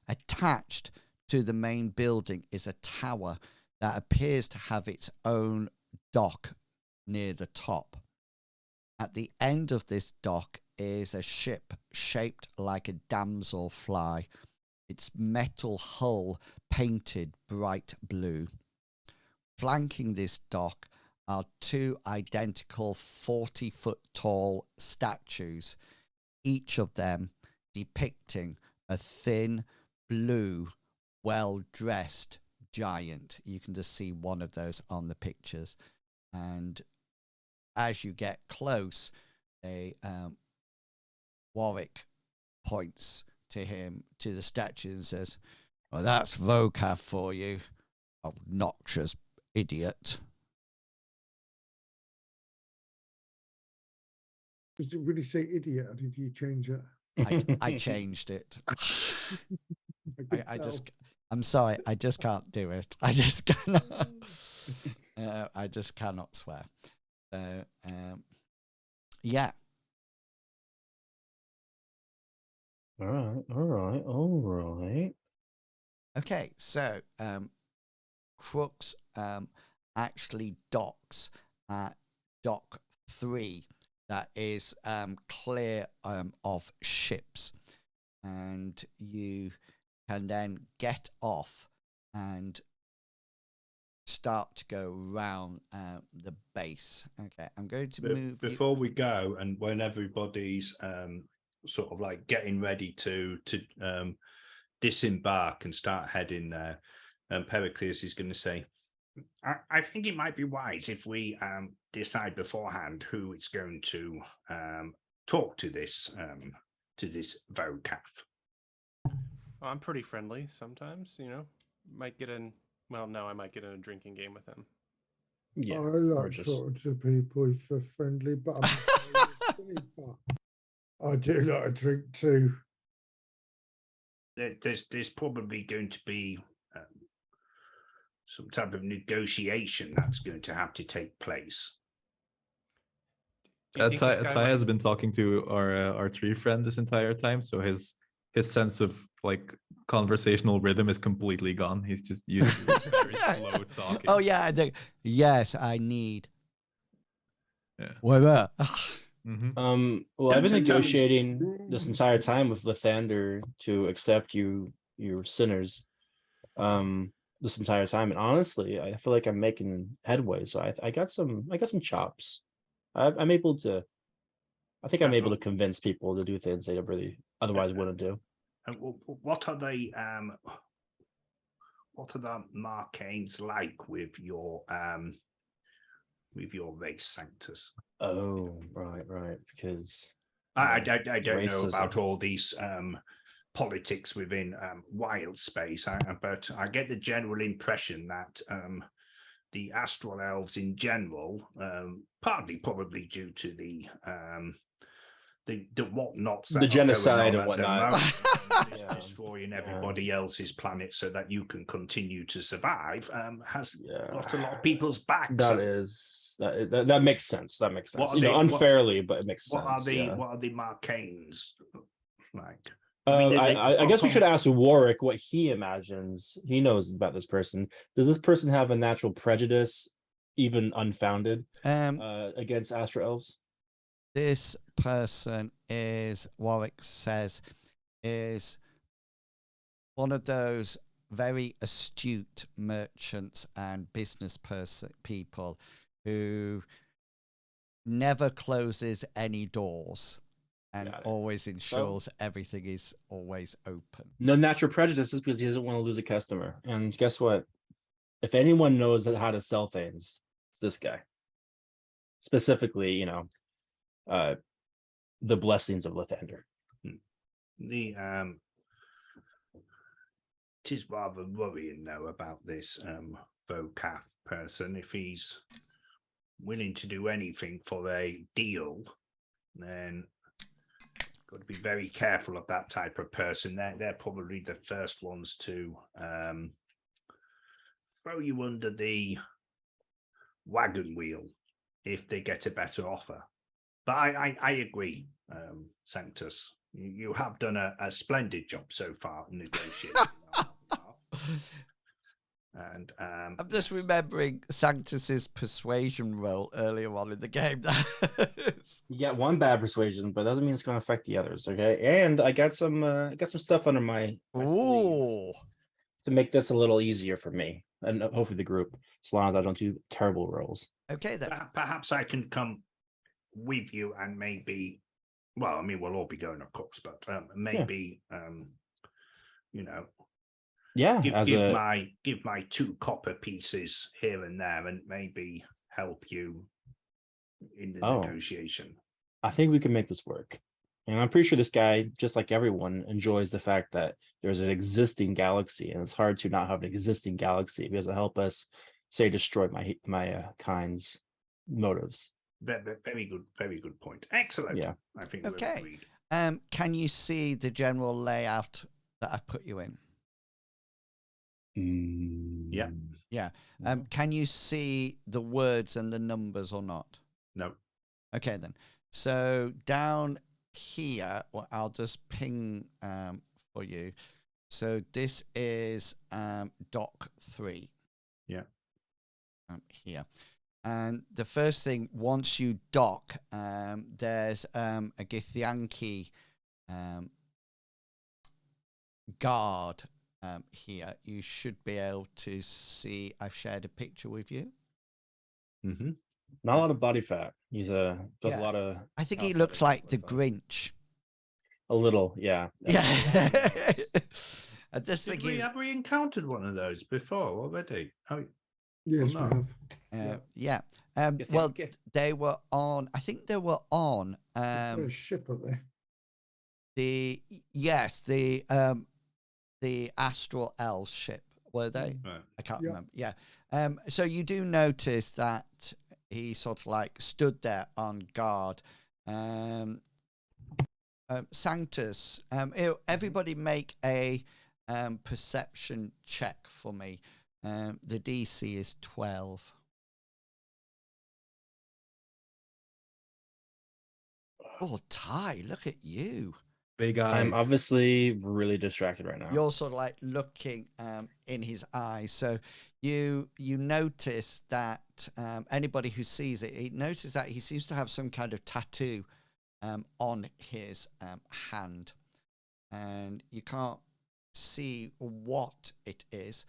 Attached to the main building is a tower that appears to have its own dock near the top. At the end of this dock is a ship shaped like a damselfly, its metal hull painted bright blue. Flanking this dock are 2 identical 40-foot tall statues, each of them depicting a thin, blue, well-dressed giant. You can just see one of those on the pictures. And as you get close, Warwyck points to him, to the statue, and says, "Well, that's Vocav for you, obnoxious idiot." Does it really say idiot, or did you change it? I changed it. I'm sorry, I just can't do it. I just cannot. I just cannot swear. So, yeah. All right. Okay, so Krux actually docks at dock 3 that is clear of ships, and you can then get off and start to go around the base. Okay, I'm going to move before we go, and when everybody's sort of like getting ready to disembark and start heading there, Pericles is going to say, I think it might be wise if we decide beforehand who it's going to talk to this Vocav. I'm pretty friendly sometimes, you know. Might get in. Well, no, I might get in a drinking game with him. Yeah, I like talking to people if they're friendly, but I do like a drink too. There's probably going to be some type of negotiation that's going to have to take place. Ty has been talking to our tree friend this entire time, so his sense of like conversational rhythm is completely gone. He's just used to very slow talking. Oh yeah, I think yes, I need. Yeah. Whatever. Mm-hmm. Well, I've been negotiating this entire time with Lathander to accept your sinners. This entire time, and honestly, I feel like I'm making headway. So I got some chops. I'm able to. I think I'm able to convince people to do things they really otherwise wouldn't do. And what are the Marcanes like with your with your race, Sanctus. Oh, right. Because I don't know racism. about all these politics within wild space, but I get the general impression that the astral elves in general, partly probably due to the whatnots that The are genocide going on and at the whatnot. moment, Yeah. destroying everybody else's planet so that you can continue to survive, has got a lot of people's backs. That makes sense. That makes sense. Unfairly, but it makes sense. What are the Marcanes like? I guess we should ask Warwyck what he imagines. He knows about this person. Does this person have a natural prejudice, even unfounded, against Astro Elves? This person is, Warwyck says, is one of those very astute merchants and business people who never closes any doors and always ensures everything is always open. No natural prejudices because he doesn't want to lose a customer. And guess what? If anyone knows how to sell things, it's this guy. Specifically, the blessings of Lathander. It is rather worrying though about this Vocath person. If he's willing to do anything for a deal, then got to be very careful of that type of person. They're probably the first ones to throw you under the wagon wheel if they get a better offer. But I agree, Sanctus. You have done a splendid job so far in negotiating. And I'm just remembering Sanctus's persuasion roll earlier on in the game. You got one bad persuasion, but doesn't mean it's going to affect the others. Okay, and I got some stuff under my sleeve to make this a little easier for me and hopefully the group, as long as I don't do terrible rolls. Okay, then perhaps I can come with you and maybe. Well, I mean, we'll all be going, of course, but maybe give my 2 copper pieces here and there, and maybe help you in the negotiation. I think we can make this work, and I'm pretty sure this guy, just like everyone, enjoys the fact that there's an existing galaxy, and it's hard to not have an existing galaxy because it help us, say, destroy my kind's motives. Very good point. Excellent. Yeah, I think okay. we're agreed. Can you see the general layout that I've put you in? Yeah. Can you see the words and the numbers or not? No. Okay, then. So down here, I'll just ping for you. So this is dock 3. Yeah. Here. And the first thing, once you dock, there's a Githyanki guard here. You should be able to see. I've shared a picture with you. Mm-hmm. Not a lot of body fat. He's does a lot of. I think he looks like the Grinch. A little, yeah. Yeah. Have we encountered one of those before already? Oh, yes, no. we have. Yeah. Well, they were on. I think they were on. A ship, are they? The Astral Elves ship, were they? Right. I can't remember. Yeah. So you do notice that he sort of like stood there on guard. Sanctus, everybody make a perception check for me. The DC is 12. Oh, Ty, look at you. Big eyes. I'm obviously really distracted right now. You're sort of like looking in his eyes. So you notice that anybody who sees it, he notices that he seems to have some kind of tattoo on his hand. And you can't see what it is,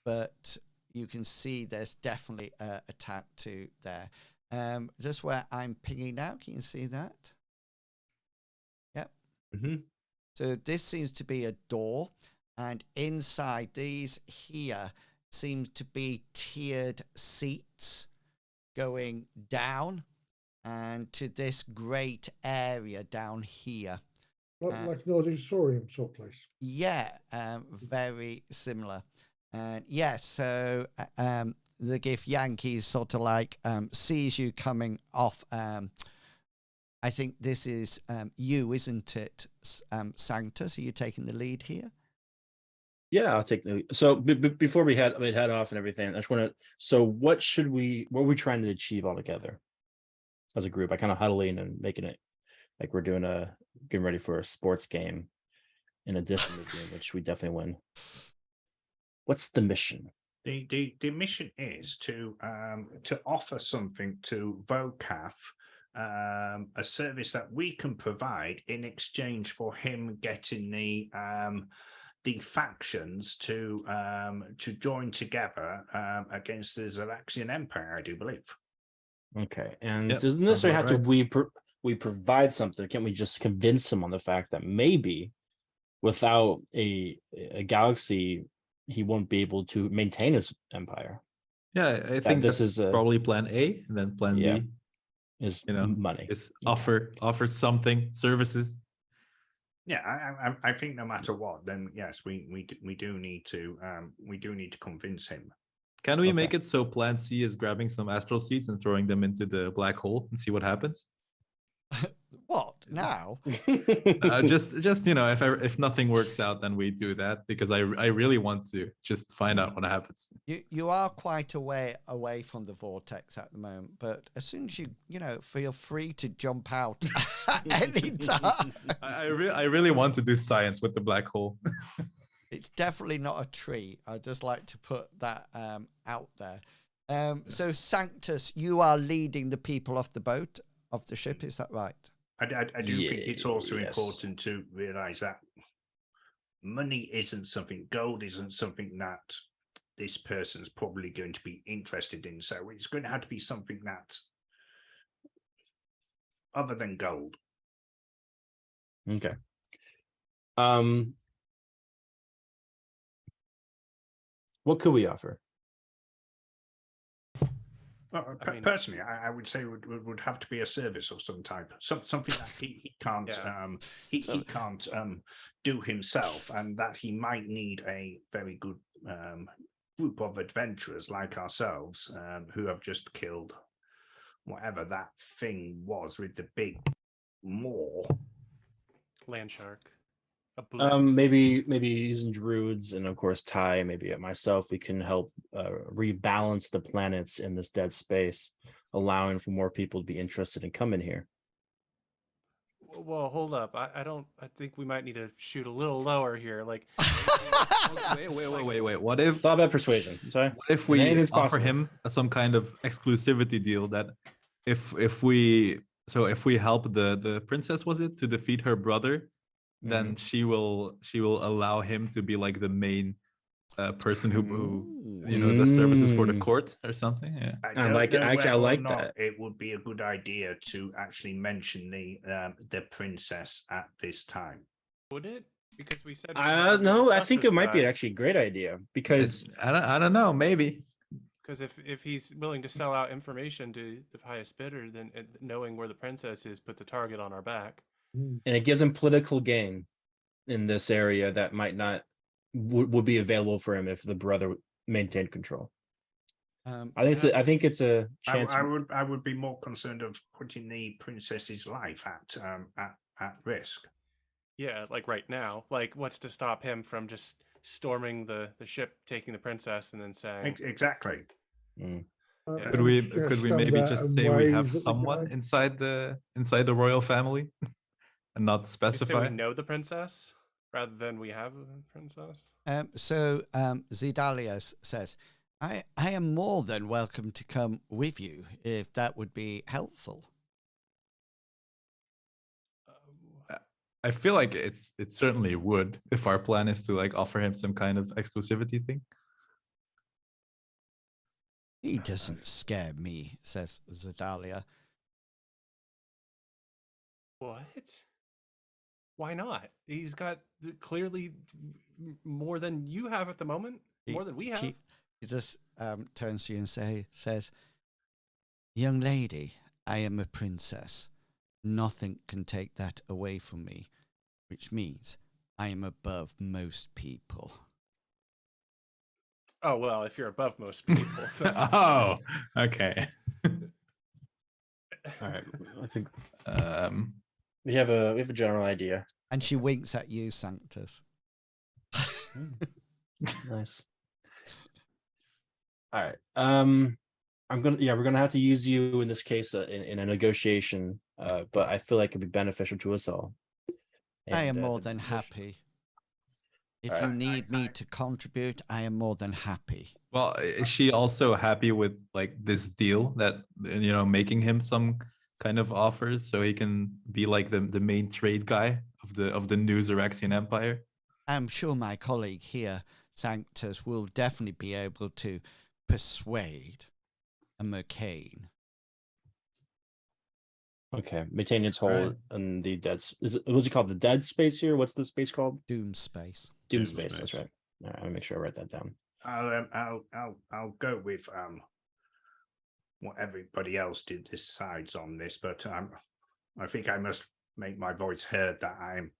but you can see there's definitely a tattoo there. Just where I'm pinging now, can you see that? Yep. Mm-hmm. So this seems to be a door, and inside these here seem to be tiered seats. going down and to this great area down here. Like an auditorium sort of place. Yeah, very similar. And yeah, so the GIF Yankees sort of like sees you coming off. I think this is you, isn't it, Sanctus? Are you taking the lead here? Yeah, I'll take the. So before we head off and everything, I just want to. So what are we trying to achieve all together as a group? I kind of huddling and making it like we're getting ready for a sports game in a distance game, which we definitely win. What's the mission? The mission is to offer something to Vocaf, a service that we can provide in exchange for him getting the factions to join together against the Xaryxian Empire, I do believe. Okay, and Yep, doesn't sounds necessarily about have right. to we provide something? Can't we just convince him on the fact that maybe without a galaxy, he won't be able to maintain his empire? Yeah, I think this that's is probably plan A, and then plan Yeah. B, is money. is Yeah. offer something, services. Yeah, I think no matter what, then yes, we do need to convince him. Can we Okay. make it so plan C is grabbing some astral seeds and throwing them into the black hole and see what happens? What now? Just if nothing works out, then we do that, because I really want to just find out what happens. You are quite away from the vortex at the moment, but as soon as you feel free to jump out at any time. I really want to do science with the black hole. It's definitely not a tree. I'd just like to put that out there. So Sanctus, you are leading the people off the boat, of the ship, is that right? I do think it's also Yes. important to realize that money isn't something, gold isn't something that this person's probably going to be interested in. So it's going to have to be something that other than gold. Okay. What could we offer? Personally, I would say it would have to be a service of some type, something that he can't he can't do himself, and that he might need a very good group of adventurers like ourselves who have just killed whatever that thing was with the big maw. Land shark. A bullet. Maybe using druids and of course Ty, maybe myself, we can help rebalance the planets in this dead space, allowing for more people to be interested in coming here. Well, hold up. I think we might need to shoot a little lower here. Like, Wait. What if? It's all about persuasion. Sorry. What if we Anything's offer possible. him some kind of exclusivity deal that if we help the princess, was it, to defeat her brother, then she will allow him to be like the main person who does services for the court or something. Yeah. I like it. Actually, I like that. It would be a good idea to actually mention the princess at this time. would it? Because we said. No, I think it might be actually a great idea because I don't know, maybe. Because if he's willing to sell out information to the highest bidder, then knowing where the princess is puts a target on our back. and it gives him political gain in this area that might not would be available for him if the brother maintained control. I think it's a chance. I would be more concerned of putting the princess's life at risk. Yeah, like right now. Like, what's to stop him from just storming the ship, taking the princess, and then saying Exactly. Could we maybe just say we have someone inside the royal family and not Just say specify? we know the princess rather than we have a princess? So Zidalius says, I am more than welcome to come with you if that would be helpful. I feel like it certainly would, if our plan is to like offer him some kind of exclusivity thing. He doesn't scare me, says Zidalia. What? Why not? He's got clearly more than you have at the moment, more than we have. He just turns to you and says, Young lady, I am a princess. Nothing can take that away from me, which means I am above most people. Oh well, if you're above most people. then- Oh, okay. All right. I think Um, we have a general idea. And she winks at you, Sanctus. Nice. All right. We're gonna have to use you in this case in a negotiation. But I feel like it'd be beneficial to us all. I am And, more the than position- happy. If All you right. need me to contribute, I am more than happy. well, is she also happy with like this deal that making him some kind of offers so he can be like the main trade guy of the new Xaryxian Empire? I'm sure my colleague here, Sanctus, will definitely be able to persuade a McCain. Okay, maintain its hold Alright. on the what's it called? The dead space here? What's the space called? DoomSpace. DoomSpace. That's right. All right, I'll make sure I write that down. I'll go with what everybody else decides on this, but I think I must make my voice heard that I'm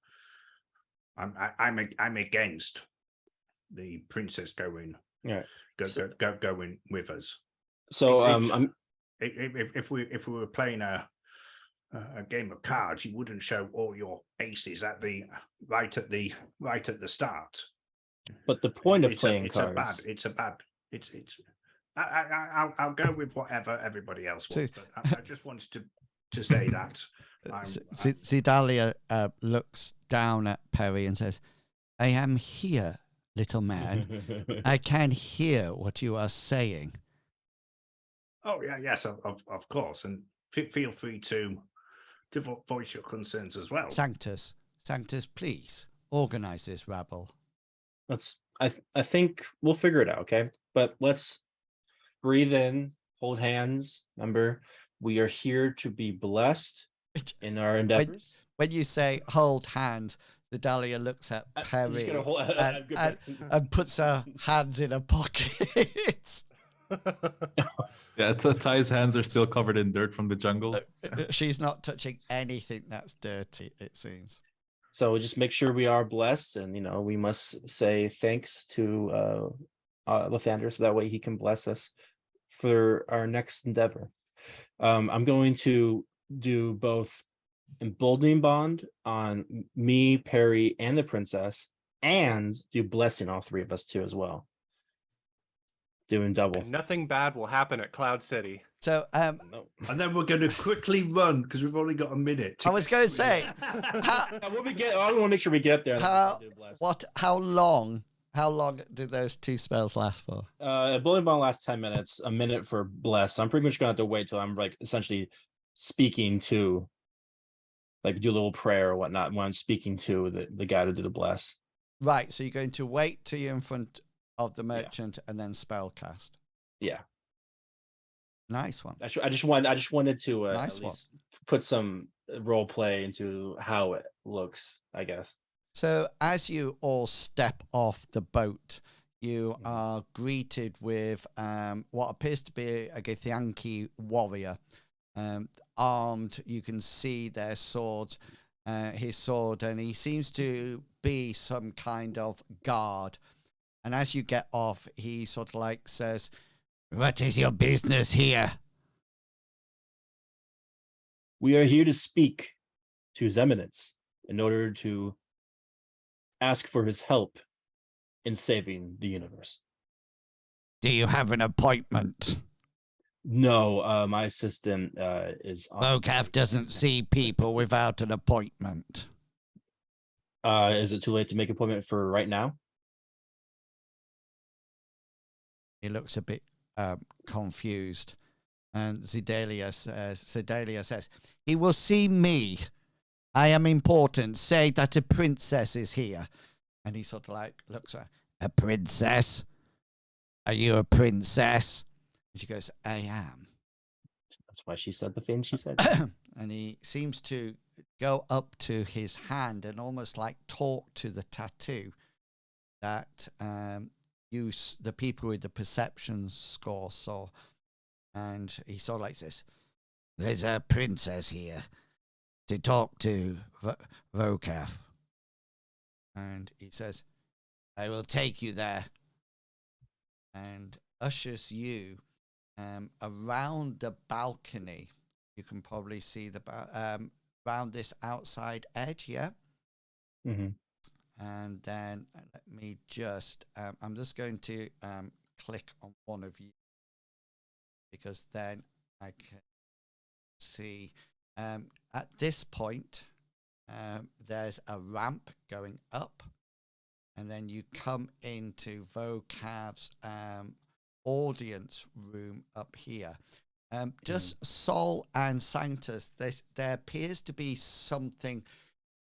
against the princess going All right. going with us. So If we were playing a game of cards, you wouldn't show all your aces right at the start. but the point of It's playing a cards. I'll go with whatever everybody else So- wants, but I just wanted to say that. Zidalia looks down at Perry and says, I am here, little man. I can hear what you are saying. Oh yeah, yes, of course, and feel free to voice your concerns as well. Sanctus, please organize this rabble. I think we'll figure it out, okay? But let's breathe in, hold hands. Remember, we are here to be blessed in our endeavors. When you say hold hand, Zidalia looks at I'm just Perry gonna hold- and puts her hands in her pockets. Yeah, Ty's hands are still covered in dirt from the jungle. She's not touching anything that's dirty, it seems. So just make sure we are blessed, and we must say thanks to Lathander, so that way he can bless us for our next endeavor. I'm going to do both emboldening bond on me, Perry, and the princess, and do blessing all three of us too as well. Doing double. And nothing bad will happen at Cloud City. So No. And then we're going to quickly run because we've only got a minute. I was going to say, When we get, I want to make sure we get there. how long do those two spells last for? Bullet bond lasts 10 minutes, a minute for bless. I'm pretty much gonna have to wait till I'm like essentially speaking to, like, do a little prayer or whatnot when I'm speaking to the guy to do the bless. Right, so you're going to wait till you're in front of the merchant and then spell cast. Yeah, Nice one. I just wanted to Nice at one. least put some role play into how it looks, I guess. So as you all step off the boat, you are greeted with what appears to be a Githyanki warrior, armed. You can see their swords, his sword, and he seems to be some kind of guard. And as you get off, he sort of like says, "What is your business here?" We are here to speak to His Eminence in order to ask for his help in saving the universe. Do you have an appointment? No, my assistant is on. Mocav doesn't see people without an appointment. Is it too late to make an appointment for right now? He looks a bit confused. And Zidalia says, he will see me. I am important. Say that a princess is here. And he sort of like looks at her. A princess? Are you a princess? And she goes, I am. That's why she said the thing she said. And he seems to go up to his hand and almost like talk to the tattoo that the people with the perception score saw. and he sort of like says, "There's a princess here to talk to Vocaf." And he says, "I will take you there," and ushers you around the balcony. You can probably see around this outside edge, yeah? Mm-hmm. And then let me just, I'm just going to click on one of you, because then I can see at this point, there's a ramp going up, and then you come into Vocav's audience room up here. Just Sol and Sanctus, there appears to be something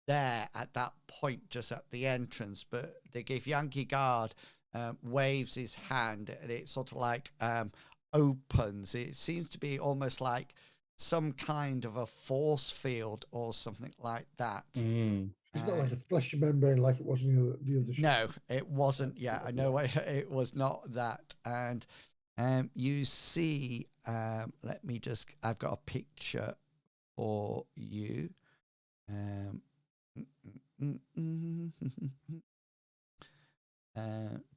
there at that point, just at the entrance, but if Yankee Guard waves his hand, and it sort of like opens. It seems to be almost like some kind of a force field or something like that. It's not like a fleshy membrane like it was in the other ship. No, it wasn't. Yeah, I know it was not that. And you see, let me just, I've got a picture for you.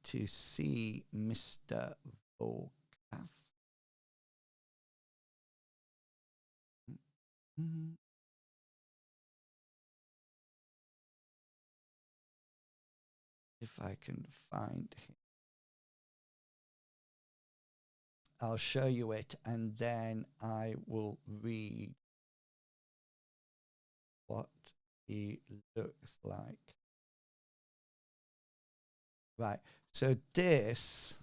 To see Mr. Vocaf. If I can find him, I'll show you it, and then I will read what he looks like. Right, so this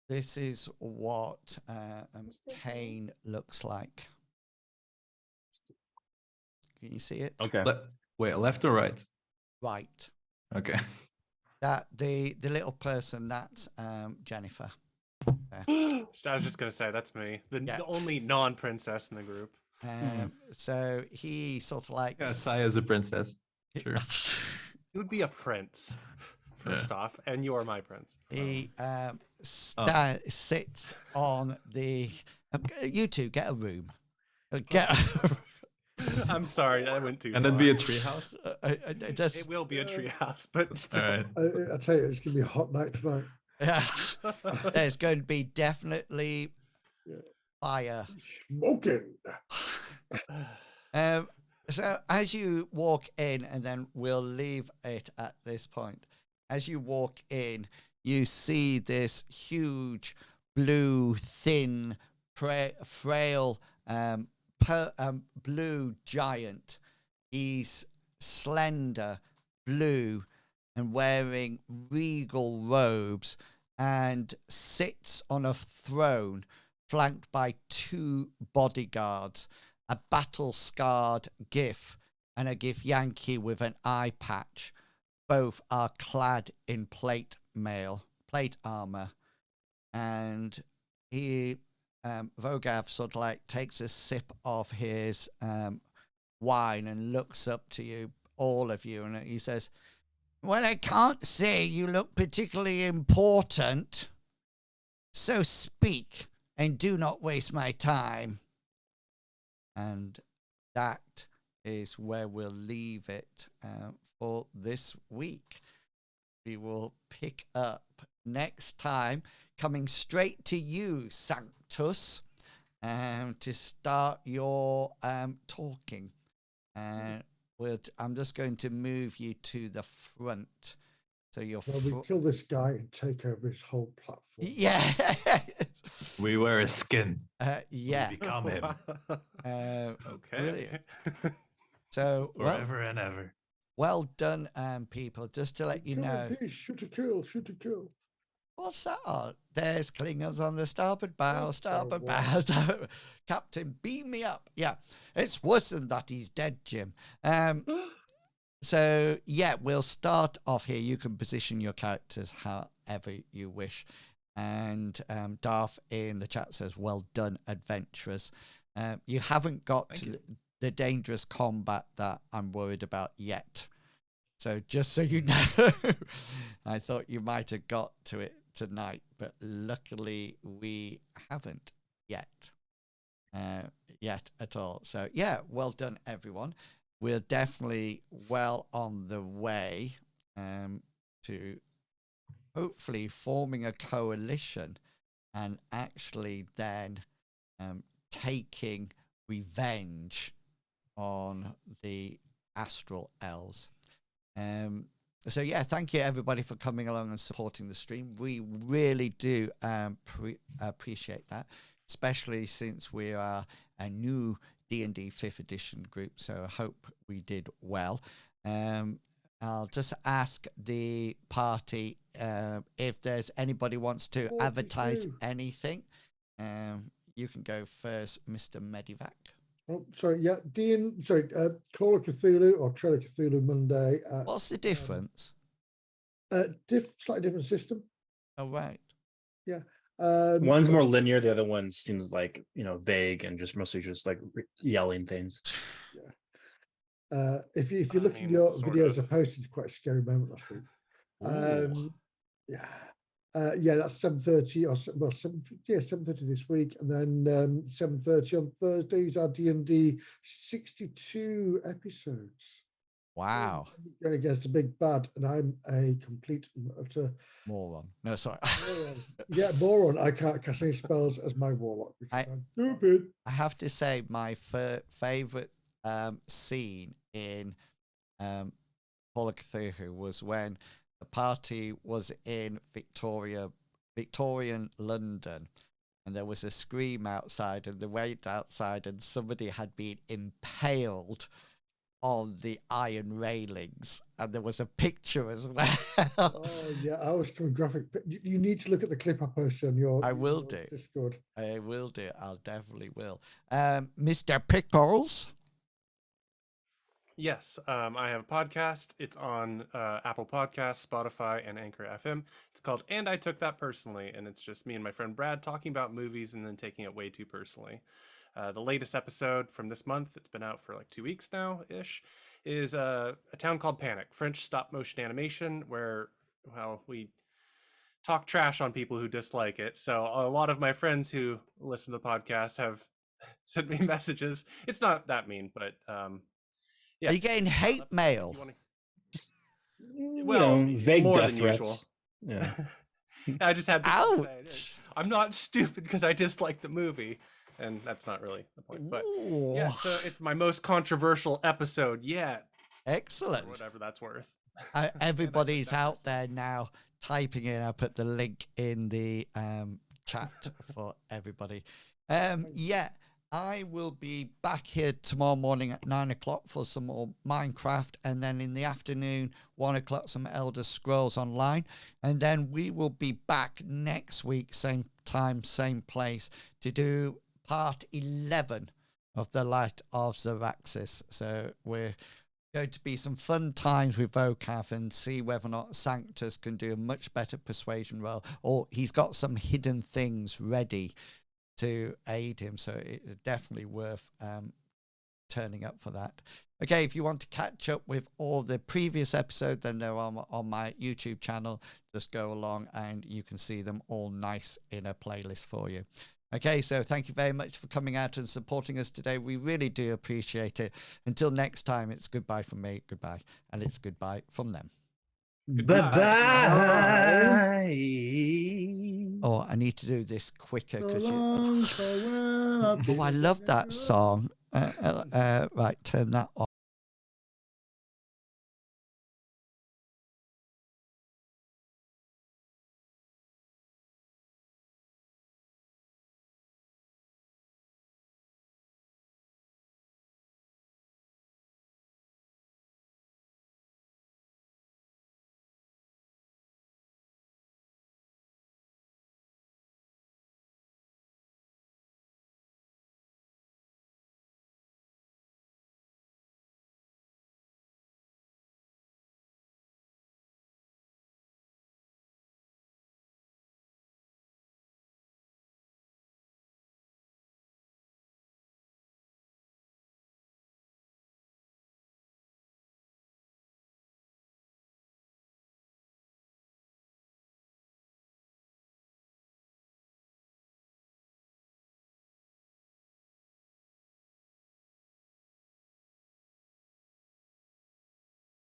is what Kane looks like. Can you see it? Okay. Wait, left or right? Right. Okay. That the little person, that's Jennifer. I was just gonna say that's me, the only non-princess in the group. So he sort of like, Yeah, Sai is a princess. Sure. It would be a prince, first off, and you are my prince. He sits on the. You two get a room. I'm sorry, I went too far. And that'd be a treehouse. It will be a treehouse, but still. All right. I tell you, it's gonna be a hot night tonight. Yeah, there's going to be definitely fire. Smoking. So as you walk in, and then we'll leave it at this point. As you walk in, you see this huge, blue, thin, frail, blue giant. He's slender, blue, and wearing regal robes, and sits on a throne flanked by 2 bodyguards, a battle-scarred Gif and a Gif Yankee with an eye patch. Both are clad in plate armor. And he, Vogav, sort of like takes a sip of his wine and looks up to you, all of you, and he says, "Well, I can't say you look particularly important, so speak and do not waste my time." And that is where we'll leave it for this week. We will pick up next time, coming straight to you, Sanctus, to start your talking. I'm just going to move you to the front. So you're we kill this guy and take over his whole platform. Yeah. We wear his skin. Yeah. We become him. Okay. So forever and ever. Well done, people. Just to let you know. Shoot a kill, shoot a kill. What's that? Oh, there's Klingons on the starboard bow, starboard bow. Captain, beam me up. Yeah, it's worse than that. He's dead, Jim. So, yeah, we'll start off here. You can position your characters however you wish. And Darth in the chat says, "Well done, adventurers." You haven't got to the dangerous combat that I'm worried about yet. So just so you know, I thought you might have got to it tonight, but luckily we haven't yet at all. So yeah, well done everyone. We're definitely well on the way to hopefully forming a coalition and actually then taking revenge on the astral elves. So yeah, thank you everybody for coming along and supporting the stream. We really do appreciate that, especially since we are a new D&D 5th edition group, so I hope we did well. I'll just ask the party if there's anybody wants to advertise anything. You can go first, Mr. Medivac. Oh, sorry, yeah, Call of Cthulhu or Trail of Cthulhu Monday. What's the difference? Slightly different system. Oh, right. Yeah. One's more linear, the other one seems like, vague and just mostly just like yelling things. Yeah. If you look at your videos, I posted quite a scary moment last week. Yeah, that's 7:30 or 7:30 this week, and then 7:30 on Thursdays are D&D 62 episodes. Wow. Going against a big bad, and I'm a complete utter moron. No, sorry. Moron. Yeah, moron. I can't cast any spells as my warlock because I'm stupid. I have to say my favorite scene in Call of Cthulhu was when the party was in Victorian London, and there was a scream outside, and they went outside, and somebody had been impaled on the iron railings, and there was a picture as well. Oh yeah, I was coming graphic. You need to look at the clip I posted on your. I will do. Discord. I will do. I'll definitely will. Mr. Pickles. Yes, I have a podcast. It's on Apple Podcasts, Spotify, and Anchor FM. It's called And I Took That Personally, and it's just me and my friend Brad talking about movies and then taking it way too personally. The latest episode from this month, it's been out for like 2 weeks now-ish, is a town called Panic, French stop-motion animation, where, well, we talk trash on people who dislike it. So a lot of my friends who listen to the podcast have sent me messages. It's not that mean, but... yeah. Are you getting hate mail? Well, vague more death than threats. usual. Yeah. I just had to Ouch. say it. I'm not stupid because I dislike the movie, and that's not really the point. But yeah, so it's my most controversial episode yet. Excellent. Or whatever that's worth. Everybody's out there now typing in. I'll put the link in the chat for everybody. Yeah. I will be back here tomorrow morning at 9 o'clock for some more Minecraft, and then in the afternoon, 1 o'clock, some Elder Scrolls Online. And then we will be back next week, same time, same place, to do part 11 of The Light of Xaryxis. So we're going to be some fun times with Vocav and see whether or not Sanctus can do a much better persuasion roll, or he's got some hidden things ready to aid him, so it's definitely worth turning up for that. Okay, if you want to catch up with all the previous episodes, then they're on my YouTube channel. Just go along and you can see them all nice in a playlist for you. Okay, so thank you very much for coming out and supporting us today. We really do appreciate it. Until next time, it's goodbye from me, goodbye, and it's goodbye from them. Bye-bye. Oh, I need to do this quicker because oh, I love that song. Right, turn that off.